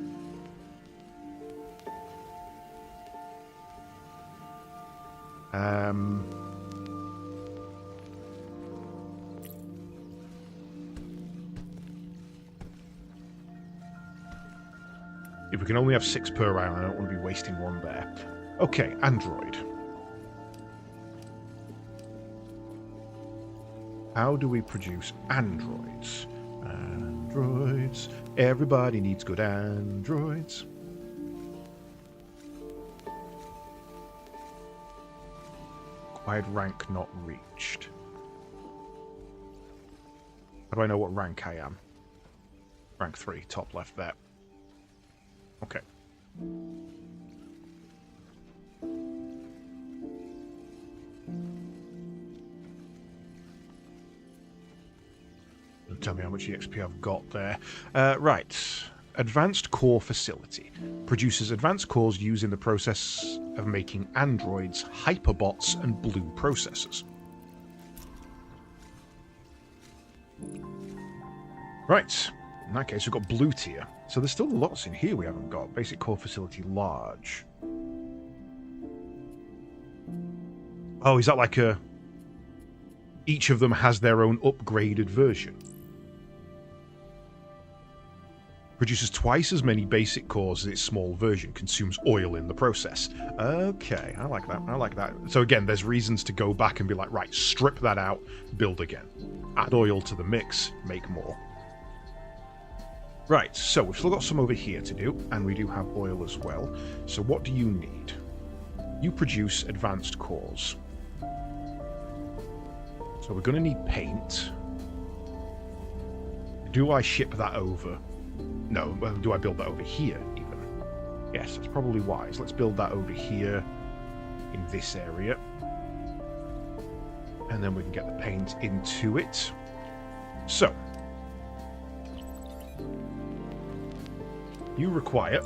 A: If we can only have 6 per round, I don't want to be wasting one there. Okay, android. How do we produce androids? Androids. Everybody needs good androids. Acquired rank not reached. How do I know what rank I am? Rank 3, top left there. Okay. Don't tell me how much EXP I've got there. Right. Advanced Core Facility. Produces advanced cores used in the process of making androids, hyperbots, and blue processors. Right. In that case, we've got blue tier. So there's still lots in here we haven't got. Basic Core Facility large. Oh, is that like a... Each of them has their own upgraded version. Produces twice as many basic cores as its small version. Consumes oil in the process. Okay, I like that. I like that. So again, there's reasons to go back and be like, right, strip that out, build again. Add oil to the mix, make more. Right, so we've still got some over here to do, and we do have oil as well. So what do you need? You produce advanced cores. So we're going to need paint. Do I ship that over? No, do I build that over here, even? Yes, that's probably wise. Let's build that over here in this area. And then we can get the paint into it. So, you require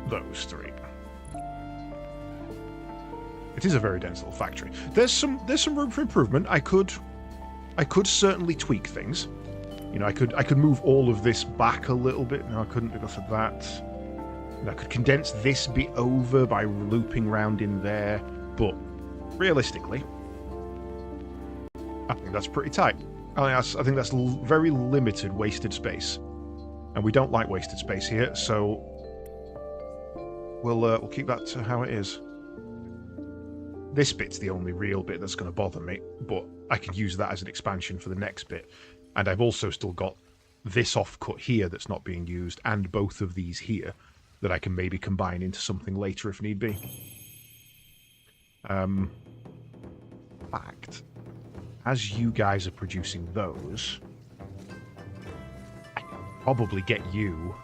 A: those three. It is a very dense little factory. There's some room for improvement. I could certainly tweak things. You know, I could move all of this back a little bit. No, I couldn't because of that. And I could condense this bit over by looping around in there. But realistically, I think that's pretty tight. I think that's very limited wasted space, and we don't like wasted space here. So we'll keep that to how it is. This bit's the only real bit that's going to bother me, but I can use that as an expansion for the next bit. And I've also still got this offcut here that's not being used, and both of these here that I can maybe combine into something later if need be. Fact, as you guys are producing those, I can probably get you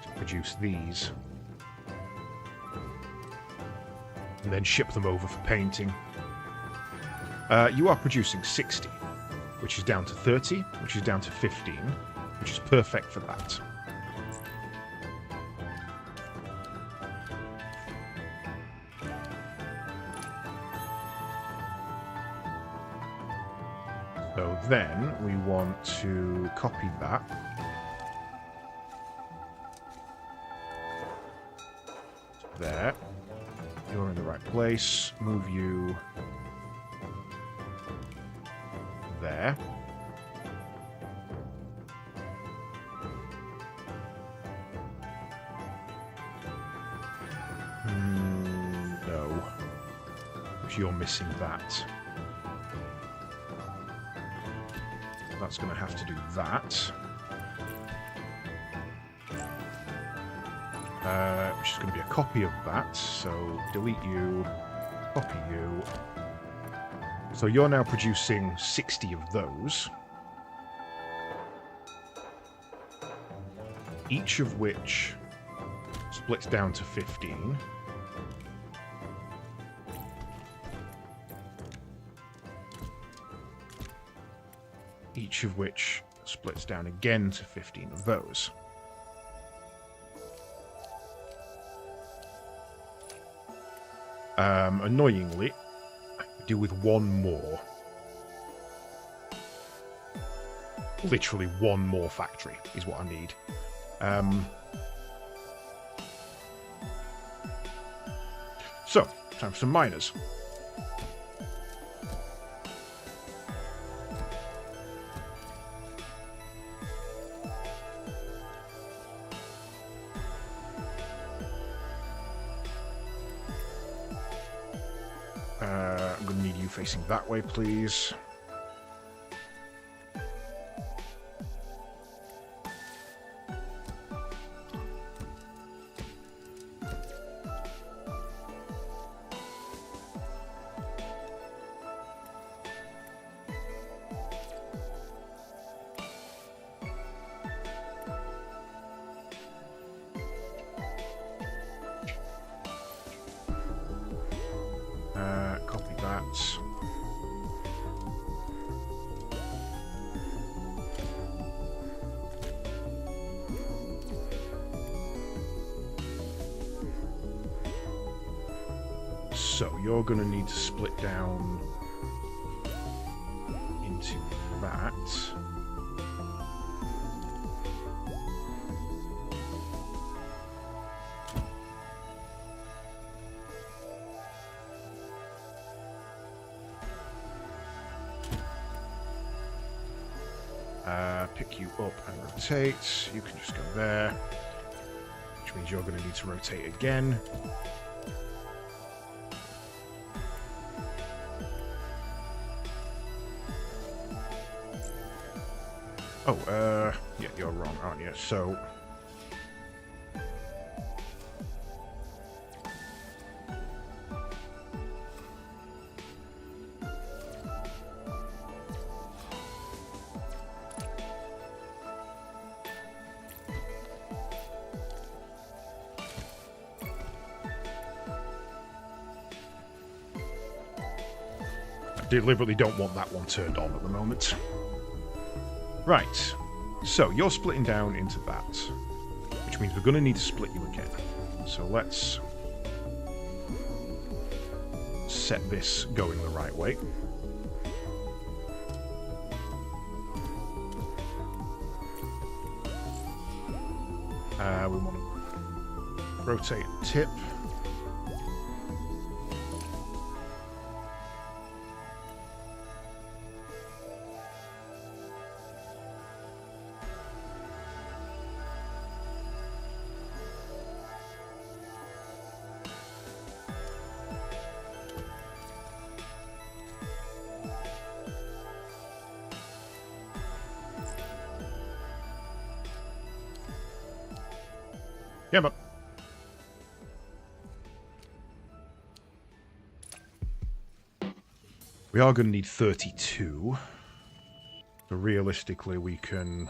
A: to produce these. And then ship them over for painting. You are producing 60, which is down to 30, which is down to 15, which is perfect for that. So then we want to copy that. There. You're in the right place. Move you there. No. Because you're missing that. That's going to have to do that. Which is going to be a copy of that. So delete you, copy you. So you're now producing 60 of those. Each of which splits down to 15. Each of which splits down again to 15 of those. Annoyingly, I could do with one more. Literally one more factory is what I need. So, time for some miners. I'm going to need you facing that way, please. Copy that. So you're going to need to split down into that. Pick you up and rotate. You can just go there, which means you're going to need to rotate again. Oh, yeah, you're wrong, aren't you? So... deliberately don't want that one turned on at the moment. Right, so you're splitting down into that, which means we're going to need to split you again. So let's set this going the right way. We want to rotate tip. Yeah, but we are going to need 32. So realistically, we can...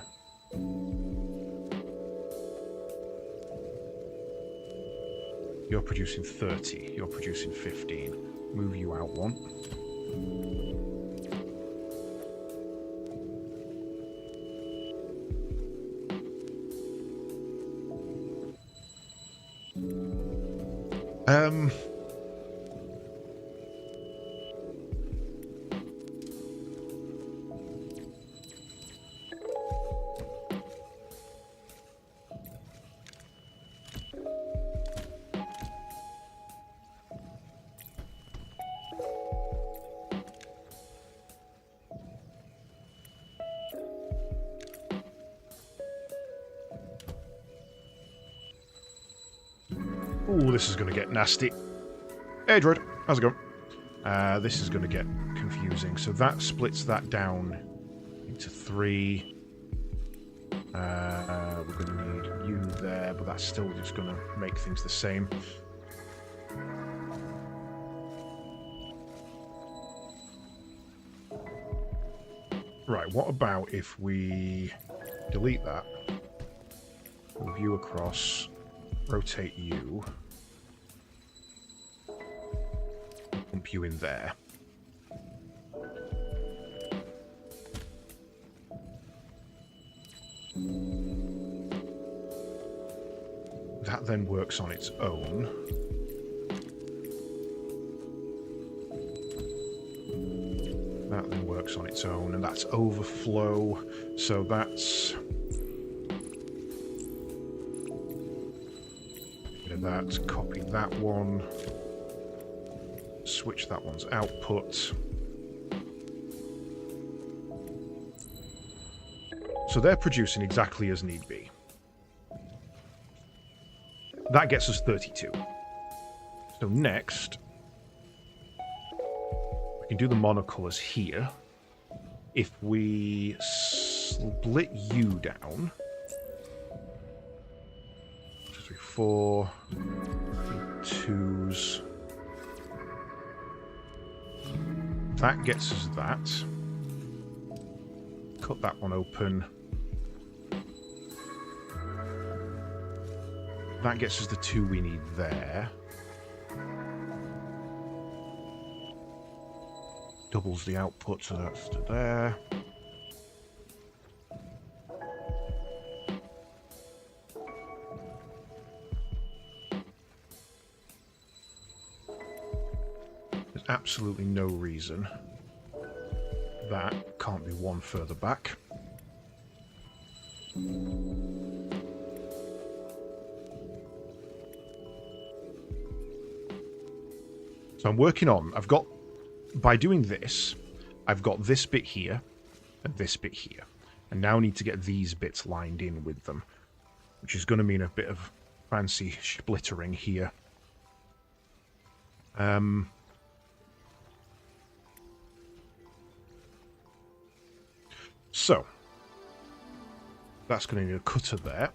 A: You're producing 30. You're producing 15. Move you out one. Ooh, this is going to get nasty. Hey, Droid. How's it going? This is going to get confusing. So that splits that down into 3. We're going to need you there, but that's still just going to make things the same. Right, what about if we delete that, move you across, rotate you, pump you in there. That then works on its own. That then works on its own, and that's overflow, so that's... that, copy that one, switch that one's output. So they're producing exactly as need be. That gets us 32. So next, we can do the monocolors here. If we split you down, 4 2s. That gets us that. Cut that one open. That gets us the 2 we need there. Doubles the output, so that's to there. Absolutely no reason that can't be one further back. So I'm working on, by doing this, I've got this bit here and this bit here. And now I need to get these bits lined in with them, which is going to mean a bit of fancy splittering here. So, That's going to need a cutter there.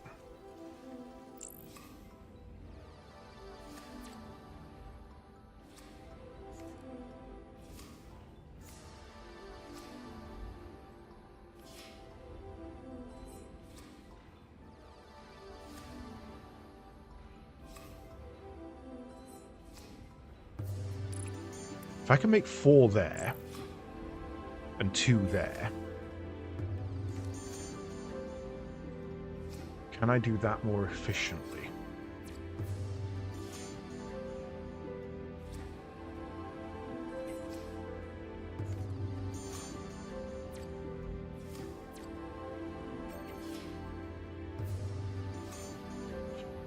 A: If I can make 4 there and 2 there, can I do that more efficiently?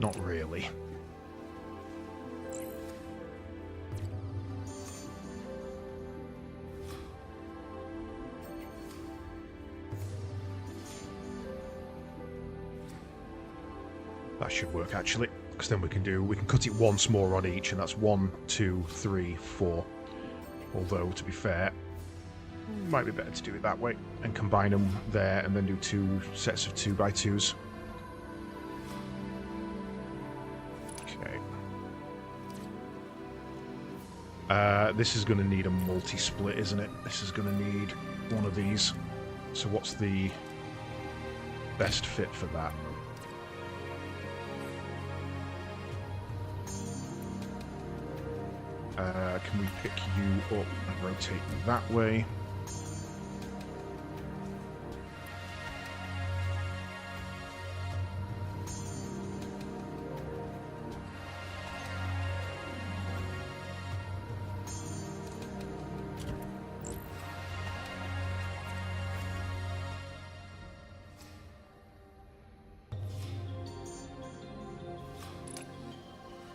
A: Not really. That should work actually, because then we can cut it once more on each, and that's 1, 2, 3, 4. Although, to be fair, might be better to do it that way and combine them there, and then do 2 sets of 2x2s. Okay. This is going to need a multi-split, isn't it? This is going to need one of these. So what's the best fit for that? Can we pick you up and rotate you that way?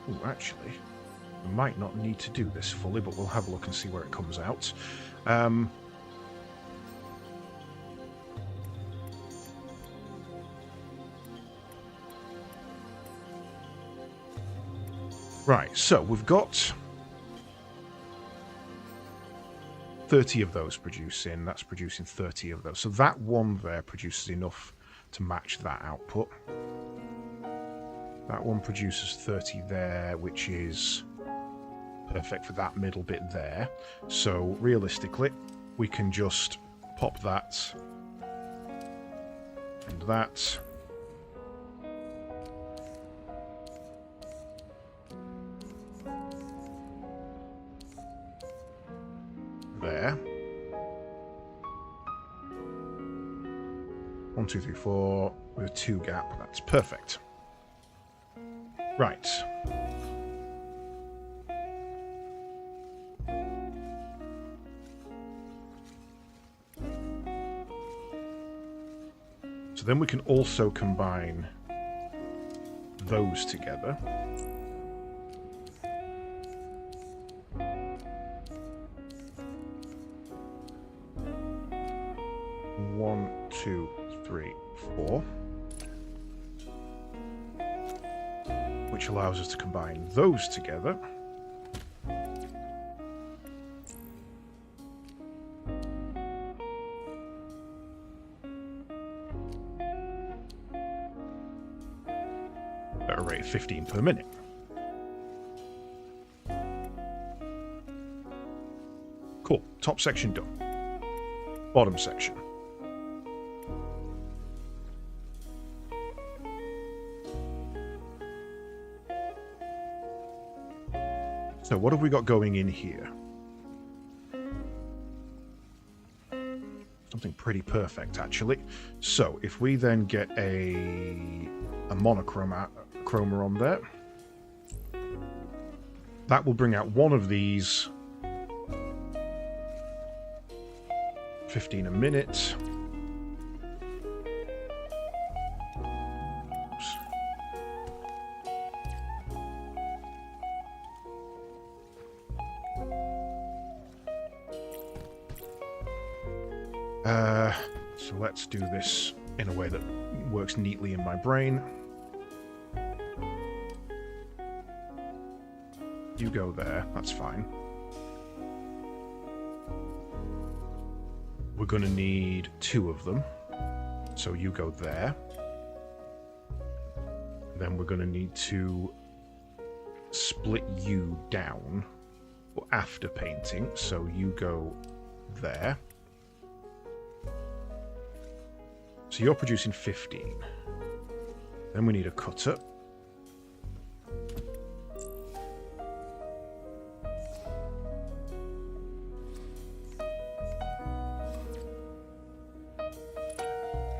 A: Ooh, actually, we might not need to do this fully, but we'll have a look and see where it comes out. Right, so we've got 30 of those producing. That's producing 30 of those. So that one there produces enough to match that output. That one produces 30 there, which is perfect for that middle bit there. So realistically, we can just pop that and that. There. 1, 2, 3, 4 with a 2 gap. That's perfect. Right. So then we can also combine those together. One, 2, 3, 4. Which allows us to combine those together. At a rate of 15 per minute. Cool. Top section done. Bottom section. So what have we got going in here? Something pretty perfect, actually. So if we then get a monochroma on there, that will bring out one of these. 15 a minute. So let's do this in a way that works neatly in my brain. You go there, that's fine. We're going to need 2 of them. So you go there. then we're going to need to split you down after painting. So you go there. So you're producing 15. Then we need a cutter.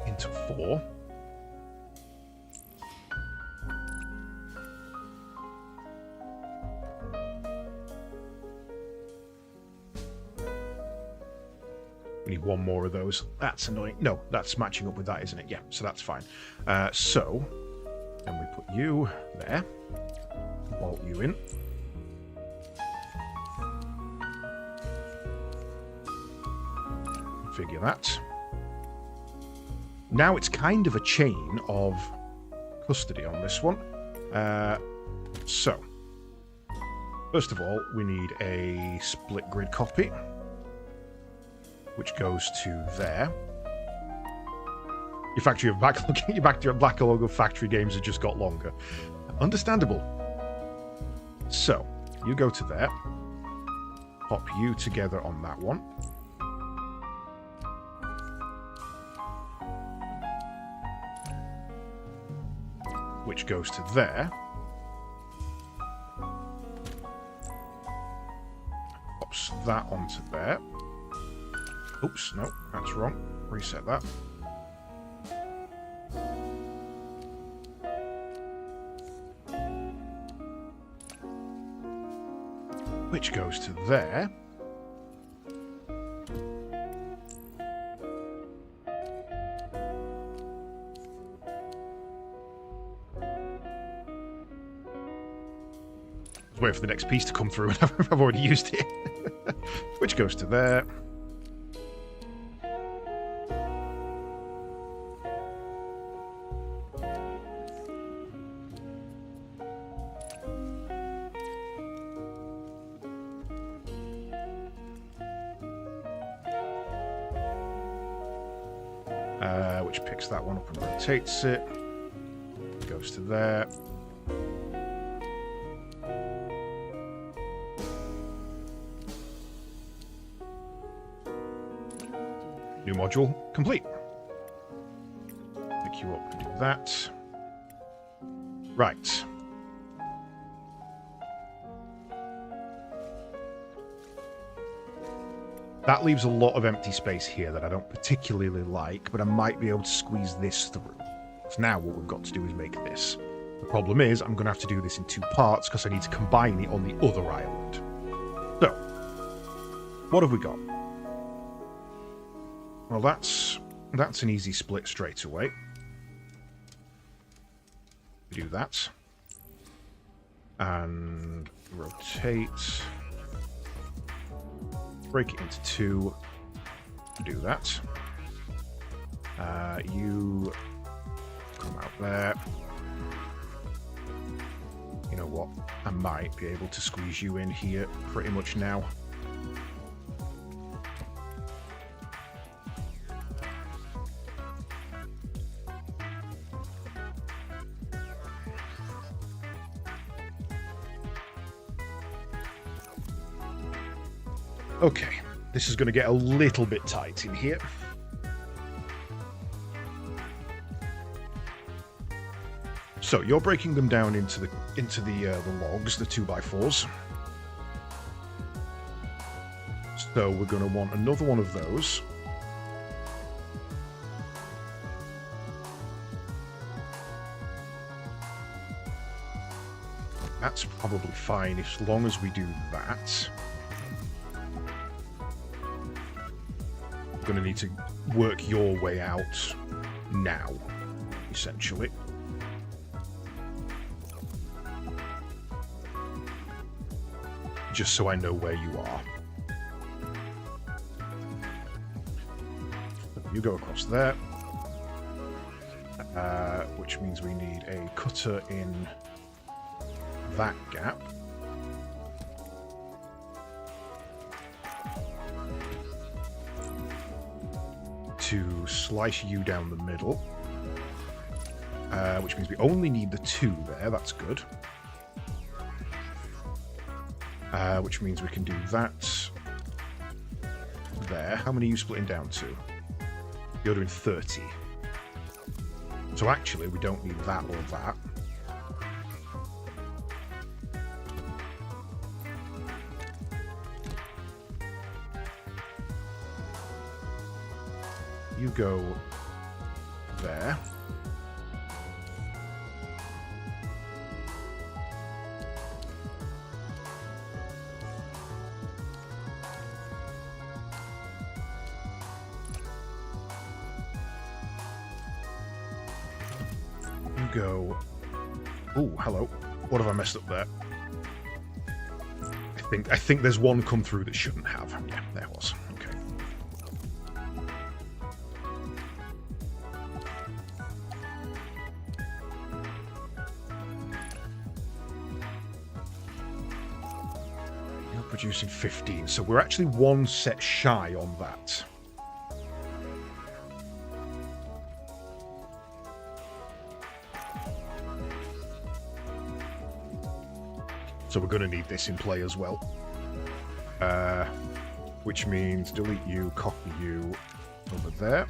A: Into 4. We need one more of those. That's annoying. No, that's matching up with that, isn't it? Yeah, so that's fine. So, then we put you there. Bolt you in. Figure that. Now it's kind of a chain of custody on this one. So, first of all, we need a split grid copy, which goes to there. Your backlog of factory games has just got longer. Understandable. So, you go to there. Pop you together on that one. Which goes to there. Pops that onto there. Oops, no, that's wrong. Reset that. Which goes to there. Wait for the next piece to come through, and I've already used it. Which goes to there. Which picks that one up and rotates it. Goes to there. New module complete. Pick you up and do that. Right. That leaves a lot of empty space here that I don't particularly like, but I might be able to squeeze this through. So now what we've got to do is make this. The problem is I'm going to have to do this in 2 parts because I need to combine it on the other island. So, what have we got? Well, that's an easy split straight away. We do that. And rotate. Break it into 2. Do that. You come out there. You know what? I might be able to squeeze you in here pretty much now. Okay, this is going to get a little bit tight in here. So you're breaking them down into the logs, the 2x4s. So we're going to want another one of those. That's probably fine as long as we do that. Going to need to work your way out now, essentially. Just so I know where you are. You go across there, which means we need a cutter in that gap. To slice you down the middle. which means we only need the 2 there. That's good. Which means we can do that there. How many are you splitting down to? You're doing 30. So actually, we don't need that or that. You go there. You go... Oh, hello. What have I messed up there? I think there's one come through that shouldn't have. Yeah, there was. Okay. You're producing 15, so we're actually 1 set shy on that. So we're going to need this in play as well. Which means delete you, copy you over there.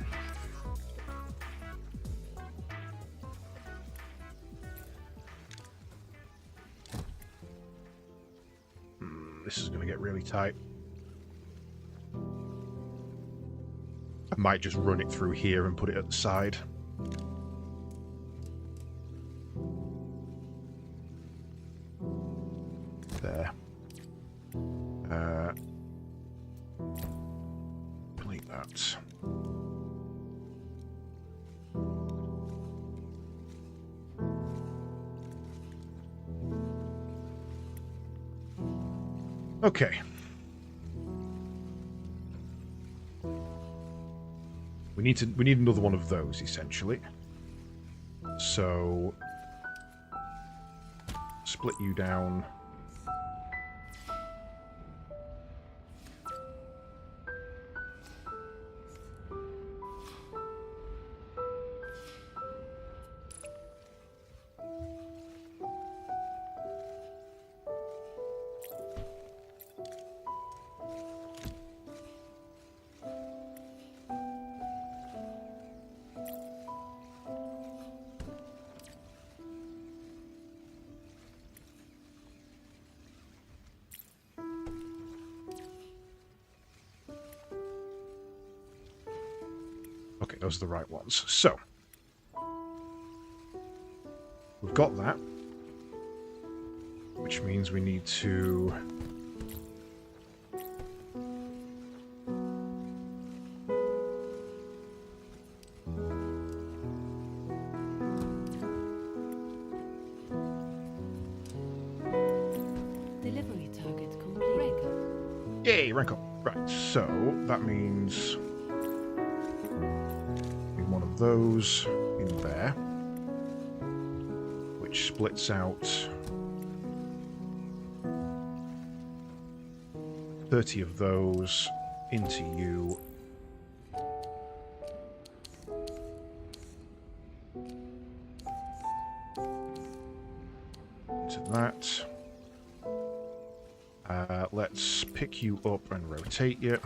A: This is going to get really tight. I might just run it through here and put it at the side. There. Delete that. Okay. We need another one of those essentially. So split you down. Okay, those are the right ones. So, we've got that, which means we need to...
B: Delivery target complete. Rank up.
A: Yay, rank up. Right, so that means... one of those in there, which splits out 30 of those into you. Into that. Let's pick you up and rotate you.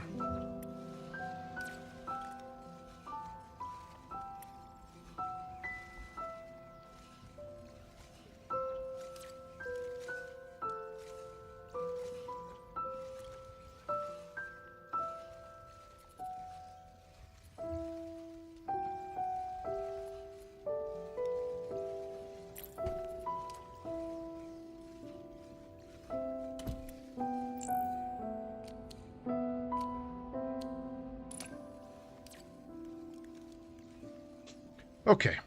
A: Okay.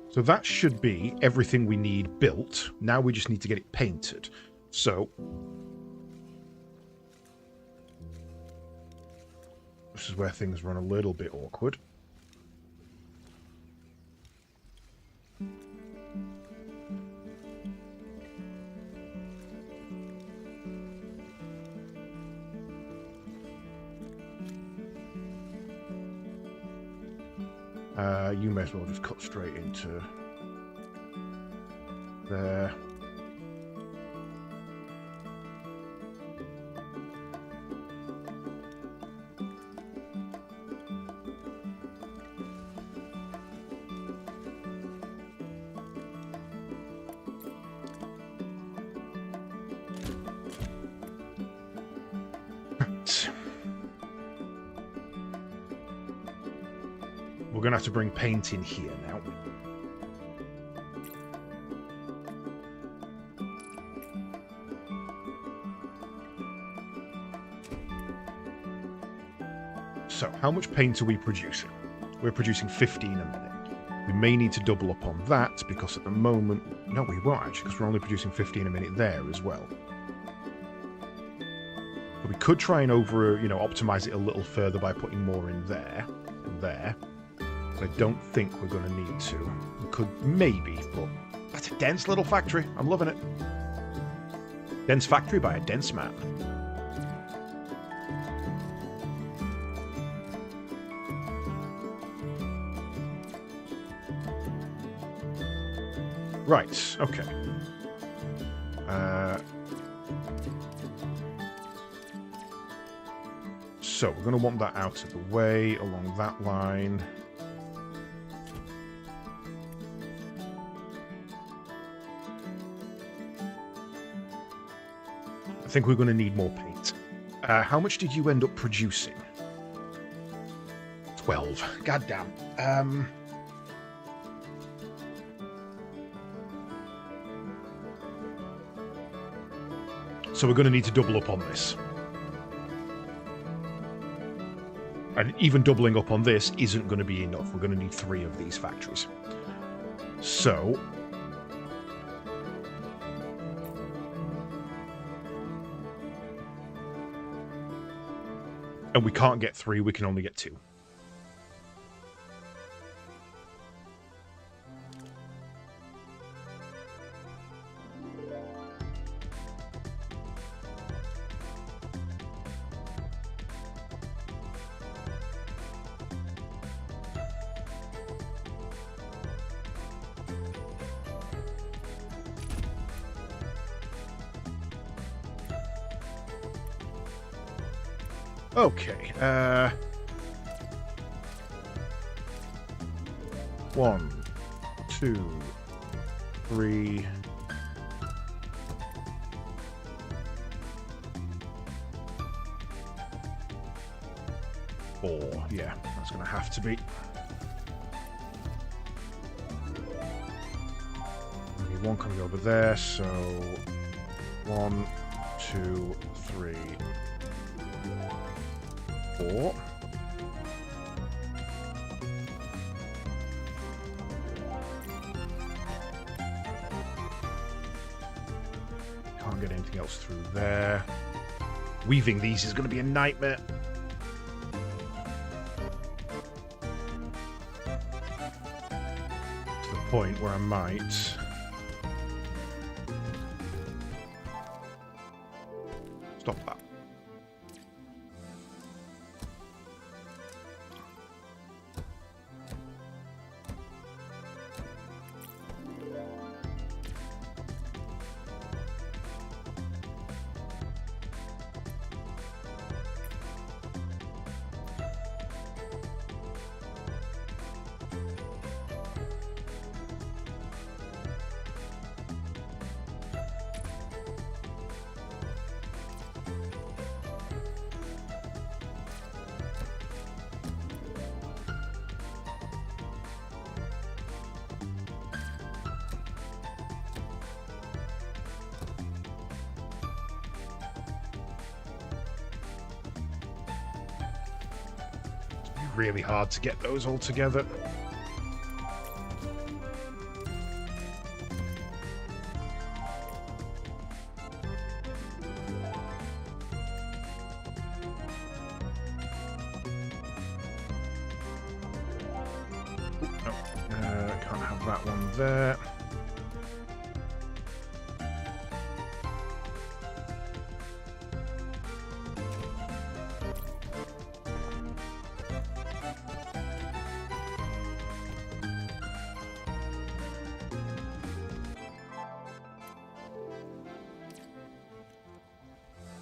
A: So that should be everything we need built. Now we just need to get it painted. So this is where things run a little bit awkward. You may as well just cut straight into there. We're going to have to bring paint in here now. So, how much paint are we producing? We're producing 15 a minute. We may need to double up on that because at the moment... No, we won't actually, because we're only producing 15 a minute there as well. But we could try and optimize it a little further by putting more in there and there. But I don't think we're going to need to. We could maybe, but that's a dense little factory. I'm loving it. Dense factory by a dense man. Right, okay. So we're going to want that out of the way along that line. I think we're going to need more paint. How much did you end up producing? 12. Goddamn. So we're going to need to double up on this. And even doubling up on this isn't going to be enough. We're going to need 3 of these factories. So... And we can't get 3, we can only get 2. Okay, 1, 2, 3. Four. Yeah, that's going to have to be. We need 1 coming over there, so 1, 2, 3. 4. Can't get anything else through there. Weaving these is going to be a nightmare. To the point where I might... stop that. Really hard to get those all together. Can't have that one there.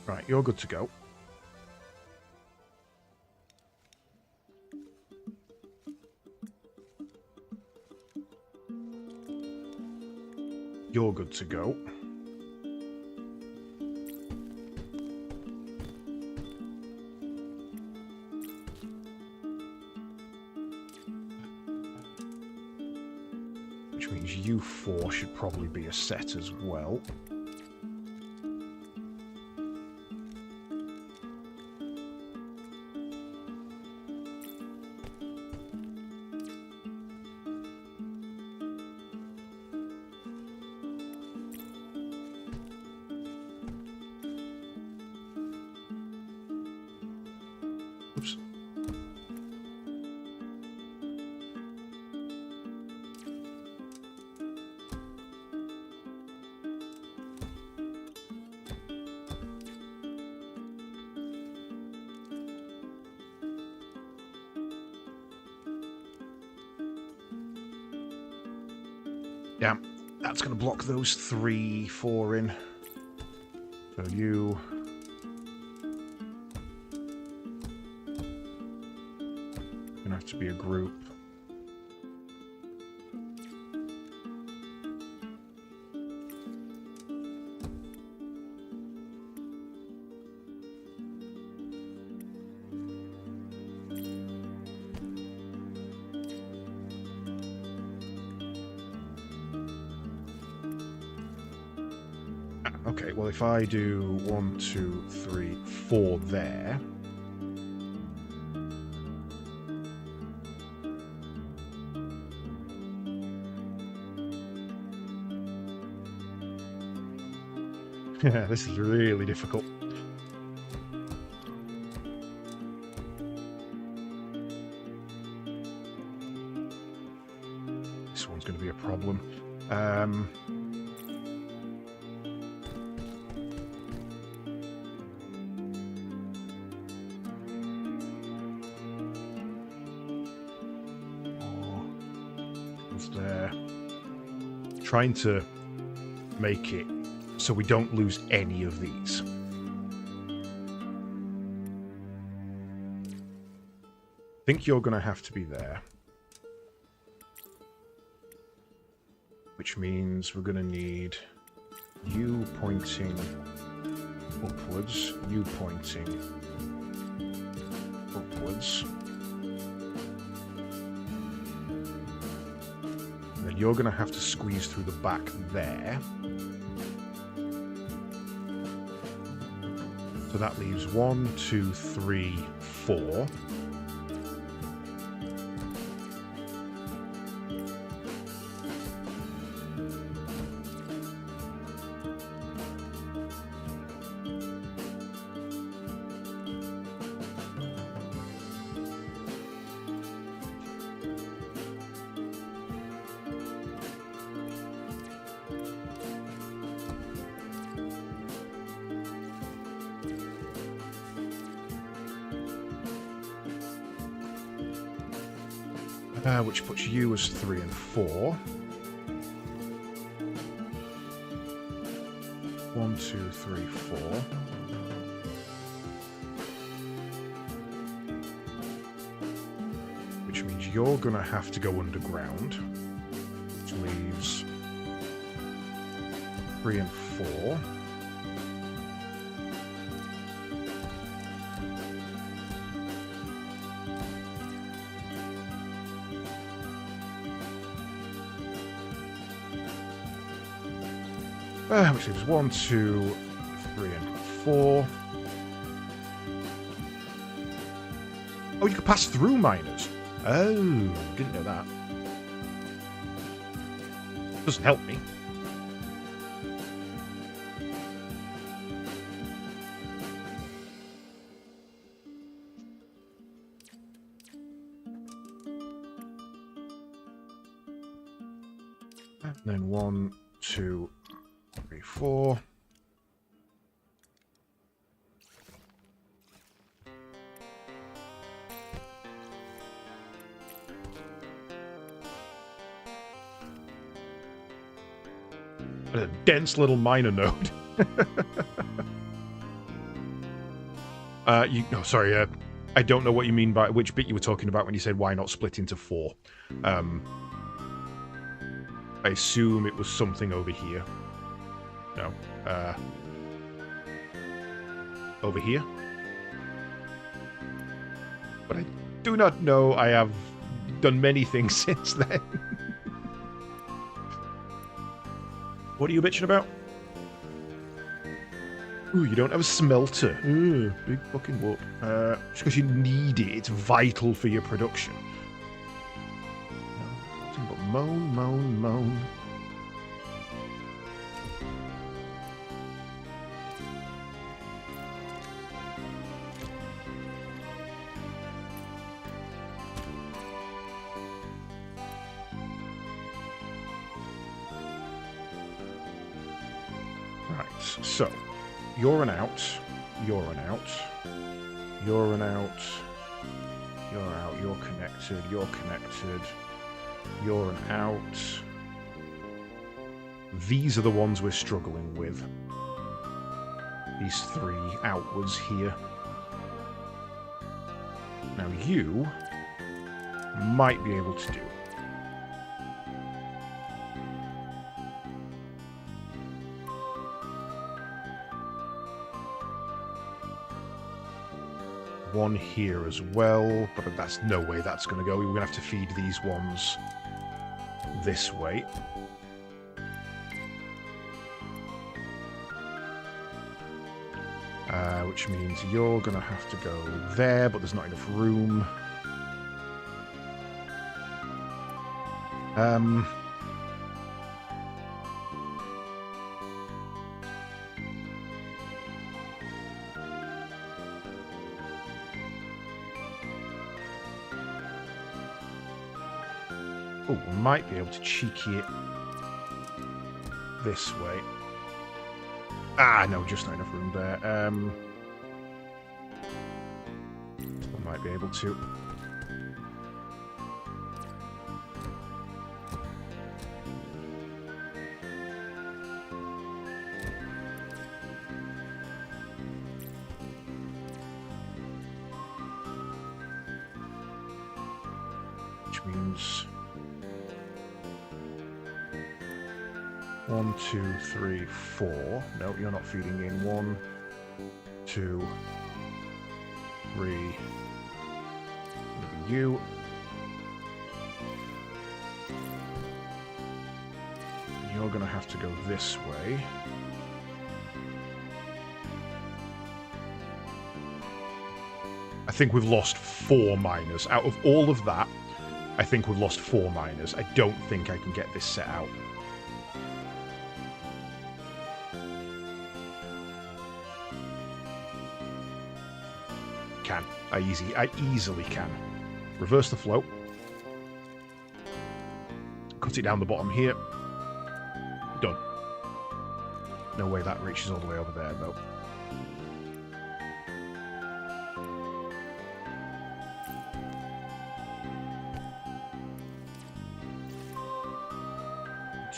A: Right, you're good to go. You're good to go. Which means you four should probably be a set as well. Oops. Yeah, that's going to block those 3, 4 in. So you... gonna have to be a group. Okay, well if I do 1, 2, 3, 4 there... Yeah, this is really difficult. This one's going to be a problem. There. Trying to make it so we don't lose any of these. I think you're going to have to be there. Which means we're going to need you pointing upwards, you pointing upwards. And then you're going to have to squeeze through the back there. So that leaves 1, 2, 3, 4. Which puts you as 3 and 4. 1, 2, 3, 4. Which means you're going to have to go underground. Which leaves 3 and 4. Which leaves 1, 2, 3, and 4. Oh, you can pass through miners. Oh, didn't know that. Doesn't help me. And then 1, 2, 3, 4. A dense little miner node. Sorry. I don't know what you mean by which bit you were talking about when you said why not split into 4. I assume it was something over here. No. Over here. But I do not know. I have done many things since then. What are you bitching about? Ooh, you don't have a smelter. Ooh, big fucking whoop. Just because you need it, it's vital for your production. No, nothing but moan, moan, moan. Right, so you're an out, you're an out, you're an out, you're out, you're connected, you're an out. These are the ones we're struggling with. These 3 outwards here. Now you might be able to do. One here as well, but that's no way that's going to go. We're going to have to feed these ones this way. Which means you're going to have to go there, but there's not enough room. Oh, we might be able to cheeky it this way. Ah, no, just not enough room there. We might be able to. Which means 1, 2, 3, 4. No, you're not feeding in. 1, 2, 3. Maybe you. You're going to have to go this way. I think we've lost 4 miners. Out of all of that, I think we've lost 4 miners. I don't think I can get this set out. Can. I easily can. Reverse the flow. Cut it down the bottom here. Done. No way that reaches all the way over there, though.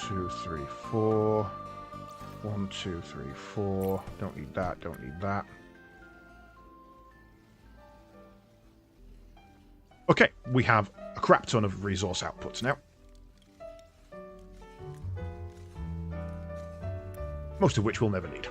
A: Two, 3, 4. 1, 2, 3, 4. Don't need that, don't need that. Okay, we have a crap ton of resource outputs now. Most of which we'll never need.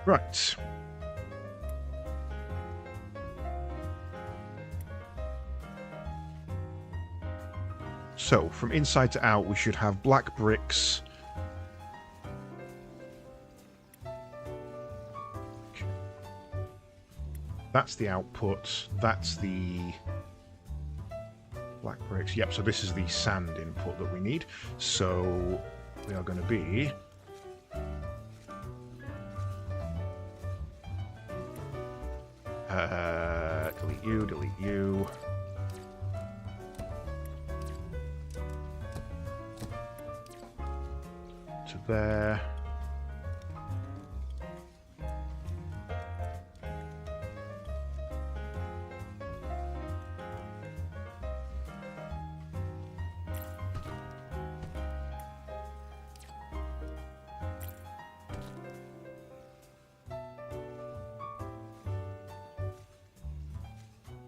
A: Right. So, from inside to out, we should have black bricks. That's the output. That's the black bricks. Yep, so this is the sand input that we need. So, we are going to be... delete you, delete you. to there.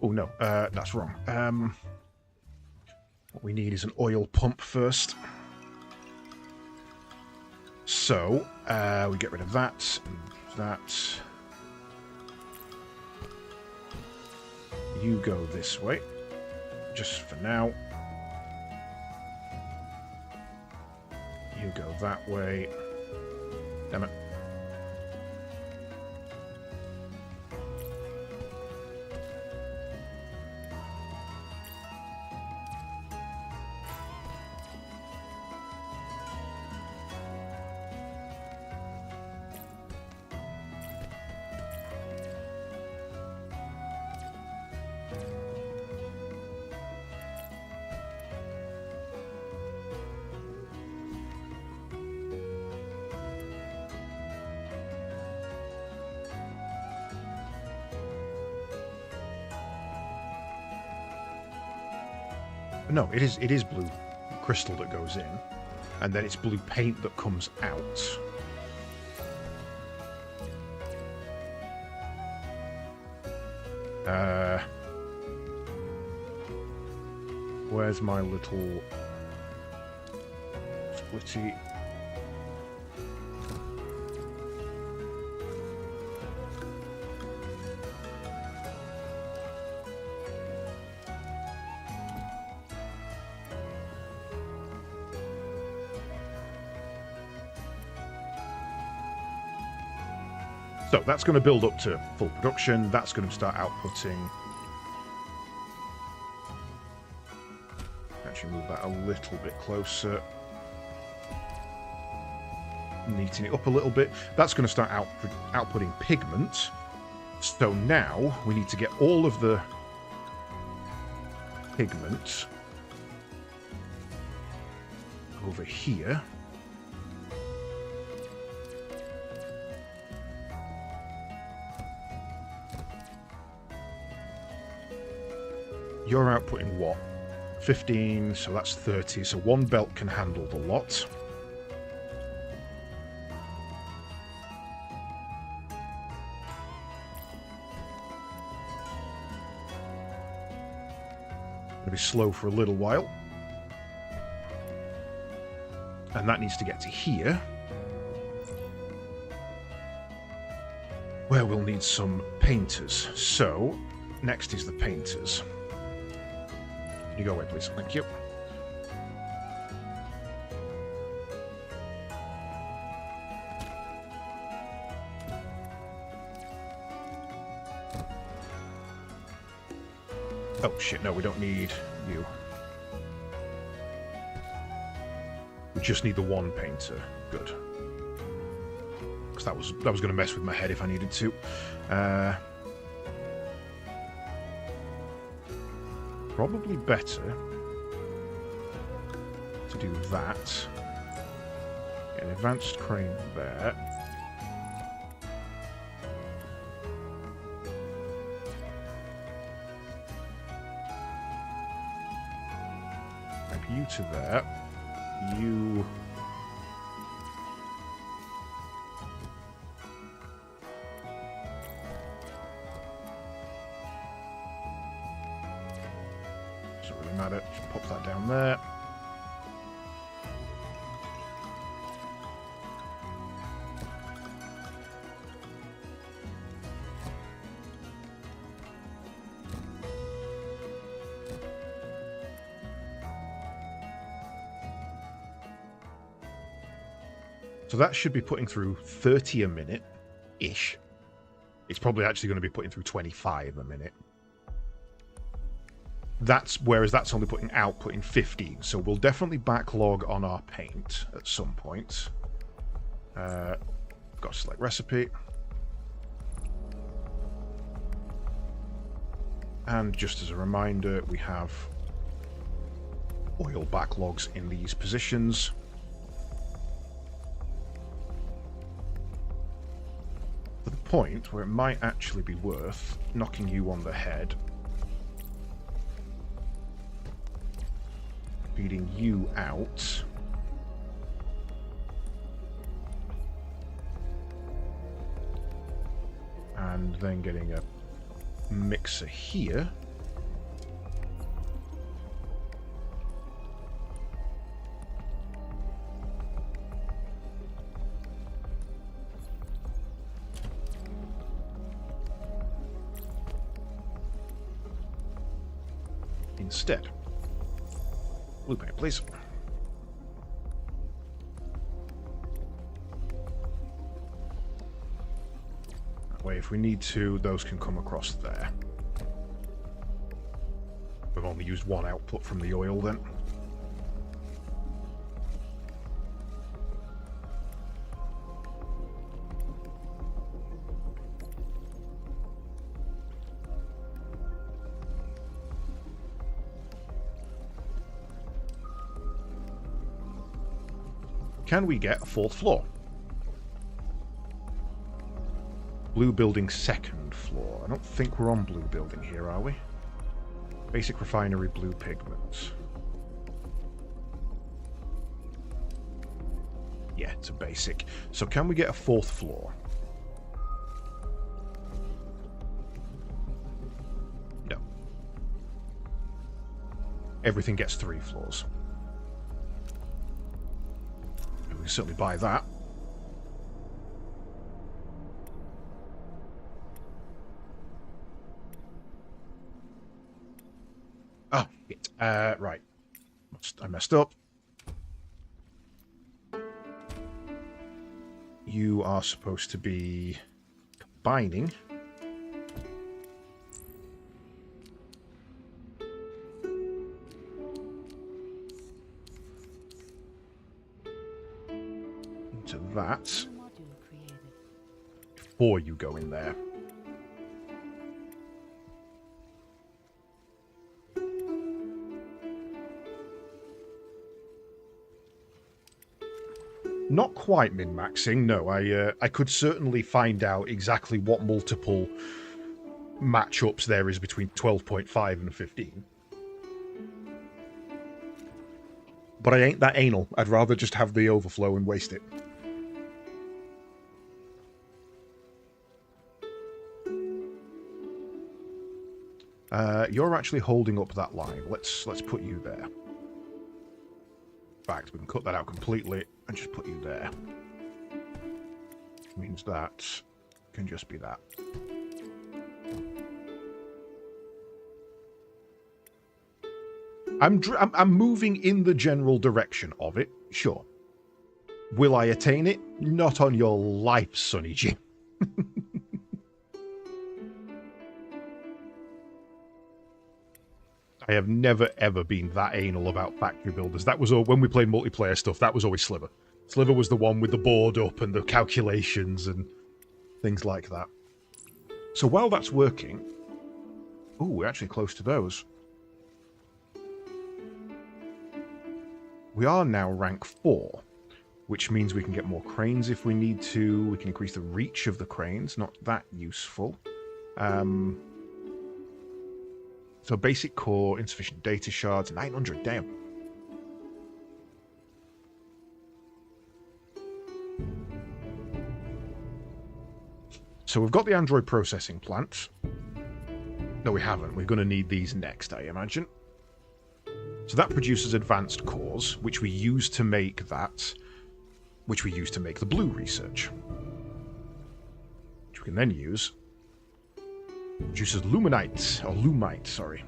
A: Oh no, that's wrong. What we need is an oil pump first. So, we get rid of that and that. You go this way, just for now. You go that way. Damn it. No, it is blue crystal that goes in, and then it's blue paint that comes out. Where's my little splitty? So that's going to build up to full production. That's going to start outputting. Actually move that a little bit closer. Neaten it up a little bit. That's going to start outputting pigment. So now we need to get all of the pigment over here. You're outputting what? 15, so that's 30. So one belt can handle the lot. Gonna be slow for a little while. And that needs to get to here, where we'll need some painters. So, next is the painters. Can you go away, please? Thank you. Oh shit, no, we don't need you. We just need the one painter. Good. Because that was going to mess with my head if I needed to. Probably better to do that. An advanced crane there. Map you to there. You... Doesn't really matter. Just pop that down there. So that should be putting through 30 a minute-ish. It's probably actually going to be putting through 25 a minute. Whereas that's only outputting 15. So we'll definitely backlog on our paint at some point. Got to select recipe. And just as a reminder, we have oil backlogs in these positions. point where it might actually be worth knocking you on the head, feeding you out, and then getting a mixer here. Instead. Blue paint, please. That way, if we need to, those can come across there. We've only used one output from the oil then. Can we get a fourth floor? Blue building second floor. I don't think we're on blue building here, are we? Basic refinery blue pigment. Yeah, it's a basic. So can we get a fourth floor? No. Everything gets 3 floors. We can certainly buy that. Oh, shit. Right. I messed up. You are supposed to be combining. Into that.
B: Module created.
A: Before you go in there. Not quite min-maxing, no. I could certainly find out exactly what multiple matchups there is between 12.5 and 15. But I ain't that anal. I'd rather just have the overflow and waste it. You're actually holding up that line. Let's put you there. In fact, we can cut that out completely and just put you there. Which means that can just be that. I'm moving in the general direction of it, sure. Will I attain it? Not on your life, Sonny Jim. I have never, ever been that anal about factory builders. That was all, when we played multiplayer stuff, that was always Sliver. Sliver was the one with the board up and the calculations and things like that. So while that's working... Oh, we're actually close to those. We are now rank 4, which means we can get more cranes if we need to. We can increase the reach of the cranes. Not that useful. So basic core, insufficient data shards, 900, damn. So we've got the Android processing plant. No, we haven't. We're going to need these next, I imagine. So that produces advanced cores, which we use to make that, which we use to make the blue research. Which we can then use. Produces luminite, or lumite, sorry.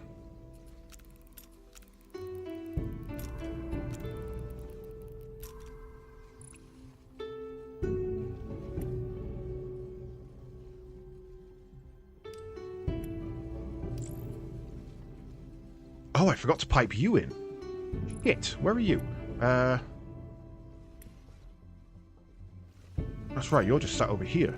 A: Oh, I forgot to pipe you in. Shit, where are you? That's right, you're just sat over here.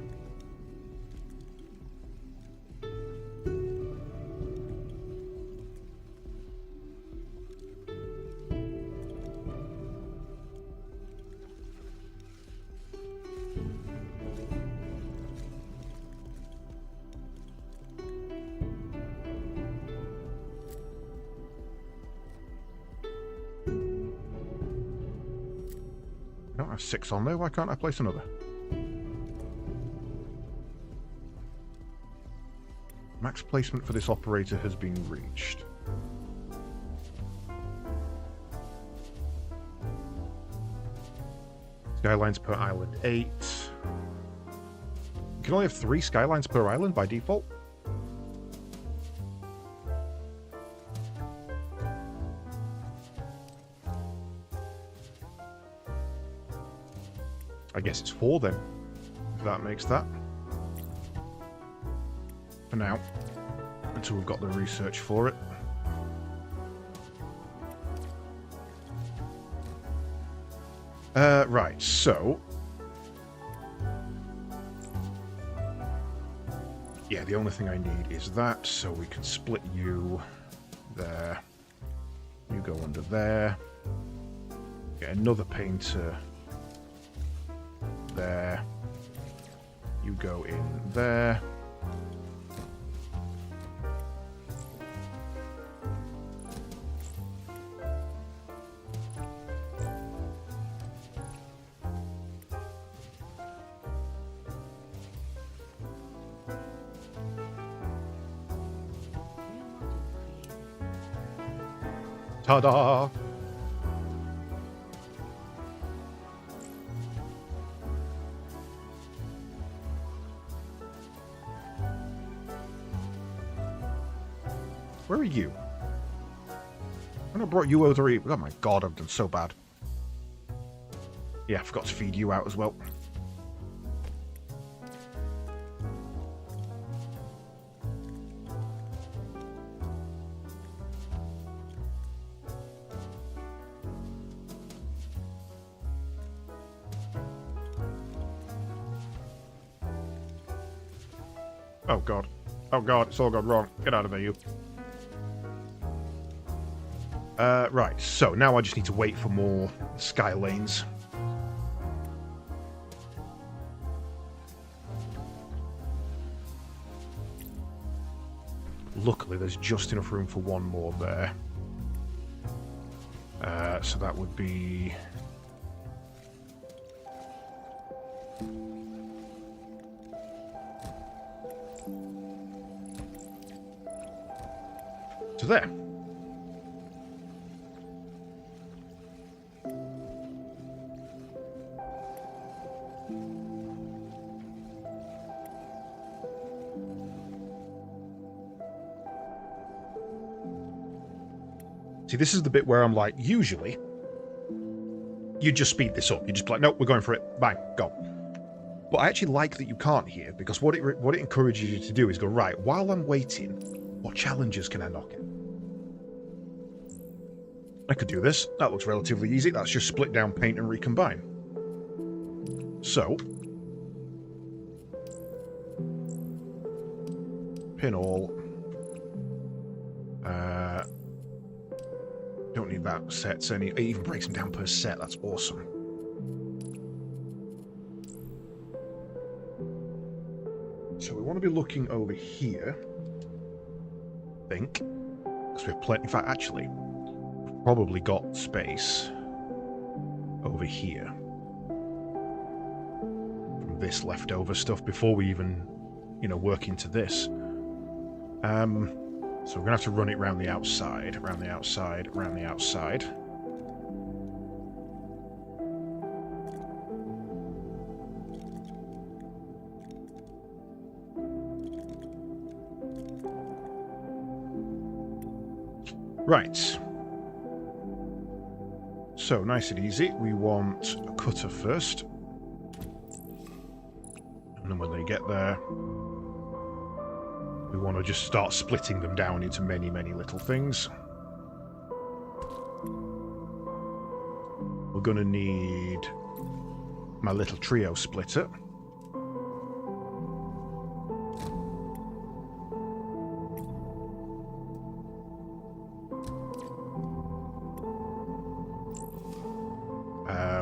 A: I don't have 6 on there. Why can't I place another? Max placement for this operator has been reached. Skylines per island 8. You can only have 3 skylines per island by default. I guess it's 4 then, if that makes that. For now, until we've got the research for it. Right, so... yeah, the only thing I need is that, so we can split you there. You go under there. Get another painter there. You go in there. Ta-da! Where are you? When I brought you over here... oh my god, I've done so bad. Yeah, I forgot to feed you out as well. Oh god. Oh god, it's all gone wrong. Get out of there, you. Right, so now I just need to wait for more sky lanes. Luckily, there's just enough room for one more there. So that would be... to there. See, this is the bit where I'm like, usually, you just speed this up. You just be like, nope, we're going for it. Bang, go. But I actually like that you can't here, because what it encourages you to do is go, right, while I'm waiting, what challenges can I knock in? I could do this. That looks relatively easy. That's just split down, paint, and recombine. So, pin all. Don't need that sets any. It even breaks them down per set. That's awesome. So we want to be looking over here. I think, because we have plenty. In fact, actually, we've probably got space over here from this leftover stuff before we even, work into this. So we're going to have to run it around the outside, around the outside, around the outside. Right. So, nice and easy. We want a cutter first. And then when they get there... we want to just start splitting them down into many, many little things. We're going to need my little trio splitter.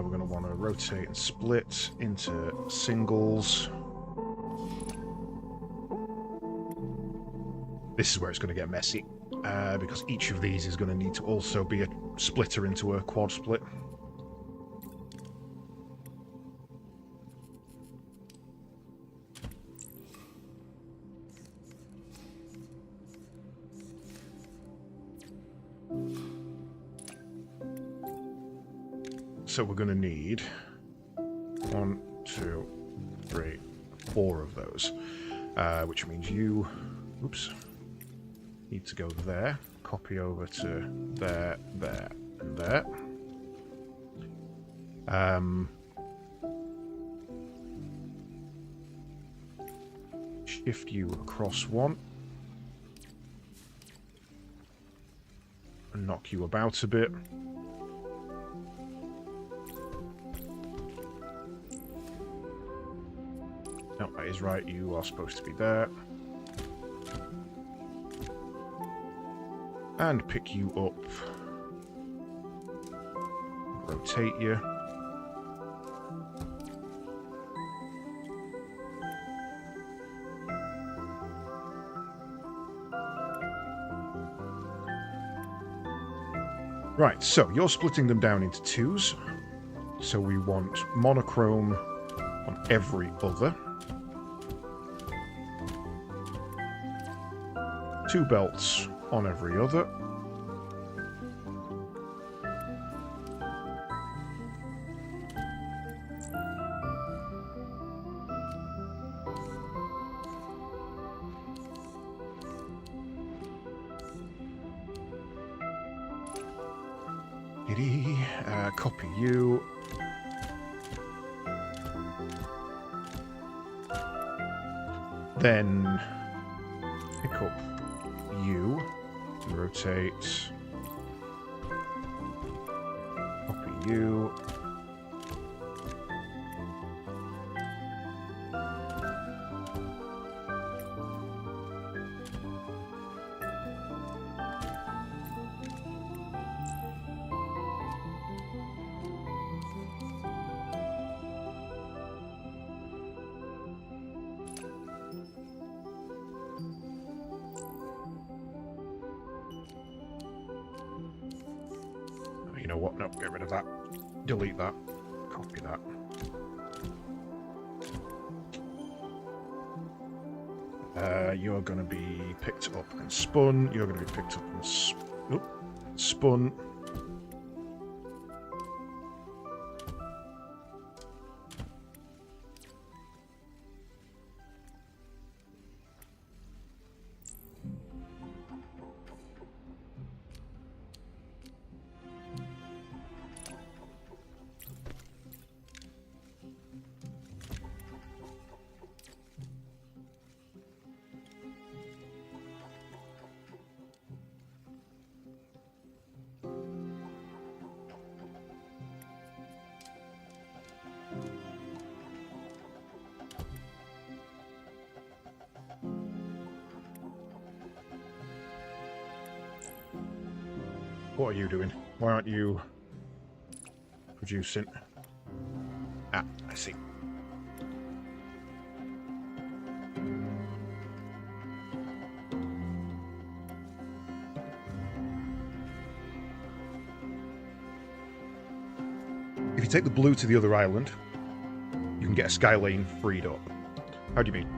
A: We're going to want to rotate and split into singles. This is where it's going to get messy, because each of these is going to need to also be a splitter into a quad split. so we're going to need 1, 2, 3, 4 of those. Which means you... Oops. Need to go there. Copy over to there, there, and there. Shift you across one. And knock you about a bit. No, that is right. You are supposed to be there. And pick you up. Rotate you. Right, so you're splitting them down into twos. So we want monochrome on every other. 2 belts on every other. Copy you. Then pick up you. Rotate. Copy you. You know what? No, get rid of that. Delete that. Copy that. You're going to be picked up and spun. You're going to be picked up and spun. What are you doing? Why aren't you producing? Ah, I see. If you take the blue to the other island, you can get a sky lane freed up. How do you mean?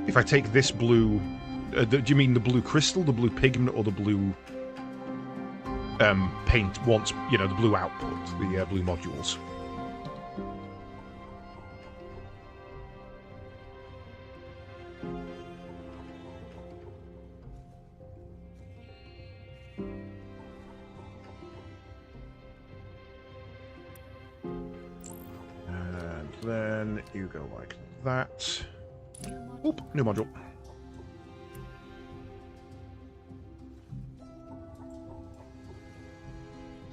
A: If I take this blue... do you mean the blue crystal, the blue pigment, or the blue paint once, you know, the blue output, the blue modules? And then you go like that. Oop, new module.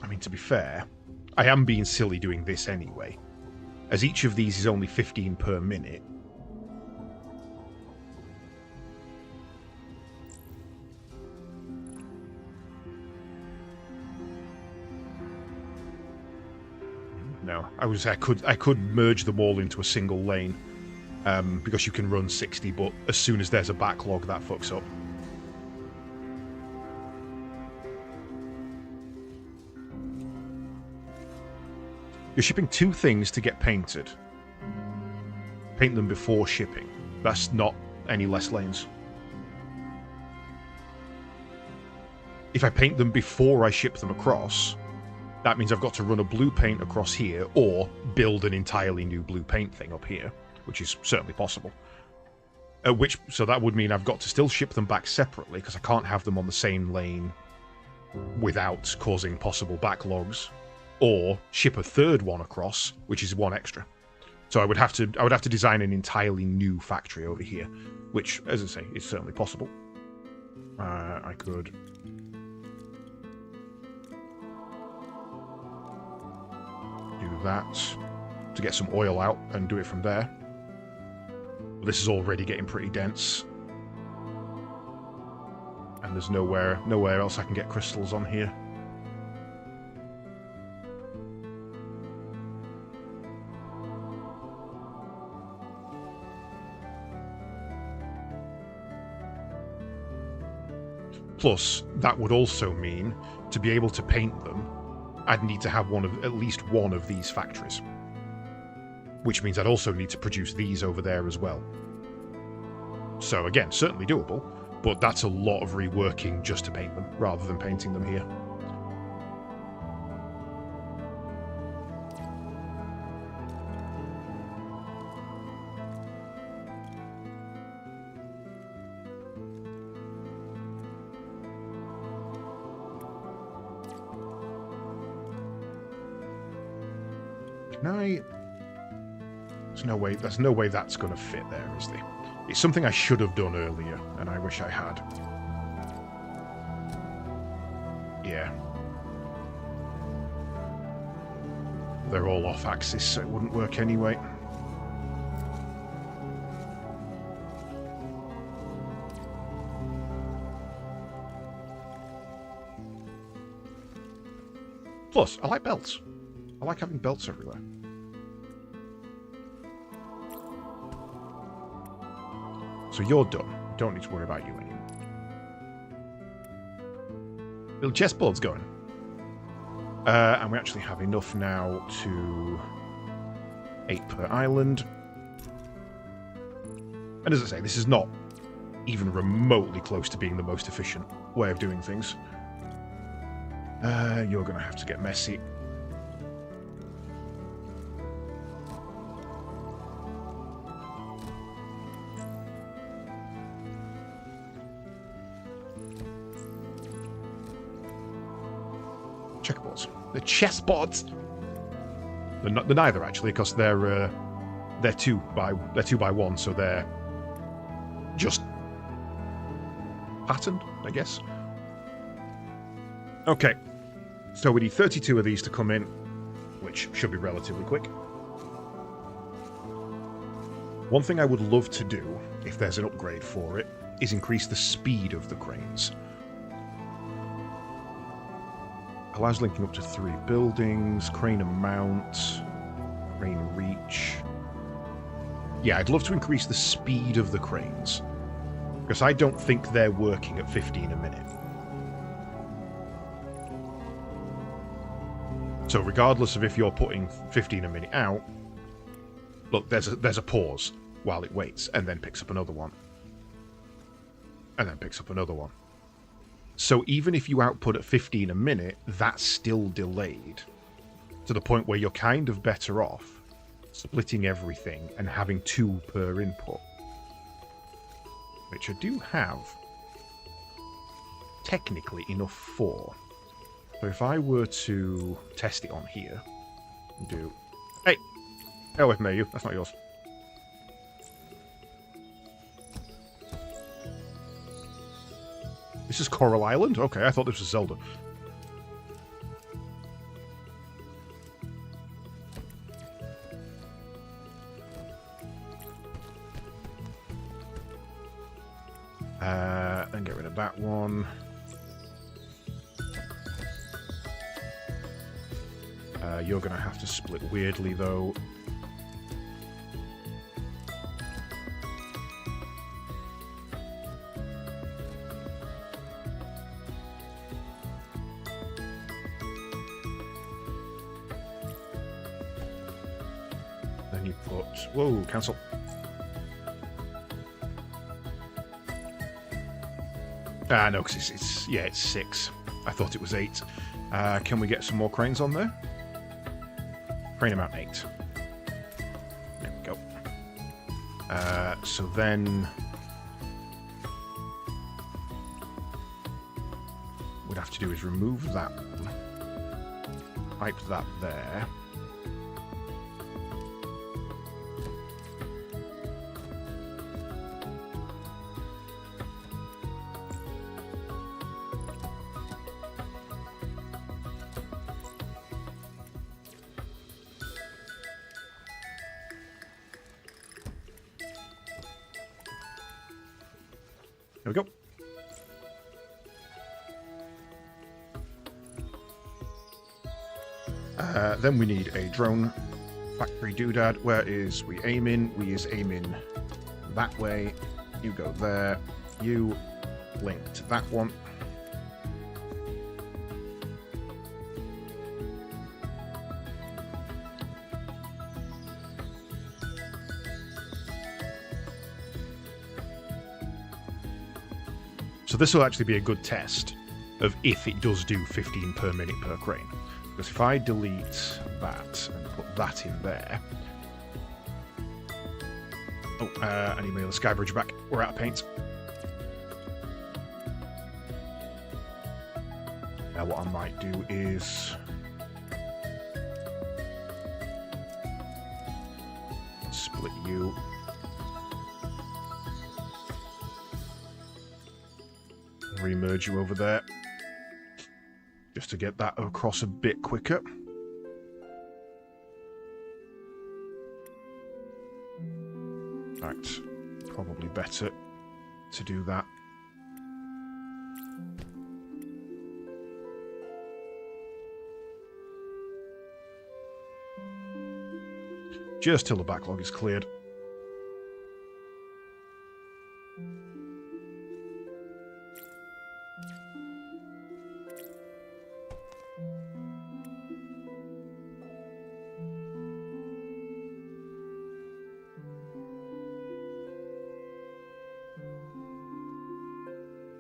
A: I mean, to be fair, I am being silly doing this anyway, as each of these is only 15 per minute. No, I could merge them all into a single lane. Because you can run 60, but as soon as there's a backlog, that fucks up. You're shipping 2 things to get painted. Paint them before shipping. That's not any less lanes. if I paint them before I ship them across, that means I've got to run a blue paint across here or build an entirely new blue paint thing up here, which is certainly possible. So that would mean I've got to still ship them back separately because I can't have them on the same lane without causing possible backlogs, or ship a third one across, which is one extra. So I would have to design an entirely new factory over here, which, as I say, is certainly possible. I could do that to get some oil out and do it from there. This is already getting pretty dense, and there's nowhere else I can get crystals on here. Plus, that would also mean, to be able to paint them, I'd need to have at least one of these factories. Which means I'd also need to produce these over there as well. So again, certainly doable, but that's a lot of reworking just to paint them, rather than painting them here. Can I... There's no way that's going to fit there, is there? It's something I should have done earlier, and I wish I had. Yeah. They're all off axis, so it wouldn't work anyway. Plus, I like belts. I like having belts everywhere. So you're done. Don't need to worry about you anymore. Little chessboard's going. And we actually have enough now to 8 per island. And as I say, this is not even remotely close to being the most efficient way of doing things. You're going to have to get messy. Checkerboards. The chessboards. They're neither actually, because they're 2 by 1, so they're just patterned, I guess. Okay, so we need 32 of these to come in, which should be relatively quick. One thing I would love to do, if there's an upgrade for it, is increase the speed of the cranes. Allows linking up to 3 buildings, crane amount, crane reach. Yeah, I'd love to increase the speed of the cranes, because I don't think they're working at 15 a minute. So regardless of if you're putting 15 a minute out, look, there's a pause while it waits, and then picks up another one. And then picks up another one. So even if you output at 15 a minute, that's still delayed. To the point where you're kind of better off splitting everything and having 2 per input. Which I do have technically enough for. So if I were to test it on here, and do... Hey! Get away from there, you. That's not yours. This is Coral Island? Okay, I thought this was Zelda. And get rid of that one. You're going to have to split weirdly, though. Then you put... Whoa, cancel. No, because it's 6. I thought it was 8. Can we get some more cranes on there? Crane amount 8. There we go. So then... we'd have to do is remove that one. Pipe that there. There we go. Then we need a drone factory doodad. Where is we aiming? We is aiming that way. You go there. You link to that one. So this will actually be a good test of if it does do 15 per minute per crane. Because if I delete that and put that in there... Oh, I need my other sky bridge back. We're out of paint. Now what I might do is... split you. Remerge you over there. Just to get that across a bit quicker. Right. Probably better to do that. Just till the backlog is cleared.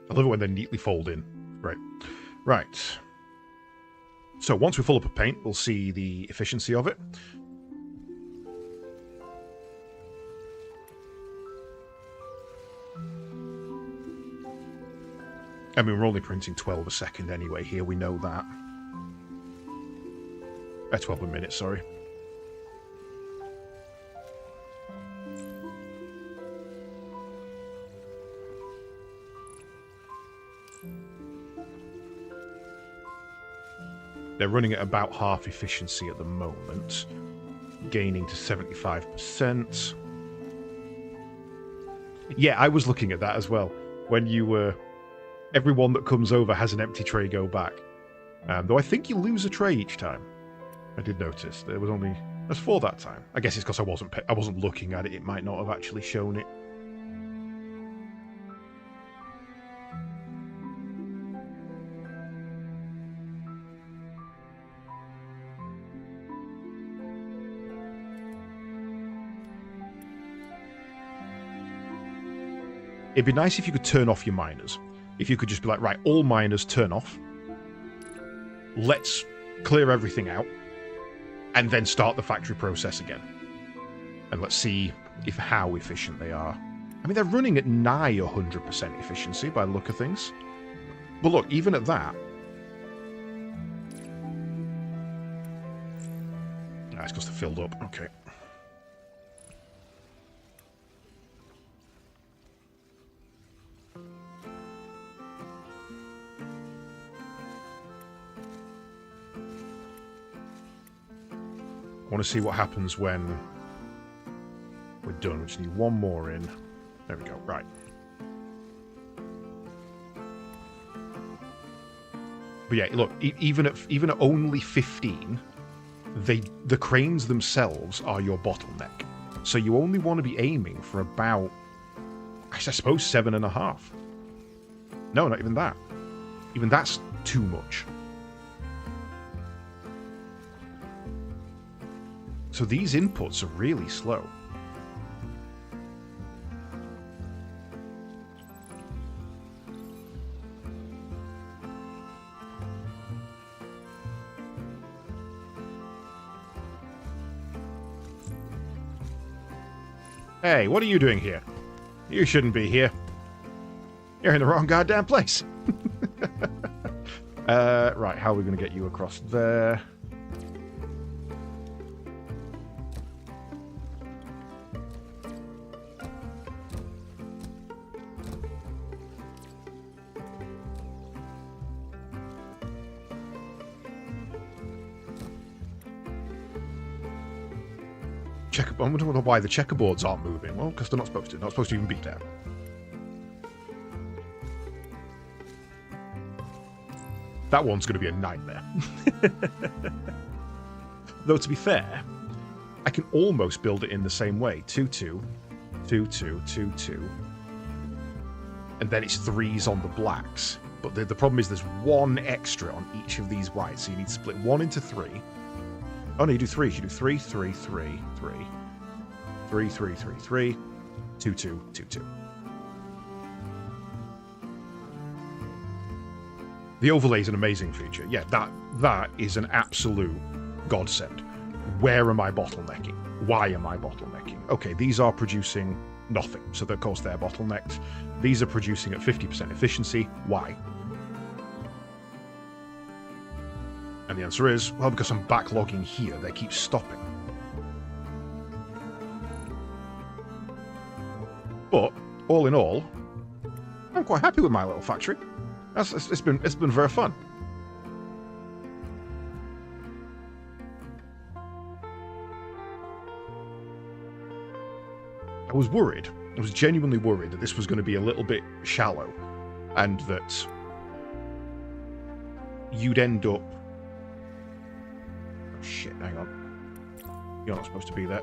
A: I love it when they neatly fold in. Right. Right. So once we fill up a paint, we'll see the efficiency of it. I mean, we're only printing 12 a second anyway here, we know that. 12 a minute, sorry. They're running at about half efficiency at the moment, gaining to 75%. Yeah, I was looking at that as well. When you were... everyone that comes over has an empty tray go back. Though I think you lose a tray each time. I did notice. There was only... As for that time. I guess it's because I wasn't looking at it. It might not have actually shown it. It'd be nice if you could turn off your miners. If you could just be like, right, all miners turn off. Let's clear everything out. And then start the factory process again. And let's see how efficient they are. I mean, they're running at nigh 100% efficiency by the look of things. But look, even at that... Ah, it's because they're filled up. Okay. I want to see what happens when we're done. We just need one more in. There we go. Right. But yeah, look, even at only 15, the cranes themselves are your bottleneck. So you only want to be aiming for about, I suppose, 7.5. No, not even that. Even that's too much. So these inputs are really slow. Hey, what are you doing here? You shouldn't be here. You're in the wrong goddamn place. Right, how are we going to get you across there? I wonder why the checkerboards aren't moving. Well, because they're not supposed to. They're not supposed to even be there. That one's going to be a nightmare. Though, to be fair, I can almost build it in the same way. 2-2, 2-2, 2-2. And then it's 3s on the blacks. But the problem is there's 1 extra on each of these whites. So you need to split 1 into 3. Oh, no, you do 3. You do 3, 3, 3, 3. 3, 3, 3, 3. 2, 2, 2, 2. The overlay is an amazing feature. Yeah, that is an absolute godsend. Where am I bottlenecking? Why am I bottlenecking? Okay, these are producing nothing, so of course they're bottlenecked. These are producing at 50% efficiency. Why? And the answer is, well, because I'm backlogging here, they keep stopping. But, all in all, I'm quite happy with my little factory. It's been very fun. I was worried. I was genuinely worried that this was going to be a little bit shallow, and that you'd end up. Oh shit! Hang on. You're not supposed to be there.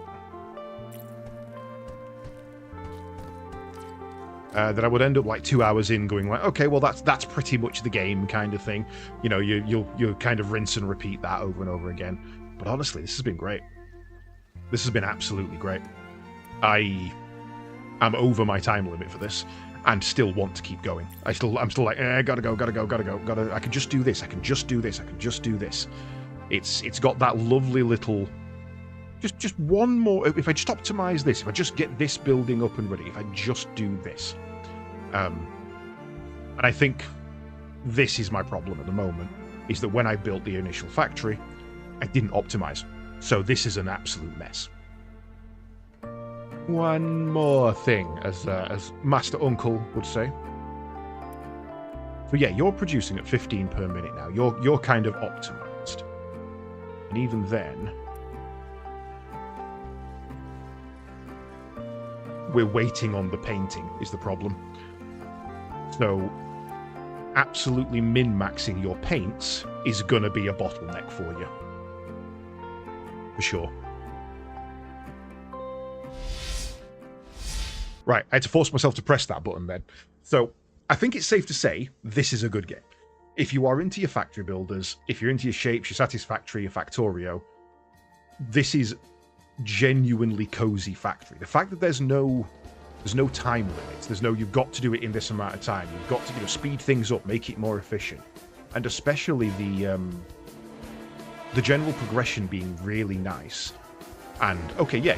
A: That I would end up like 2 hours in going like, okay, well that's pretty much the game kind of thing. You know, you'll kind of rinse and repeat that over and over again. But honestly, this has been great. This has been absolutely great. I am over my time limit for this and still want to keep going. I'm still like, gotta go. I can just do this. I can just do this. It's got that lovely little. Just one more. If I just optimize this, if I just get this building up and ready, if I just do this, and I think this is my problem at the moment, is that when I built the initial factory, I didn't optimize. So this is an absolute mess. One more thing, as Master Uncle would say. So yeah, you're producing at 15 per minute now. You're kind of optimized, and even then. We're waiting on the painting is the problem. So absolutely min-maxing your paints is gonna be a bottleneck for you. For sure. Right, I had to force myself to press that button then. So I think it's safe to say this is a good game. If you are into your factory builders, if you're into your shapes, your Satisfactory, your Factorio, this is genuinely cozy factory. The fact that there's no time limits, there's no you've got to do it in this amount of time, you've got to speed things up, make it more efficient, and especially the general progression being really nice. And okay, yeah,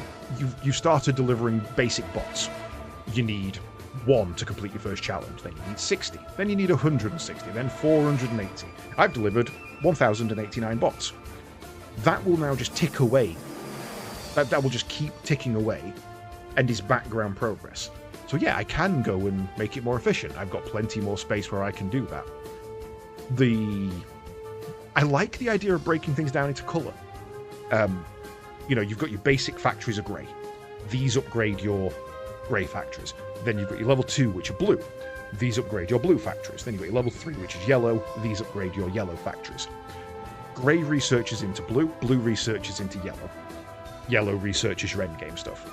A: you started delivering basic bots. You need 1 to complete your first challenge, then you need 60, then you need 160, then 480. I've delivered 1089 bots. That will now just tick away. That will just keep ticking away and is background progress. So yeah, I can go and make it more efficient. I've got plenty more space where I can do that. I like the idea of breaking things down into colour. You've got your basic factories are grey. These upgrade your grey factories. Then you've got your level 2, which are blue. These upgrade your blue factories. Then you've got your level 3, which is yellow. These upgrade your yellow factories. Grey researches into blue. Blue researches into yellow. Yellow researches your endgame stuff.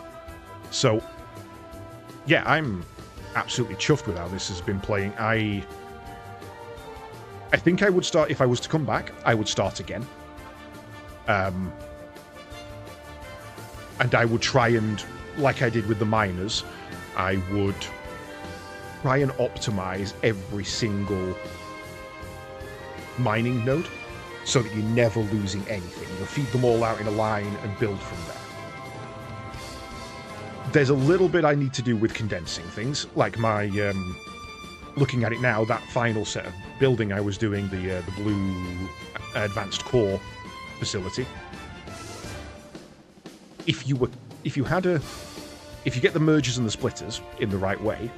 A: So, yeah, I'm absolutely chuffed with how this has been playing. I think I would start, if I was to come back, I would start again. And I would try and, like I did with the miners, I would try and optimize every single mining node so that you're never losing anything. You'll feed them all out in a line and build from there. There's a little bit I need to do with condensing things, like my, looking at it now, that final set of building I was doing, the blue advanced core facility. If you get the mergers and the splitters in the right way,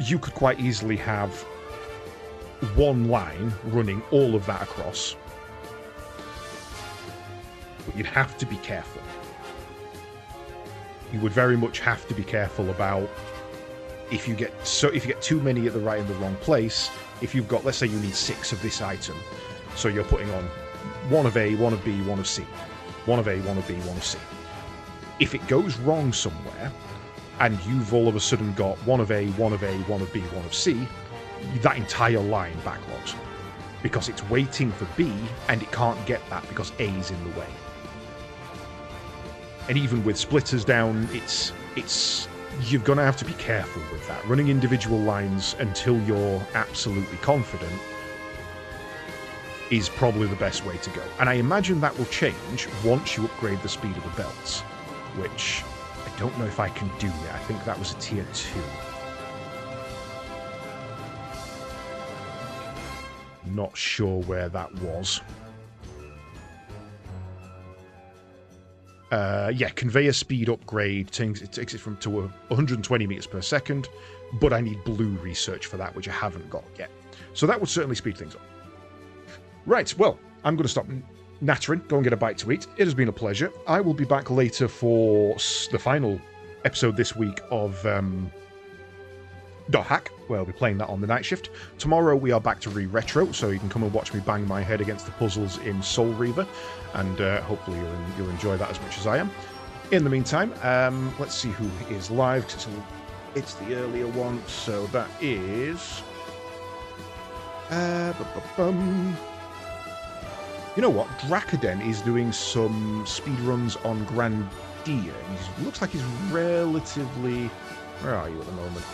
A: you could quite easily have one line running all of that across. But you'd have to be careful. You would very much have to be careful about if you get too many at the right and the wrong place. If you've got, let's say you need 6 of this item, so you're putting on 1 of A, 1 of B, 1 of C, 1 of A, 1 of B, 1 of C. If it goes wrong somewhere, and you've all of a sudden got 1 of A, 1 of A, 1 of B, 1 of C, that entire line backlogs. Because it's waiting for B, and it can't get that because A's in the way. And even with splitters down, you're going to have to be careful with that. Running individual lines until you're absolutely confident is probably the best way to go. And I imagine that will change once you upgrade the speed of the belts, which I don't know if I can do yet. I think that was a tier 2. Not sure where that was. Yeah, conveyor speed upgrade takes it from to 120 meters per second, but I need blue research for that, which I haven't got yet. So that would certainly speed things up. Right, well, I'm going to stop nattering, go and get a bite to eat. It has been a pleasure. I will be back later for the final episode this week of Dot Hack, where I'll be playing that on the night shift. Tomorrow we are back to Re-Retro, so you can come and watch me bang my head against the puzzles in Soul Reaver, and hopefully you'll enjoy that as much as I am. In the meantime, let's see who is live, because it's the earlier one, so that is... You know what? Drakaden is doing some speedruns on Grandia. He looks like he's relatively... Where are you at the moment?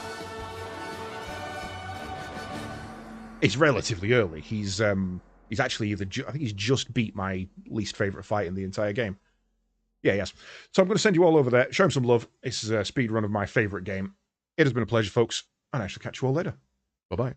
A: It's relatively early. He's actually either... I think he's just beat my least favourite fight in the entire game. Yeah, yes. So I'm going to send you all over there. Show him some love. This is a speedrun of my favourite game. It has been a pleasure, folks, and I shall catch you all later. Bye-bye.